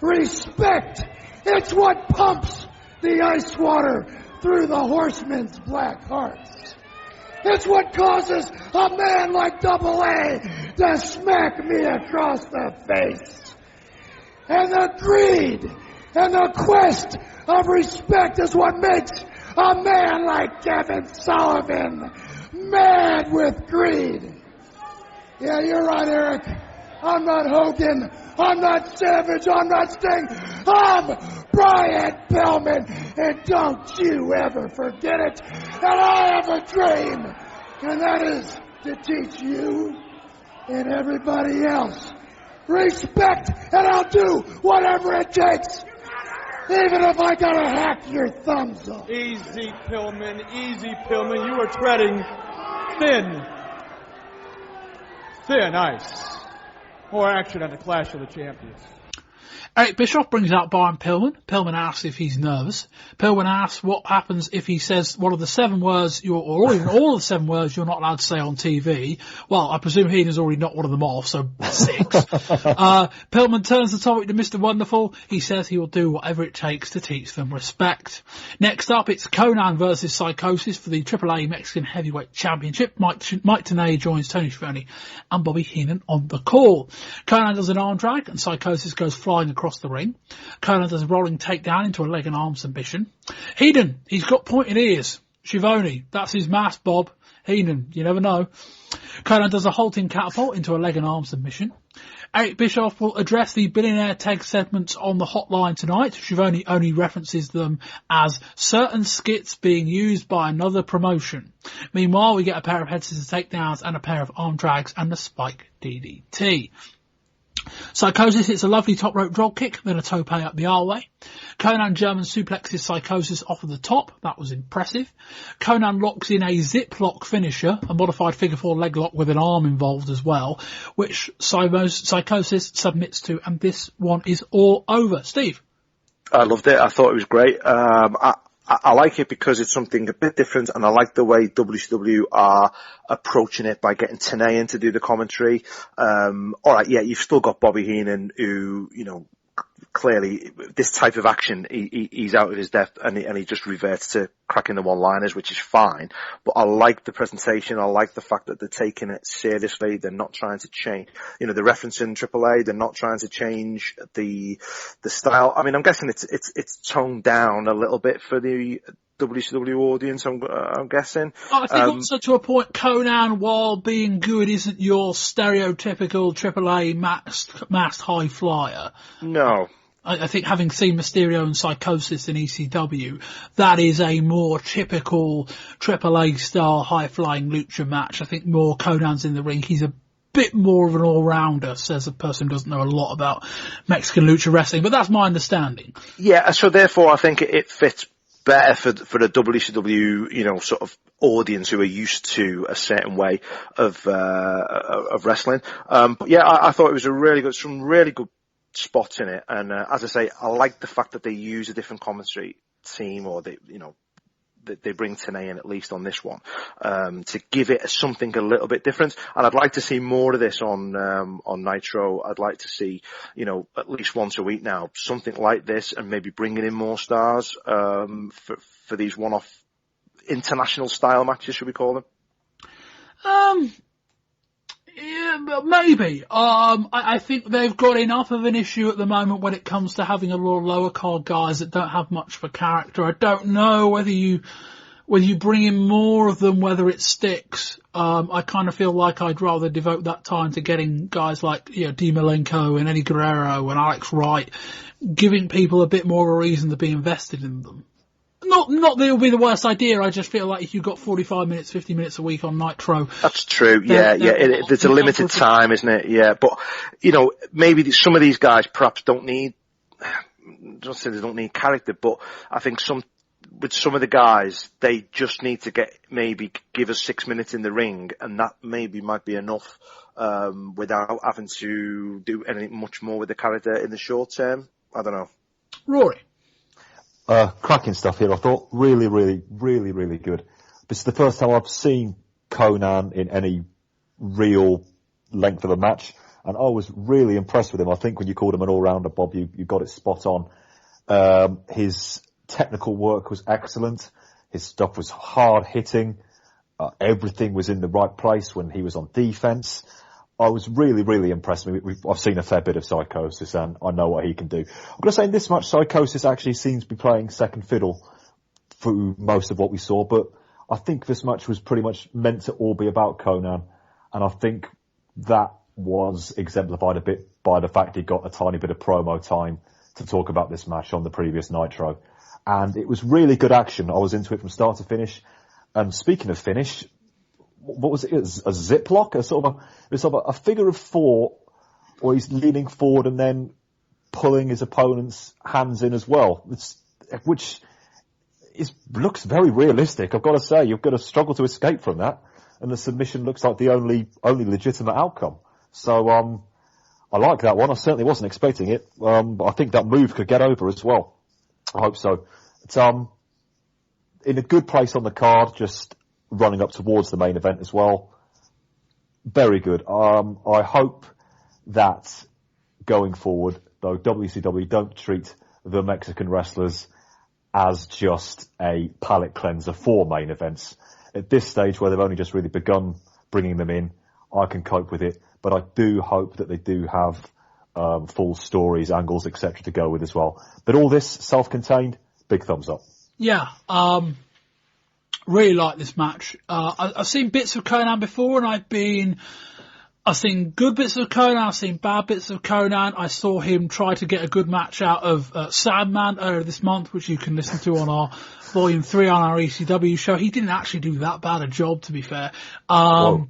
Respect. It's what pumps the ice water through the horsemen's black hearts. It's what causes a man like Double A to smack me across the face. And the greed and the quest of respect is what makes a man like Kevin Sullivan mad with greed. Yeah, you're right, Eric. I'm not Hogan. I'm not Savage. I'm not Sting. I'm Brian Pillman. And don't you ever forget it. And I have a dream. And that is to teach you and everybody else respect. And I'll do whatever it takes. Even if I gotta hack your thumbs off. Easy, Pillman. Easy, Pillman. You are treading thin ice. More action on the Clash of the Champions. Eric Bischoff brings out Brian Pillman. Pillman asks if he's nervous. Pillman asks what happens if he says one of the 7 words, or even all of the 7 words you're not allowed to say on TV. Well, I presume Heenan's already knocked one of them off, so 6. Pillman turns the topic to Mr. Wonderful. He says he will do whatever it takes to teach them respect. Next up, it's Conan versus Psychosis for the AAA Mexican Heavyweight Championship. Mike Tenay joins Tony Schiavone and Bobby Heenan on the call. Conan does an arm drag and Psychosis goes flying across the ring. Conan does a rolling takedown into a leg and arm submission. Heenan, he's got pointed ears. Schiavone, that's his mask, Bob. Heenan, you never know. Conan does a halting catapult into a leg and arm submission. Eric Bischoff will address the billionaire tag segments on the hotline tonight. Schiavone only references them as certain skits being used by another promotion. Meanwhile, we get a pair of head scissors takedowns and a pair of arm drags and a spike DDT. Psychosis hits a lovely top rope drop kick, then a tope up the R-way. Conan German suplexes Psychosis off of the top. That was impressive. Conan locks in a zip lock finisher, a modified figure 4 leg lock with an arm involved as well, which Psychosis submits to, and this one is all over. Steve? I loved it. I thought it was great. I like it because it's something a bit different, and I like the way WCW are approaching it by getting Tenay in to do the commentary. Alright, yeah, you've still got Bobby Heenan, who, you know, clearly this type of action, he's out of his depth, and he just reverts to cracking the one-liners, which is fine. But I like the presentation. I like the fact that they're taking it seriously. They're not trying to change, you know, the reference in AAA. They're not trying to change the style. I mean, I'm guessing it's toned down a little bit for the WCW audience, I'm guessing. I think also to a point, Conan, while being good, isn't your stereotypical AAA masked high flyer. No. I think having seen Mysterio and Psychosis in ECW, that is a more typical AAA style high-flying lucha match. I think more Konan's in the ring. He's a bit more of an all-rounder, says a person who doesn't know a lot about Mexican lucha wrestling, but that's my understanding. Yeah, so therefore I think it fits better for the WCW, sort of audience who are used to a certain way of wrestling. But yeah, I thought it was some really good spots in it. And, as I say, I like the fact that they use a different commentary team, or they bring Tenay in, at least on this one, to give it something a little bit different. And I'd like to see more of this on Nitro. I'd like to see, at least once a week now, something like this, and maybe bringing in more stars, for these one-off international style matches, should we call them? Yeah, maybe. I think they've got enough of an issue at the moment when it comes to having a lot of lower card guys that don't have much for character. I don't know whether you bring in more of them, whether it sticks. I kind of feel like I'd rather devote that time to getting guys like, Di Malenko and Eddie Guerrero and Alex Wright, giving people a bit more of a reason to be invested in them. Not that it would be the worst idea. I just feel like if you've got 45 minutes, 50 minutes a week on Nitro. That's true. There's a limited time, isn't it? Yeah. But, maybe some of these guys perhaps don't need character, but I think with some of the guys, they just need to give us 6 minutes in the ring, and that maybe might be enough, without having to do anything much more with the character in the short term. I don't know. Rory. Cracking stuff here, I thought. Really, really, really, really good. This is the first time I've seen Konnan in any real length of a match, and I was really impressed with him. I think when you called him an all-rounder, Bob, you got it spot on. His technical work was excellent. His stuff was hard-hitting. Everything was in the right place when he was on defense. I was really, really impressed. I've seen a fair bit of Psychosis, and I know what he can do. I'm going to say in this match, Psychosis actually seems to be playing second fiddle through most of what we saw, but I think this match was pretty much meant to all be about Konnan, and I think that was exemplified a bit by the fact he got a tiny bit of promo time to talk about this match on the previous Nitro. And it was really good action. I was into it from start to finish. And speaking of finish, what was it? A ziplock? It was sort of a figure of four, where he's leaning forward and then pulling his opponent's hands in as well, which looks very realistic. I've got to say, you've got to struggle to escape from that, and the submission looks like the only legitimate outcome. So I like that one. I certainly wasn't expecting it. But I think that move could get over as well. I hope so. It's in a good place on the card, just running up towards the main event as well. Very good. I hope that going forward, though, WCW don't treat the Mexican wrestlers as just a palate cleanser for main events. At this stage, where they've only just really begun bringing them in, I can cope with it. But I do hope that they do have full stories, angles, etc. to go with as well. But all this self-contained, big thumbs up. Yeah, really like this match. I've seen bits of Konnan before, and I've seen good bits of Konnan, I've seen bad bits of Konnan. I saw him try to get a good match out of Sandman earlier this month, which you can listen to on our Volume 3 on our ECW show. He didn't actually do that bad a job, to be fair. Well,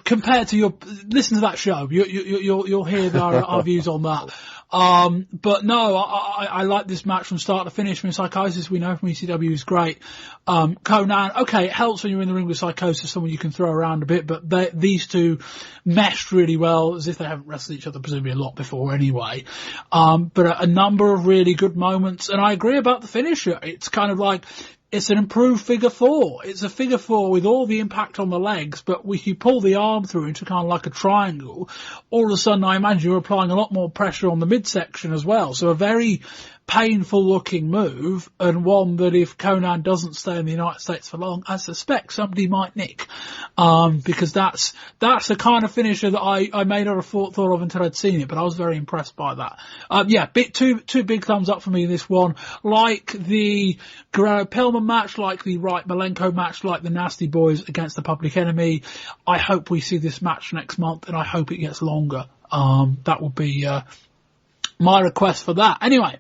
compared to listen to that show, you'll hear our views on that. But no, I like this match from start to finish. From Psychosis, we know from ECW is great. Konnan, okay, it helps when you're in the ring with Psychosis, someone you can throw around a bit, but these two meshed really well, as if they haven't wrestled each other presumably a lot before anyway. But a number of really good moments, and I agree about the finisher. It's kind of like, it's an improved figure four. It's a figure four with all the impact on the legs, but if you pull the arm through into kind of like a triangle, all of a sudden I imagine you're applying a lot more pressure on the midsection as well. So a very painful looking move, and one that if Konnan doesn't stay in the United States for long, I suspect somebody might nick. Because that's the kind of finisher that I may not have thought of until I'd seen it, but I was very impressed by that. Two big thumbs up for me in this one. Like the Guerrero-Pillman match, like the Wright-Malenko match, like the Nasty Boys against the Public Enemy. I hope we see this match next month, and I hope it gets longer. That would be my request for that. Anyway,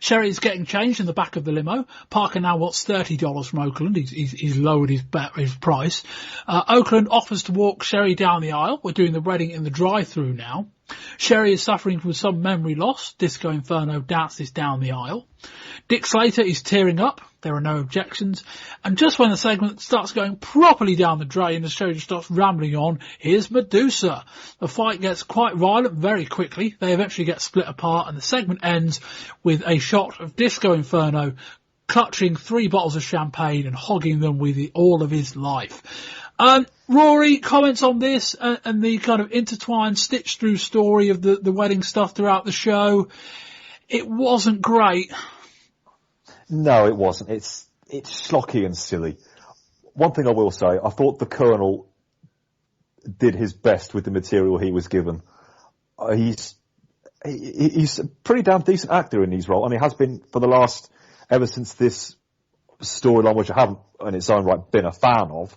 Sherry is getting changed in the back of the limo. Parker now wants $30 from Oakland. He's lowered his price. Oakland offers to walk Sherry down the aisle. We're doing the wedding in the drive-through now. Sherry is suffering from some memory loss. Disco Inferno dances down the aisle. Dick Slater is tearing up. There are no objections. And just when the segment starts going properly down the drain, the show just starts rambling on. Here's Medusa. The fight gets quite violent very quickly. They eventually get split apart, and the segment ends with a shot of Disco Inferno clutching 3 bottles of champagne and hogging them with all of his life. Rory, comments on this and the kind of intertwined, stitched through story of the wedding stuff throughout the show. It wasn't great. No, it wasn't. It's schlocky and silly. One thing I will say, I thought the Colonel did his best with the material he was given. He's a pretty damn decent actor in his role, and he has been for the last, ever since this storyline, which I haven't in its own right been a fan of.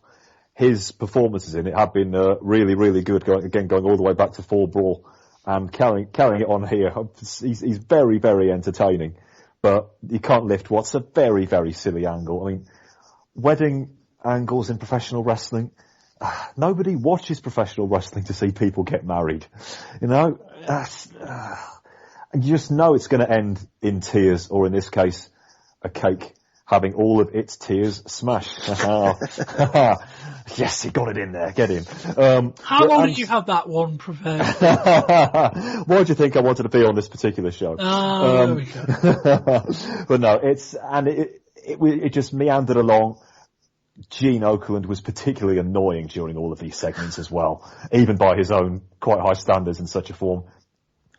His performances in it have been really, really good, going all the way back to Fall Brawl, and carrying it on here. He's very, very entertaining, but you can't lift what's a very, very silly angle. I mean, wedding angles in professional wrestling, nobody watches professional wrestling to see people get married. You know, and you just know it's going to end in tears, or in this case, a cake having all of its tears smashed. Yes, he got it in there. Get him. How long did you have that one prepared? Why do you think I wanted to be on this particular show? There we go. But no, it just meandered along. Gene Okerlund was particularly annoying during all of these segments as well, even by his own quite high standards in such a form.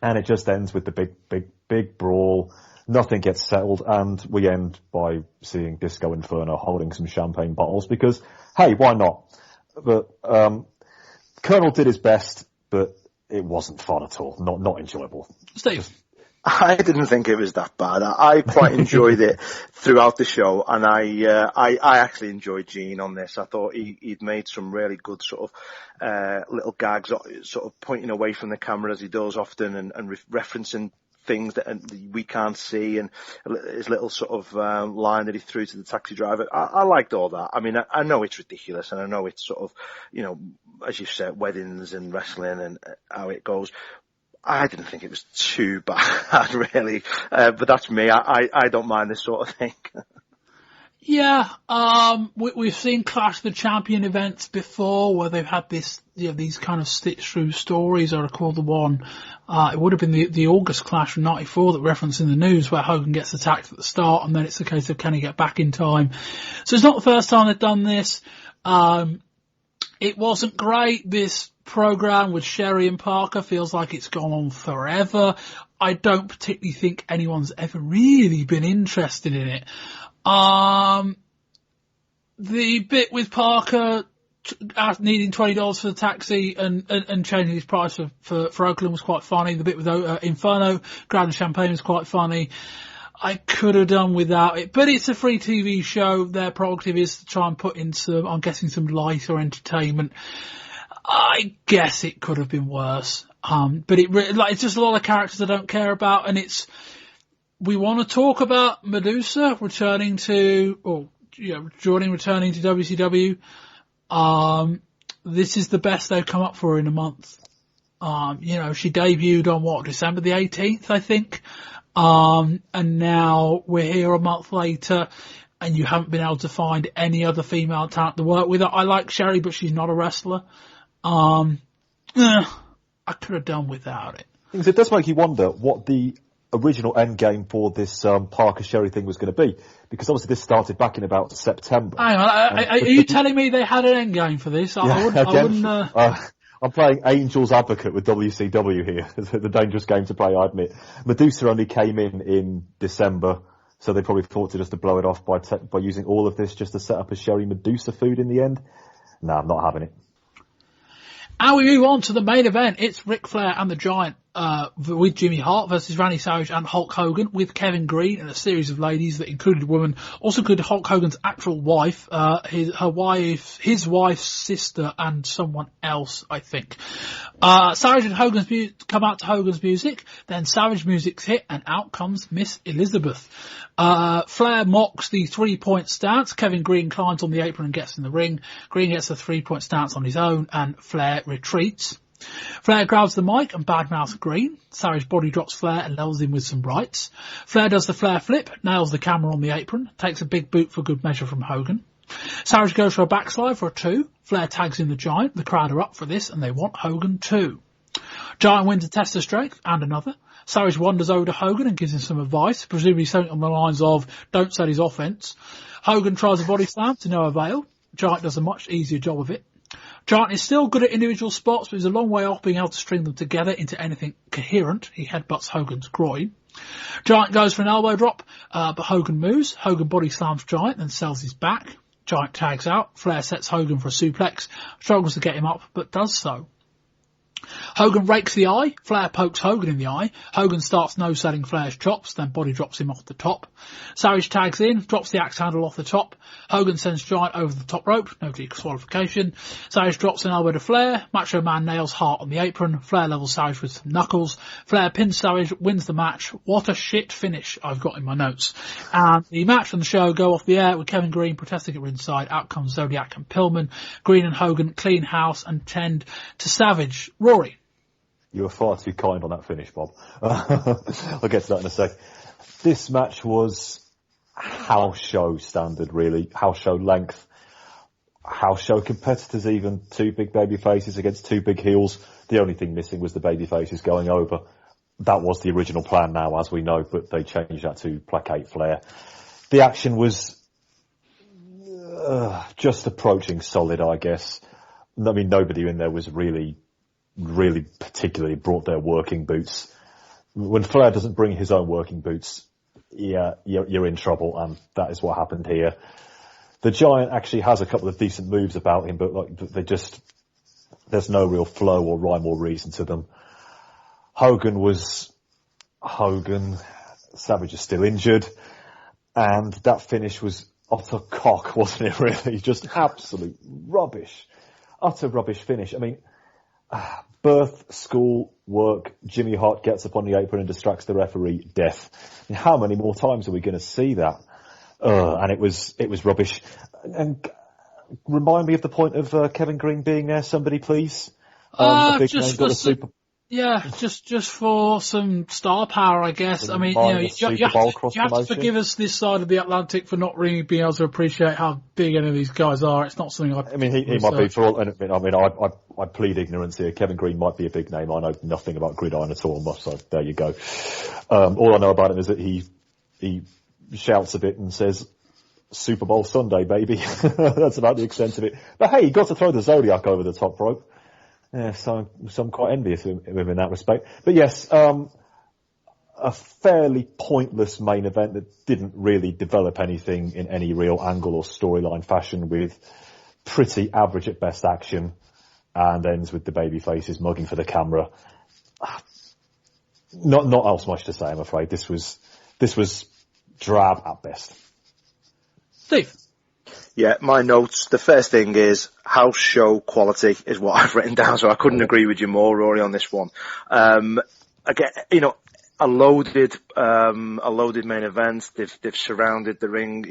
And it just ends with the big brawl. Nothing gets settled, and we end by seeing Disco Inferno holding some champagne bottles because, hey, why not? But Colonel did his best, but it wasn't fun at all. Not enjoyable. Steve? I didn't think it was that bad. I quite enjoyed it throughout the show, and I actually enjoyed Gene on this. I thought he'd made some really good sort of little gags, sort of pointing away from the camera as he does often, and referencing things that we can't see, and his little sort of line that he threw to the taxi driver. I liked all that. I mean, I know it's ridiculous, and I know it's sort of, you know, as you said, weddings and wrestling and how it goes. I didn't think it was too bad, really. But that's me. I don't mind this sort of thing. Yeah, we've seen Clash of the Champion events before where they've had these kind of stitched through stories. I recall the one, it would have been the August Clash from '94 that referenced in the news where Hogan gets attacked at the start and then it's a case of can he get back in time. So it's not the first time they've done this. It wasn't great. This program with Sherry and Parker feels like it's gone on forever. I don't particularly think anyone's ever really been interested in it. The bit with Parker needing $20 for the taxi and changing his price for Oakland was quite funny. The bit with Inferno grabbing champagne was quite funny. I could have done without it, but it's a free TV show. Their prerogative is to try and put in I'm guessing some light or entertainment. I guess it could have been worse. But it's just a lot of characters I don't care about, and we want to talk about Medusa returning to WCW. This is the best they've come up for in a month. She debuted on December the 18th, I think. And now we're here a month later and you haven't been able to find any other female talent to work with her. I like Sherry, but she's not a wrestler. I could have done without it. It does make you wonder what the original end game for this Parker Sherry thing was going to be, because obviously this started back in about September. Hang on, are you telling me they had an end game for this? I wouldn't. I'm playing Angel's Advocate with WCW here. The dangerous game to play, I admit. Medusa only came in December, so they probably thought to blow it off by using all of this just to set up a Sherry Medusa feud in the end. No, I'm not having it. And we move on to the main event. It's Ric Flair and the Giant with Jimmy Hart versus Randy Savage and Hulk Hogan, with Kevin Green and a series of ladies that included women, also included Hulk Hogan's actual wife, his wife's sister, and someone else, I think. Savage and Hogan's come out to Hogan's music, then Savage music's hit, and out comes Miss Elizabeth. Flair mocks the 3-point stance. Kevin Green climbs on the apron and gets in the ring. Green gets the 3-point stance on his own, and Flair retreats. Flair grabs the mic and badmouths Green. Savage body drops Flair and levels him with some rights. Flair does the Flair flip, nails the camera on the apron, takes a big boot for good measure from Hogan. Savage goes for a backslide for a 2. Flair tags in the Giant. The crowd are up for this and they want Hogan too. Giant wins a test of strength and another. Savage wanders over to Hogan and gives him some advice, presumably something on the lines of, don't set his offense. Hogan tries a body slam to no avail. Giant does a much easier job of it. Giant is still good at individual spots, but he's a long way off being able to string them together into anything coherent. He headbutts Hogan's groin. Giant goes for an elbow drop, but Hogan moves. Hogan body slams Giant and sells his back. Giant tags out. Flair sets Hogan for a suplex, struggles to get him up, but does so. Hogan rakes the eye. Flair pokes Hogan in the eye. Hogan starts no-selling Flair's chops, then body drops him off the top. Savage tags in, drops the axe handle off the top. Hogan sends Giant over the top rope, no disqualification. Savage drops an elbow to Flair. Macho Man nails Hart on the apron. Flair levels Savage with some knuckles. Flair pins Savage, wins the match. What a shit finish I've got in my notes. And the match and the show go off the air with Kevin Green protesting at ringside. Out comes Zodiac and Pillman. Green and Hogan clean house and tend to Savage. Rory. You were far too kind on that finish, Bob. I'll get to that in a sec. This match was house show standard, really. House show length. House show competitors, even. 2 big baby faces against 2 big heels. The only thing missing was the baby faces going over. That was the original plan now, as we know, but they changed that to placate Flair. The action was just approaching solid, I guess. I mean, nobody in there was really particularly brought their working boots. When Flair doesn't bring his own working boots, you're in trouble, and that is what happened here. The Giant actually has a couple of decent moves about him, but there's no real flow or rhyme or reason to them. Hogan was Hogan. Savage is still injured, and that finish was utter cock, wasn't it, really? Just absolute rubbish. Utter rubbish finish. I mean, birth, school, work, Jimmy Hart gets up on the apron and distracts the referee, death. I mean, how many more times are we going to see that? And it was rubbish. And remind me of the point of Kevin Green being there, somebody please. A big name got a super... Yeah, just for some star power, I guess. I mean, you have to forgive us this side of the Atlantic for not really being able to appreciate how big any of these guys are. It's not something I mean, he might be for all. I plead ignorance here. Kevin Green might be a big name. I know nothing about gridiron at all. So there you go. All I know about him is that he shouts a bit and says, "Super Bowl Sunday, baby." That's about the extent of it. But hey, he got to throw the Zodiac over the top rope. Yeah, so I'm quite envious of him in that respect. But yes, a fairly pointless main event that didn't really develop anything in any real angle or storyline fashion, with pretty average at best action, and ends with the baby faces mugging for the camera. Not else much to say, I'm afraid. This was drab at best. Steve. Yeah, my notes, the first thing is house show quality is what I've written down, so I couldn't agree with you more, Rory, on this one. Again, a loaded main event. They've surrounded the ring.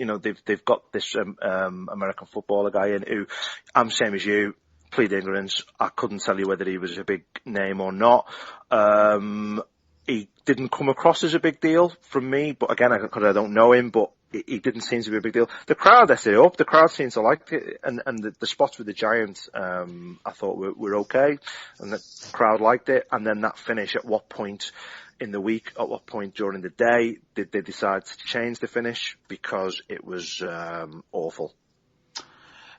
They've got this American footballer guy in who, I'm same as you, plead ignorance. I couldn't tell you whether he was a big name or not. He didn't come across as a big deal from me, but again, because I don't know him, but he didn't seem to be a big deal. The crowd ate it up. The crowd seemed to like it, and the spots with the Giants, I thought were okay, and the crowd liked it. And then that finish, at what point in the week, at what point during the day did they decide to change the finish? Because it was awful.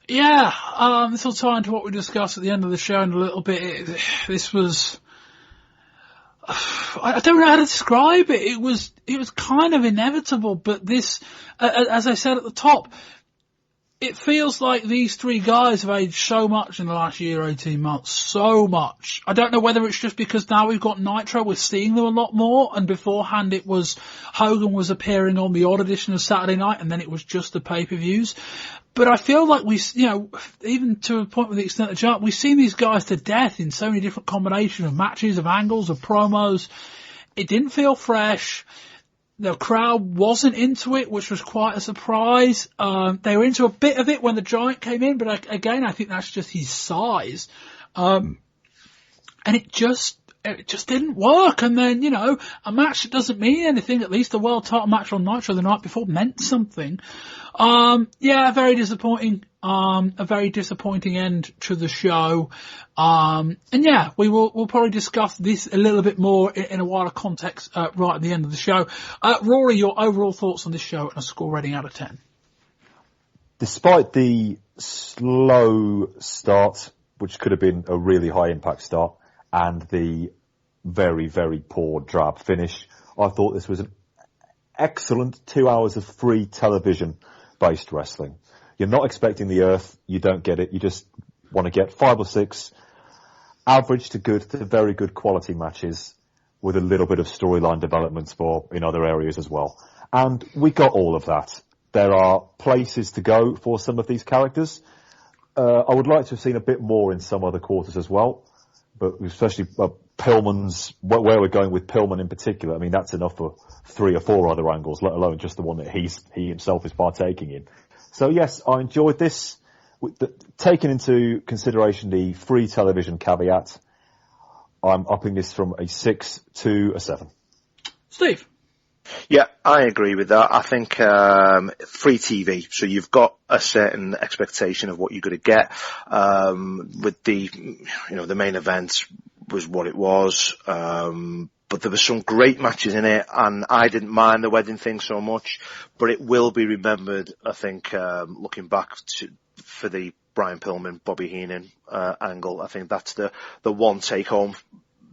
Yeah, this will tie into what we discussed at the end of the show in a little bit. This was... I don't know how to describe it. It was kind of inevitable, but this, as I said at the top, it feels like these three guys have aged so much in the last year, 18 months. So much. I don't know whether it's just because now we've got Nitro, we're seeing them a lot more, and beforehand it was Hogan was appearing on the odd edition of Saturday Night, and then it was just the pay-per-views. But I feel like even to a point with the extent of the chart, we've seen these guys to death in so many different combinations of matches, of angles, of promos. It didn't feel fresh. The crowd wasn't into it, which was quite a surprise. They were into a bit of it when the Giant came in, but again, I think that's just his size. And it just didn't work. And then, a match that doesn't mean anything, at least the world title match on Nitro the night before meant something. Very disappointing. A very disappointing end to the show. We'll probably discuss this a little bit more in a wider context, right at the end of the show. Rory, your overall thoughts on this show and a score rating out of 10? Despite the slow start, which could have been a really high impact start, and the very, very poor drab finish, I thought this was an excellent 2 hours of free television based wrestling. You're not expecting the earth, you don't get it, you just want to get 5 or 6 average to good to very good quality matches with a little bit of storyline developments in other areas as well. And we got all of that. There are places to go for some of these characters. I would like to have seen a bit more in some other quarters as well, but especially Pillman's, where we're going with Pillman in particular. I mean, that's enough for 3 or 4 other angles, let alone just the one that he himself is partaking in. So yes, I enjoyed this. Taking into consideration the free television caveat, I'm upping this from a 6 to a 7. Steve? Yeah, I agree with that. I think free TV, so you've got a certain expectation of what you're going to get. With the main event was what it was. But there were some great matches in it, and I didn't mind the wedding thing so much. But it will be remembered, I think, looking back for the Brian Pillman, Bobby Heenan angle. I think that's the one take home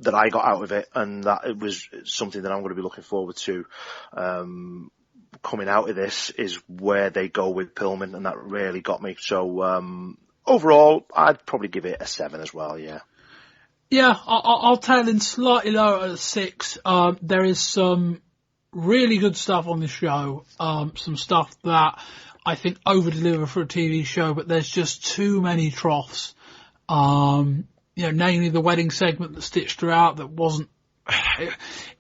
that I got out of it, and that it was something that I'm going to be looking forward to coming out of this, is where they go with Pillman, and that really got me. So overall, I'd probably give it a 7 as well, yeah. Yeah, I'll tail in slightly lower at a 6. There is some really good stuff on the show, some stuff that I think over-deliver for a TV show, but there's just too many troughs. Namely the wedding segment that stitched throughout that wasn't,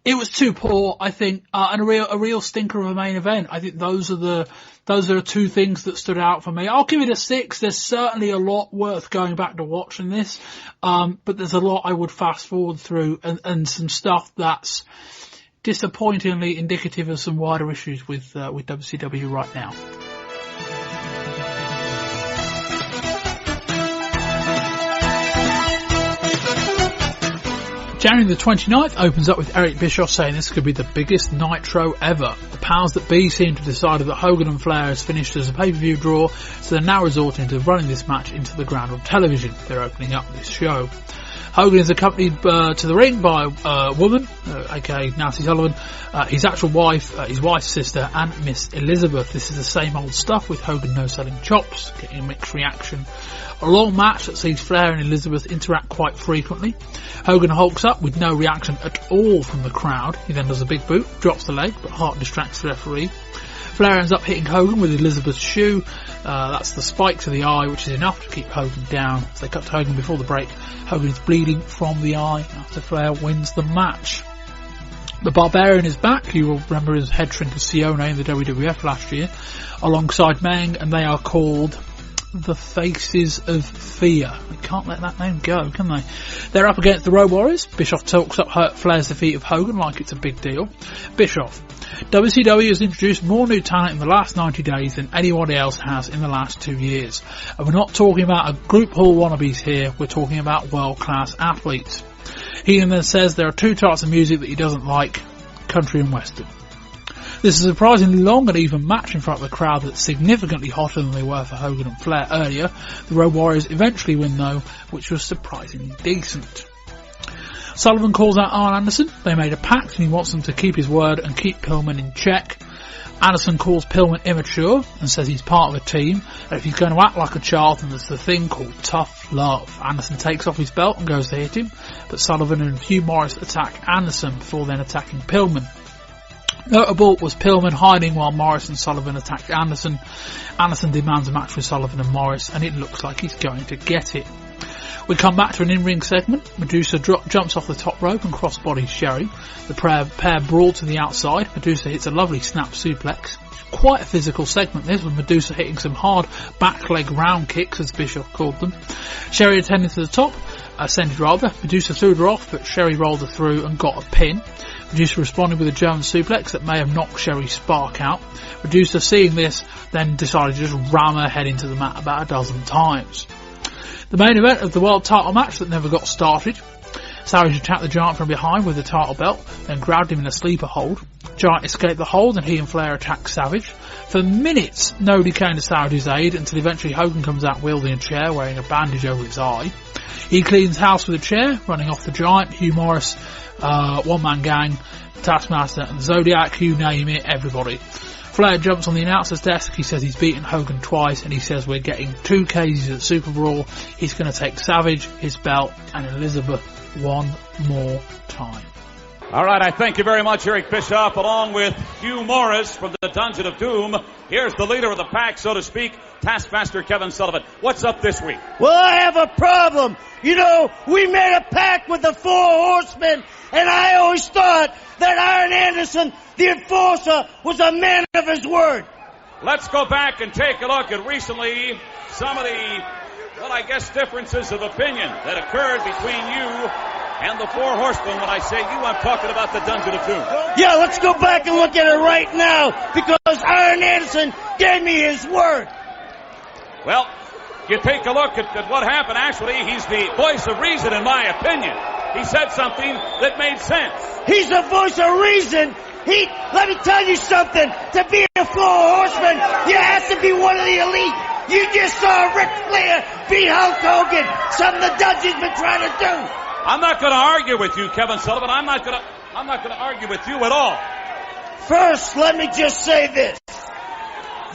it was too poor, I think, and a real stinker of a main event. I think those are the 2 things that stood out for me. I'll give it a 6. There's certainly a lot worth going back to watching this, but there's a lot I would fast forward through, and some stuff that's disappointingly indicative of some wider issues with WCW right now. January the 29th opens up with Eric Bischoff saying this could be the biggest Nitro ever. The powers that be seem to have decided that Hogan and Flair has finished as a pay-per-view draw, so they're now resorting to running this match into the ground on television. They're opening up this show. Hogan is accompanied to the ring by a woman, aka Nancy Sullivan, his actual wife, his wife's sister, and Miss Elizabeth. This is the same old stuff, with Hogan no-selling chops, getting a mixed reaction. A long match that sees Flair and Elizabeth interact quite frequently. Hogan hulks up with no reaction at all from the crowd. He then does a big boot, drops the leg, but Hart distracts the referee. Flair ends up hitting Hogan with Elizabeth's shoe. That's the spike to the eye, which is enough to keep Hogan down. As they cut to Hogan before the break, Hogan is bleeding from the eye after Flair wins the match. The Barbarian is back. You will remember his head shrink of Sione in the WWF last year, alongside Meng, and they are called the Faces of Fear. They can't let that name go, can they? They're up against the Road Warriors. Bischoff talks up Flair's defeat of Hogan like it's a big deal. Bischoff: WCW has introduced more new talent in the last 90 days than anyone else has in the last 2 years. And we're not talking about a group hall wannabes here, we're talking about world-class athletes. Heenan then says there are 2 types of music that he doesn't like: country and western. This is a surprisingly long and even match in front of a crowd that's significantly hotter than they were for Hogan and Flair earlier. The Road Warriors eventually win though, which was surprisingly decent. Sullivan calls out Arn Anderson. They made a pact and he wants them to keep his word and keep Pillman in check. Anderson calls Pillman immature and says he's part of a team, and if he's going to act like a child, then there's the thing called tough love. Anderson takes off his belt and goes to hit him, but Sullivan and Hugh Morris attack Anderson before then attacking Pillman. Notable was Pillman hiding while Morris and Sullivan attacked Anderson. Anderson demands a match with Sullivan and Morris, and it looks like he's going to get it. We come back to an in-ring segment. Medusa jumps off the top rope and cross-bodies Sherry. The pair brawl to the outside. Medusa hits a lovely snap suplex. Quite a physical segment this, with Medusa hitting some hard back leg round kicks, as Bischoff called them. Sherry ascended rather. Medusa threw her off, but Sherry rolled her through and got a pin. Medusa responded with a German suplex that may have knocked Sherry's spark out. Medusa, seeing this, then decided to just ram her head into the mat about a dozen times. The main event of the world title match that never got started. Savage attacked the Giant from behind with the title belt, then grabbed him in a sleeper hold. Giant escaped the hold and he and Flair attacked Savage. For minutes, nobody came to Savage's aid until eventually Hogan comes out wielding a chair, wearing a bandage over his eye. He cleans house with a chair, running off the Giant, Hugh Morris, One Man Gang, Taskmaster and Zodiac, you name it, everybody. Flair jumps on the announcer's desk. He says he's beaten Hogan twice, and he says we're getting 2 KZs at Super Brawl. He's going to take Savage, his belt, and Elizabeth one more time. All right, I thank you very much, Eric Bischoff, along with Hugh Morris from the Dungeon of Doom. Here's the leader of the pack, so to speak, Taskmaster Kevin Sullivan. What's up this week? Well, I have a problem. You know, we made a pact with the 4 Horsemen, and I always thought that Iron Anderson, the Enforcer, was a man of his word. Let's go back and take a look at recently some of the, well, I guess differences of opinion that occurred between you and the 4 Horsemen. When I say you, I'm talking about the Dungeon of Doom. Yeah, let's go back and look at it right now, because Iron Anderson gave me his word. Well, you take a look at what happened. Actually, he's the voice of reason, in my opinion. He said something that made sense. He's the voice of reason. Let me tell you something. To be a 4 Horseman, you have to be one of the elite. You just saw Ric Flair beat Hulk Hogan, something the Dungeon's been trying to do. I'm not going to argue with you, Kevin Sullivan. I'm not going to argue with you at all. First, let me just say this.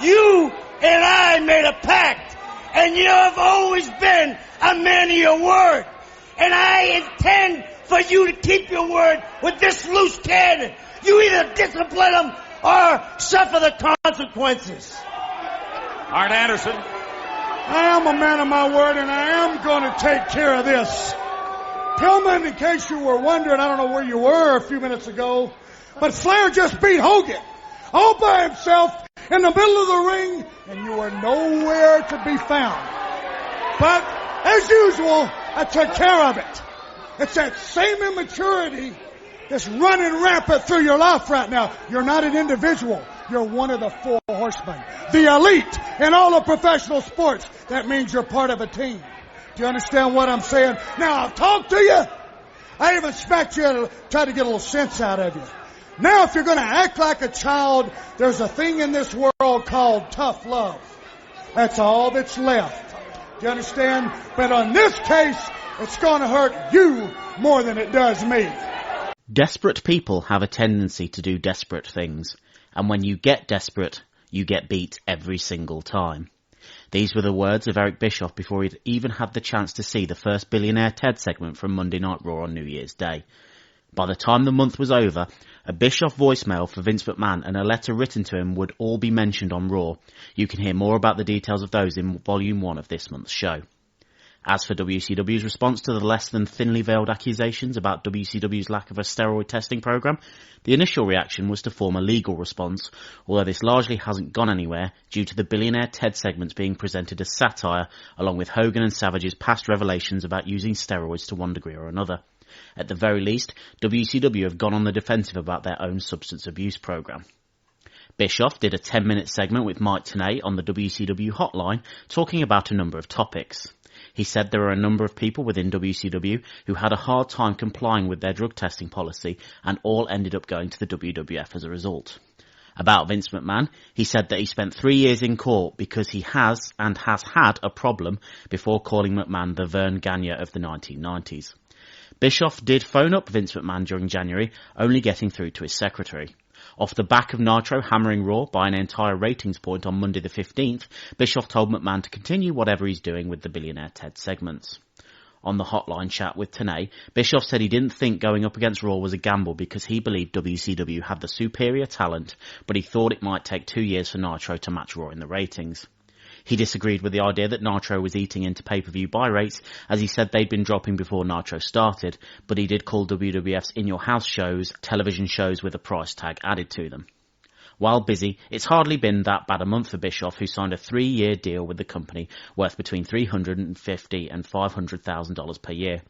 You and I made a pact, and you have always been a man of your word. And I intend for you to keep your word with this loose cannon. You either discipline them or suffer the consequences. Arn Anderson. I am a man of my word, and I am going to take care of this. Pillman, in case you were wondering, I don't know where you were a few minutes ago, but Flair just beat Hogan all by himself in the middle of the ring, and you were nowhere to be found. But, as usual, I took care of it. It's that same immaturity that's running rampant through your life right now. You're not an individual. You're one of the 4 Horsemen. The elite in all of professional sports. That means you're part of a team. Do you understand what I'm saying? Now, I'll talk to you. I even smacked you to try to get a little sense out of you. Now, if you're going to act like a child, there's a thing in this world called tough love. That's all that's left. Do you understand? But on this case, it's going to hurt you more than it does me. Desperate people have a tendency to do desperate things. And when you get desperate, you get beat every single time. These were the words of Eric Bischoff before he'd even had the chance to see the first Billionaire Ted segment from Monday Night Raw on New Year's Day. By the time the month was over, a Bischoff voicemail for Vince McMahon and a letter written to him would all be mentioned on Raw. You can hear more about the details of those in Volume 1 of this month's show. As for WCW's response to the less than thinly veiled accusations about WCW's lack of a steroid testing program, the initial reaction was to form a legal response, although this largely hasn't gone anywhere due to the Billionaire Ted segments being presented as satire, along with Hogan and Savage's past revelations about using steroids to one degree or another. At the very least, WCW have gone on the defensive about their own substance abuse program. Bischoff did a 10-minute segment with Mike Tenay on the WCW hotline talking about a number of topics. He said there are a number of people within WCW who had a hard time complying with their drug testing policy and all ended up going to the WWF as a result. About Vince McMahon, he said that he spent 3 years in court because he has had a problem before calling McMahon the Vern Gagne of the 1990s. Bischoff did phone up Vince McMahon during January, only getting through to his secretary. Off the back of Nitro hammering Raw by an entire ratings point on Monday the 15th, Bischoff told McMahon to continue whatever he's doing with the Billionaire Ted segments. On the hotline chat with Tenay, Bischoff said he didn't think going up against Raw was a gamble because he believed WCW had the superior talent, but he thought it might take 2 years for Nitro to match Raw in the ratings. He disagreed with the idea that Nitro was eating into pay-per-view buy rates, as he said they'd been dropping before Nitro started, but he did call WWF's In Your House shows television shows with a price tag added to them. While busy, it's hardly been that bad a month for Bischoff, who signed a 3-year deal with the company worth between $350,000 and $500,000 per year.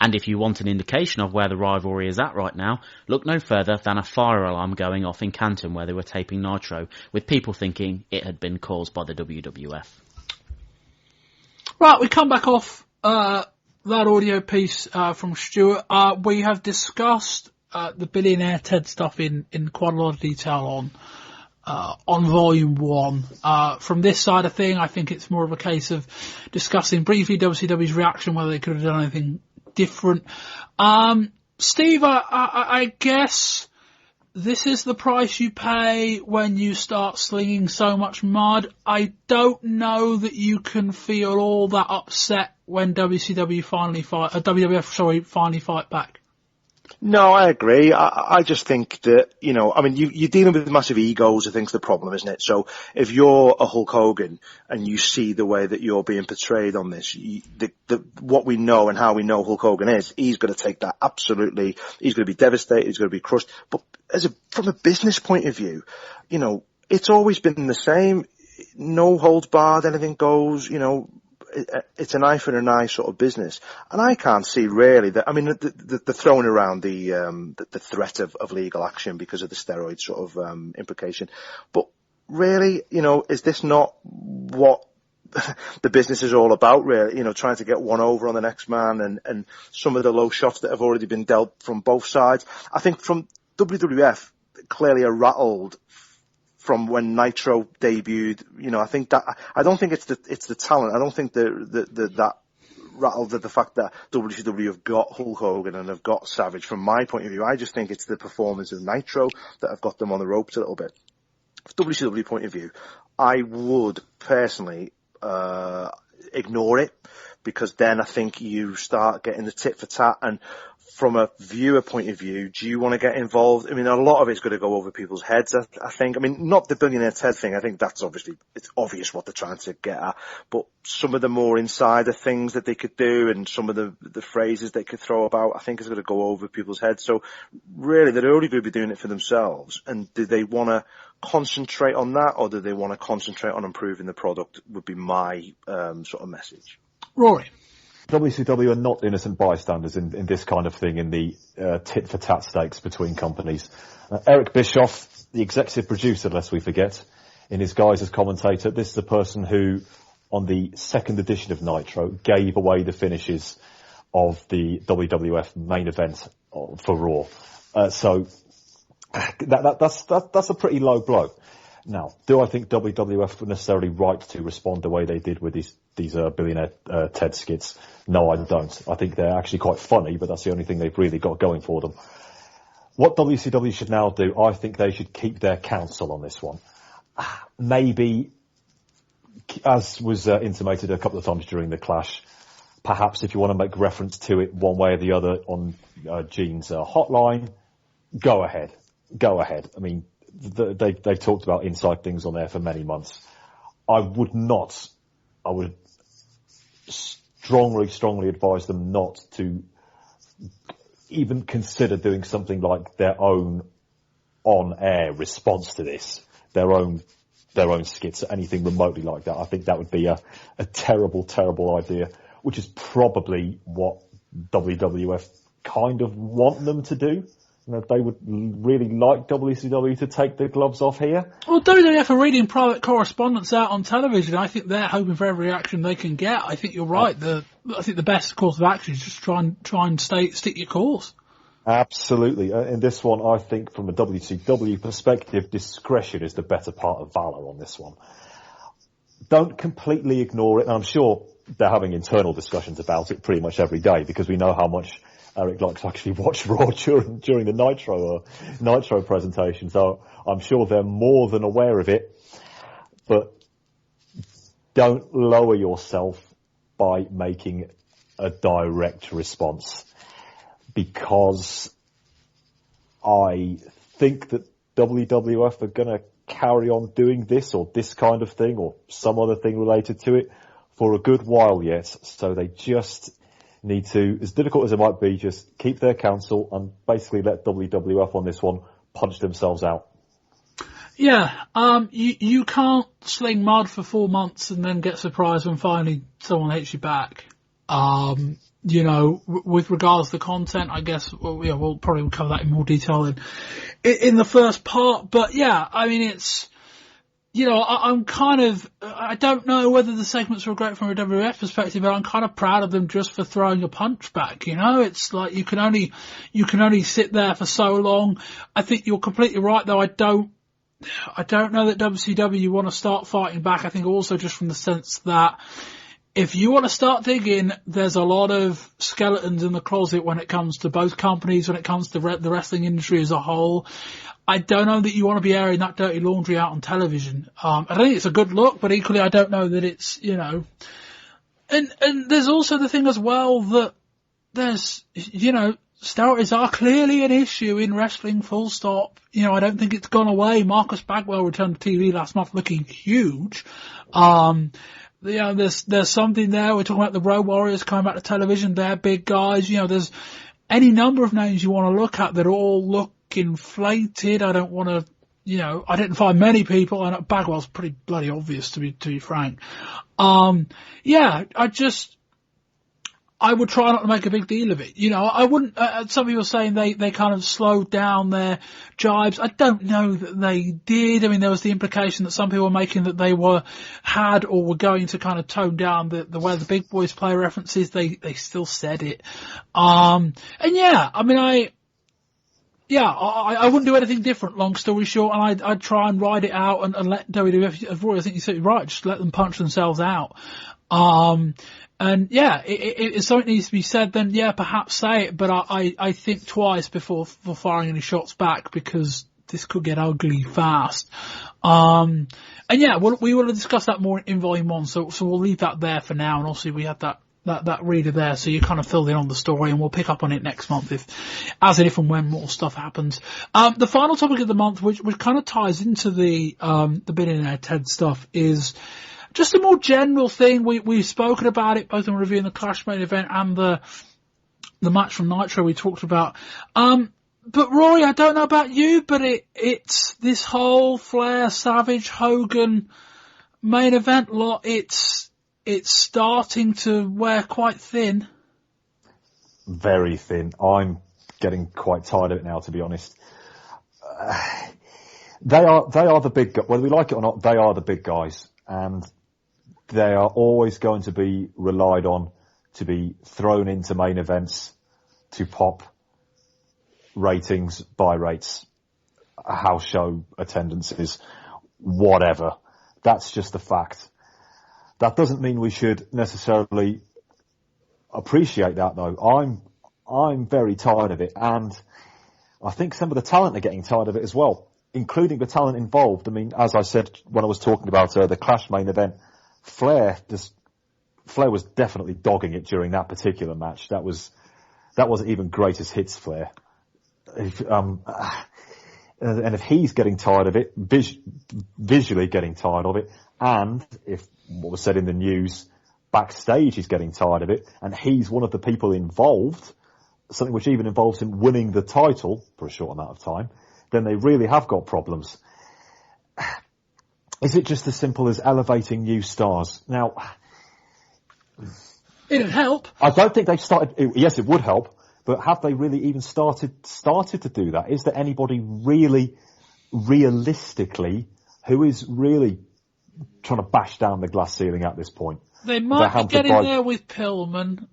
And if you want an indication of where the rivalry is at right now, look no further than a fire alarm going off in Canton where they were taping Nitro, with people thinking it had been caused by the WWF. Right, we come back off that audio piece from Stuart. We have discussed the Billionaire Ted stuff in quite a lot of detail on Volume 1. From this side of thing, I think it's more of a case of discussing briefly WCW's reaction, whether they could have done anything different. Steve, I guess this is the price you pay when you start slinging so much mud. I don't know that you can feel all that upset when WWF finally fight back. No, I agree. I just think that, you're dealing with massive egos, I think's the problem, isn't it? So if you're a Hulk Hogan and you see the way that you're being portrayed on this, what we know and how we know Hulk Hogan is, he's going to take that absolutely, he's going to be devastated, he's going to be crushed. But from a business point of view, it's always been the same. No holds barred, anything goes, it's an eye for an eye sort of business. And I can't see really that, the throwing around the threat of legal action because of the steroid sort of, implication. But really, is this not what the business is all about really? Trying to get one over on the next man and some of the low shots that have already been dealt from both sides. I think from WWF clearly are rattled from when Nitro debuted. I think that, I don't think it's the talent. I don't think that rattled at the fact that WCW have got Hulk Hogan and have got Savage from my point of view. I just think it's the performance of Nitro that have got them on the ropes a little bit. From WCW point of view, I would personally, ignore it, because then I think you start getting the tit for tat. And from a viewer point of view, do you want to get involved? A lot of it's going to go over people's heads, I think. Not the Billionaire Ted thing. I think that's it's obvious what they're trying to get at. But some of the more insider things that they could do and some of the phrases they could throw about, I think is going to go over people's heads. So really, they're only going to be doing it for themselves. And do they want to concentrate on that, or do they want to concentrate on improving the product, would be my sort of message. Rory. WCW are not innocent bystanders in this kind of thing, in the tit-for-tat stakes between companies. Eric Bischoff, the executive producer, lest we forget, in his guise as commentator, this is the person who, on the second edition of Nitro, gave away the finishes of the WWF main event for Raw. So that's a pretty low blow. Now, do I think WWF were necessarily right to respond the way they did with these Billionaire Ted skits? No, I don't. I think they're actually quite funny, but that's the only thing they've really got going for them. What WCW should now do, I think they should keep their counsel on this one. Maybe, as was intimated a couple of times during the Clash, perhaps if you want to make reference to it one way or the other on Gene's hotline, go ahead. They've talked about inside things on there for many months. I would strongly advise them not to even consider doing something like their own on-air response to this, their own skits, anything remotely like that. I think that would be a terrible, terrible idea, which is probably what WWF kind of want them to do. They would really like WCW to take the gloves off here. Well, WWF are reading private correspondence out on television. I think they're hoping for every reaction they can get. I think you're right. I think the best course of action is just try and stick your course. Absolutely. In this one, I think from a WCW perspective, discretion is the better part of valor on this one. Don't completely ignore it. And I'm sure they're having internal discussions about it pretty much every day, because we know how much Eric likes to actually watch Raw during the Nitro presentation, so I'm sure they're more than aware of it. But don't lower yourself by making a direct response, because I think that WWF are going to carry on doing this or this kind of thing or some other thing related to it for a good while yet. So they just need to, as difficult as it might be, just keep their counsel and basically let WWF on this one punch themselves out. Yeah, you can't sling mud for 4 months and then get surprised when finally someone hits you back. You know, with regards to content, I guess, we'll probably cover that in more detail in the first part. But yeah, I mean, it's, you know, I don't know whether the segments were great from a WWF perspective, but I'm kind of proud of them just for throwing a punch back, you know? It's like you can only sit there for so long. I think you're completely right, though. I don't know that WCW want to start fighting back. I think also just from the sense that if you want to start digging, there's a lot of skeletons in the closet when it comes to both companies, when it comes to the wrestling industry as a whole. I don't know that you want to be airing that dirty laundry out on television. I think it's a good look, but equally I don't know that it's, you know. And there's also the thing as well that there's, you know, steroids are clearly an issue in wrestling, full stop. You know, I don't think it's gone away. Marcus Bagwell returned to TV last month looking huge. You know, there's something there. We're talking about the Road Warriors coming back to television. They're big guys. You know, there's any number of names you want to look at that all look inflated. I don't want to, you know, I didn't find many people, and Bagwell's pretty bloody obvious to be frank. Yeah, I would try not to make a big deal of it. You know, I wouldn't, some people are saying they kind of slowed down their jibes. I don't know that they did. I mean, there was the implication that some people were making that they had or were going to kind of tone down the way the big boys play references. They still said it. And yeah, I mean, I wouldn't do anything different, long story short, and I'd try and ride it out and let WWF, Rory, I think you said it right, just let them punch themselves out. And yeah, if something needs to be said, then yeah, perhaps say it, but I think twice before firing any shots back, because this could get ugly fast. And yeah, we will discuss that more in Volume 1, so we'll leave that there for now, and also we have that reader there, so you kind of filled in on the story, and we'll pick up on it next month if and when more stuff happens. The final topic of the month, which kind of ties into the Billionaire Ted stuff, is just a more general thing. We've spoken about it both in reviewing the Clash main event and the match from Nitro we talked about. But Rory, I don't know about you, but it's this whole Flair, Savage, Hogan main event lot. It's starting to wear quite thin. Very thin. I'm getting quite tired of it now, to be honest. They are the big guys. Whether we like it or not, they are the big guys, and they are always going to be relied on to be thrown into main events to pop ratings, buy rates, house show attendances, whatever. That's just the fact. That doesn't mean we should necessarily appreciate that, though. I'm very tired of it, and I think some of the talent are getting tired of it as well, including the talent involved. I mean, as I said when I was talking about the Clash main event, Flair was definitely dogging it during that particular match. That wasn't even greatest hits Flair. And if he's getting tired of it, visually getting tired of it, and if what was said in the news backstage he's getting tired of it, and he's one of the people involved, something which even involves him winning the title for a short amount of time, then they really have got problems. Is it just as simple as elevating new stars? Now, it'd help. I don't think they've started. Yes, it would help, but have they really even started to do that? Is there anybody really, realistically, who is really trying to bash down the glass ceiling at this point? They might be getting there with Pillman.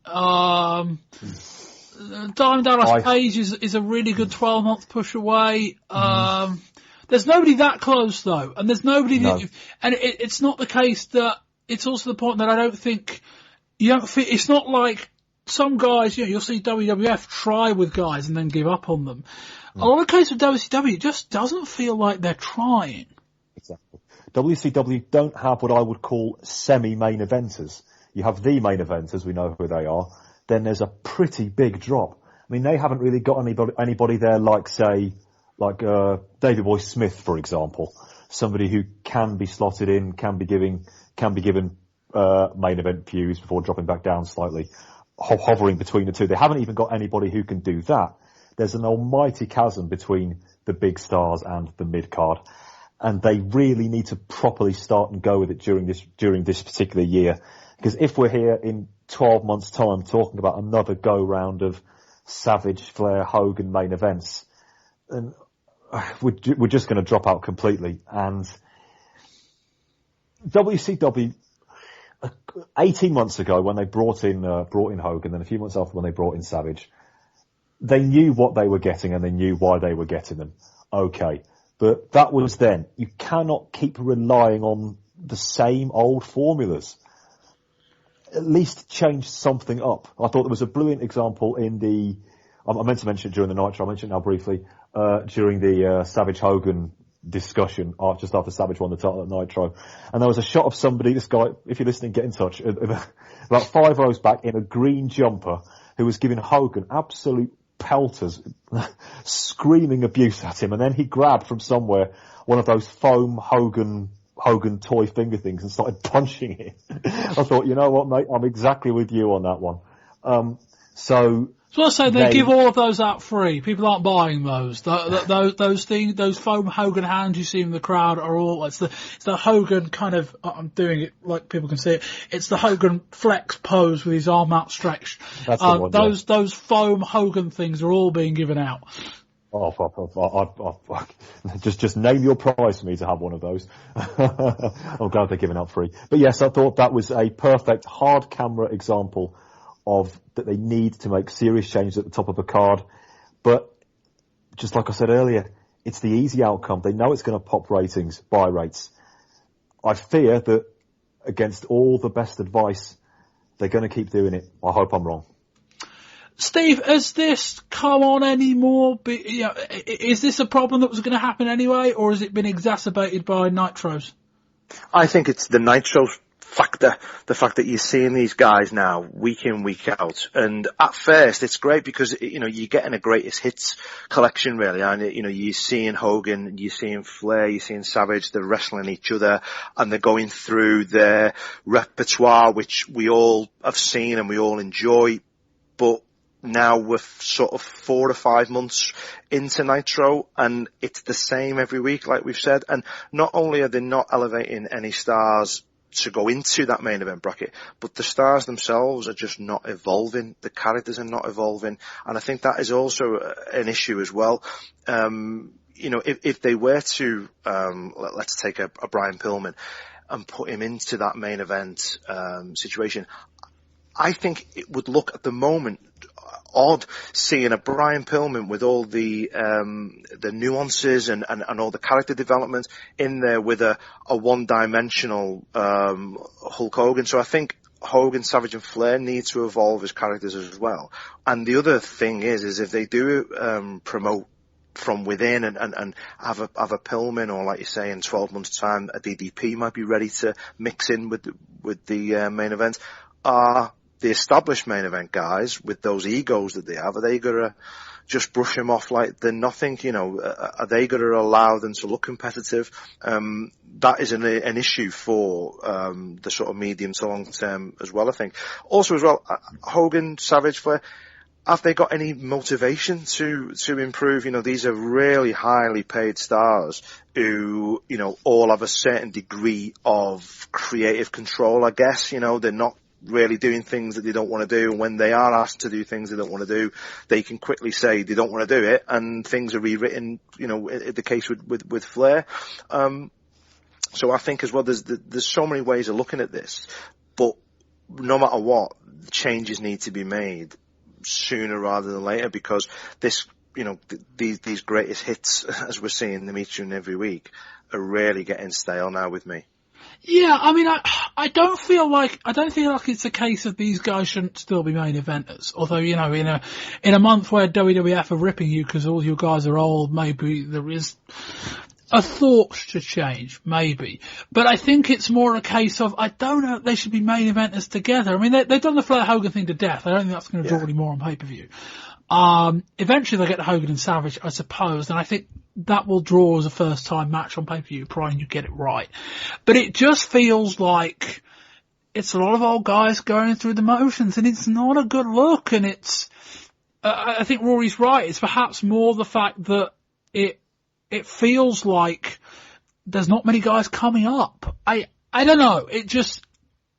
Diamond Dallas Page is a really good 12-month push away. There's nobody that close, though, and there's nobody and it's not the case that it's also the point that I don't think it's not like some guys, you'll see WWF try with guys and then give up on them. A lot of cases with WCW, it just doesn't feel like they're trying. Exactly. WCW don't have what I would call semi-main eventers. You have the main eventers, we know who they are. Then there's a pretty big drop. I mean, they haven't really got anybody there like, say, Davey Boy Smith, for example. Somebody who can be slotted in, can be given main event views before dropping back down slightly, hovering between the two. They haven't even got anybody who can do that. There's an almighty chasm between the big stars and the mid-card, and they really need to properly start and go with it during this particular year. Because if we're here in 12 months' time talking about another go-round of Savage, Flair, Hogan main events, then we're just going to drop out completely. And WCW, 18 months ago when they brought in Hogan, then a few months after when they brought in Savage, they knew what they were getting and they knew why they were getting them. Okay. But that was then. You cannot keep relying on the same old formulas. At least change something up. I thought there was a brilliant example in I meant to mention it during the Nitro, I mentioned it now briefly, during the Savage Hogan discussion just after Savage won the title at Nitro. And there was a shot of somebody, this guy, if you're listening, get in touch, about 5 rows back in a green jumper, who was giving Hogan absolute pelters, screaming abuse at him, and then he grabbed from somewhere one of those foam Hogan toy finger things and started punching it. I thought, you know what, mate, I'm exactly with you on that one. So I say they give all of those out free. People aren't buying those. Those things, those foam Hogan hands you see in the crowd are all. It's the Hogan kind of. I'm doing it like people can see it. It's the Hogan flex pose with his arm outstretched. That's the one, those foam Hogan things are all being given out. Just name your price for me to have one of those. I'm glad they're giving out free. But yes, I thought that was a perfect hard camera example of that they need to make serious changes at the top of a card. But just like I said earlier, it's the easy outcome. They know it's going to pop ratings, buy rates. I fear that against all the best advice, they're going to keep doing it. I hope I'm wrong. Steve, has this come on anymore? Is this a problem that was going to happen anyway, or has it been exacerbated by Nitros? I think it's the Nitros factor, the fact that you're seeing these guys now week in, week out. And at first it's great because, you're getting a greatest hits collection really. And, you're seeing Hogan, you're seeing Flair, you're seeing Savage, they're wrestling each other and they're going through their repertoire, which we all have seen and we all enjoy. But now we're sort of 4 to 5 months into Nitro and it's the same every week, like we've said. And not only are they not elevating any stars to go into that main event bracket, but the stars themselves are just not evolving. The characters are not evolving. And I think that is also an issue as well. If they were to, let's take a Brian Pillman and put him into that main event, situation, I think it would look at the moment odd seeing a Brian Pillman with all the nuances and all the character development in there with a one-dimensional Hulk Hogan. So I think Hogan, Savage and Flair need to evolve as characters as well. And the other thing is if they do promote from within and have a Pillman, or like you say, in 12 months' time, a DDP might be ready to mix in with the main event. The established main event guys with those egos that they have, are they going to just brush them off like they're nothing? Are they going to allow them to look competitive? That is an issue for the sort of medium to long term as well, I think. Also as well, Hogan, Savage, Flair, have they got any motivation to improve? These are really highly paid stars who, all have a certain degree of creative control, I guess. They're not really doing things that they don't want to do, and when they are asked to do things they don't want to do, they can quickly say they don't want to do it, and things are rewritten, the case with Flair. So I think as well there's so many ways of looking at this, but no matter what, changes need to be made sooner rather than later, because this, these greatest hits, as we're seeing them each and every week, are really getting stale now with me. Yeah, I mean, I don't feel like it's a case of these guys shouldn't still be main eventers. Although, you know, in a month where WWF are ripping you because all you guys are old, maybe there is a thought to change, maybe. But I think it's more a case of, I don't know if they should be main eventers together. I mean, they've done the Flair Hogan thing to death. I don't think that's going to draw any more on pay-per-view. Eventually they'll get to Hogan and Savage, I suppose, and I think that will draw as a first time match on pay-per-view, providing you get it right. But it just feels like it's a lot of old guys going through the motions, and it's not a good look, and it's, I think Rory's right. It's perhaps more the fact that it feels like there's not many guys coming up. I don't know. It just,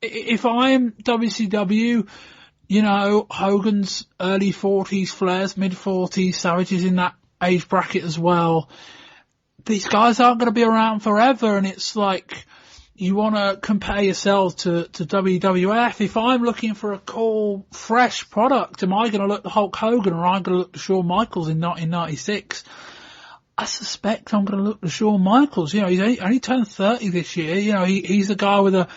if I'm WCW, you know, Hogan's early 40s, Flair's mid 40s, Savage is in that age bracket as well. These guys aren't going to be around forever, and it's like, you want to compare yourself to WWF. If I'm looking for a cool, fresh product, am I going to look to Hulk Hogan or am I going to look to Shawn Michaels in 1996? I suspect I'm going to look to Shawn Michaels. You know, he's only turned 30 this year. You know, he's a guy with a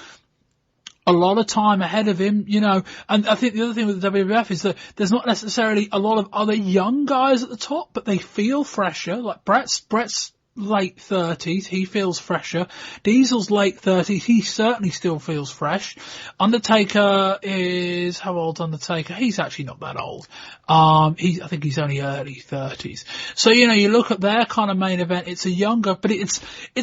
lot of time ahead of him, you know, and I think the other thing with the WWF is that there's not necessarily a lot of other young guys at the top, but they feel fresher. Like Brett's late 30s, he feels fresher. Diesel's late 30s, he certainly still feels fresh. Undertaker is, how old's Undertaker? He's actually not that old. I think he's only early 30s. So, you know, you look at their kind of main event, it's a younger, but it's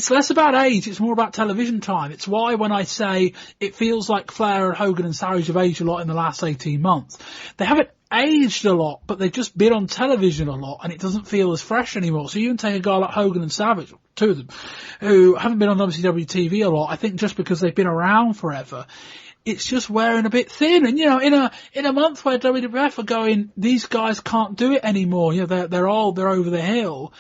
less about age, it's more about television time. It's why when I say it feels like Flair and Hogan and Savage have aged a lot in the last 18 months, they haven't aged a lot, but they've just been on television a lot, and it doesn't feel as fresh anymore. So you can take a guy like Hogan and Savage, two of them, who haven't been on WCW TV a lot, I think just because they've been around forever, it's just wearing a bit thin. And, you know, in a month where WWF are going, these guys can't do it anymore, you know, they're old, they're over the hill,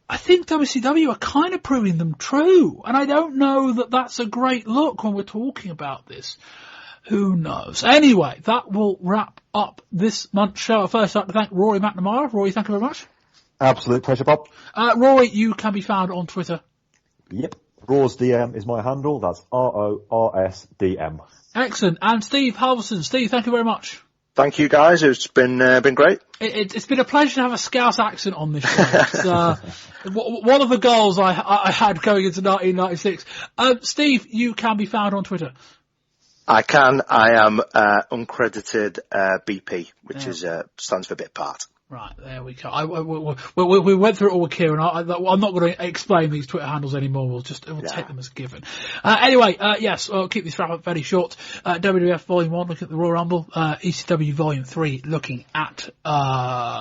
I think WCW are kind of proving them true. And I don't know that that's a great look when we're talking about this. Who knows? Anyway, that will wrap up this month's show. First, I'd like to thank Rory McNamara. Rory, thank you very much. Absolute pleasure, Bob. Rory, you can be found on Twitter. Yep. Roars DM is my handle. That's RORSDM. Excellent. And Steve Halvorsen. Steve, thank you very much. Thank you, guys. It's been great. It's been a pleasure to have a Scouse accent on this show. It's, one of the goals I had going into 1996. Steve, you can be found on Twitter. I can. I am uncredited BP, which stands for bit part. Right, there we go. We went through it all with Kieran. I'm not going to explain these Twitter handles anymore. We'll take them as given. Anyway, yes, I'll keep this wrap up very short. WWF Volume 1, looking at the Royal Rumble. ECW Volume 3, looking at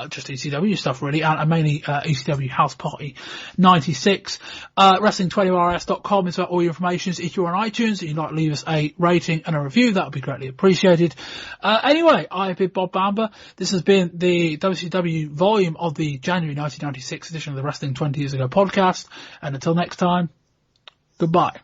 just ECW stuff, really, and mainly ECW House Party 96. Wrestling20rs.com is about all your information. If you're on iTunes and you'd like to leave us a rating and a review, that would be greatly appreciated. Anyway, I've been Bob Bamber. This has been the WCW volume of the January 1996 edition of the Wrestling 20 Years Ago podcast. And until next time, goodbye.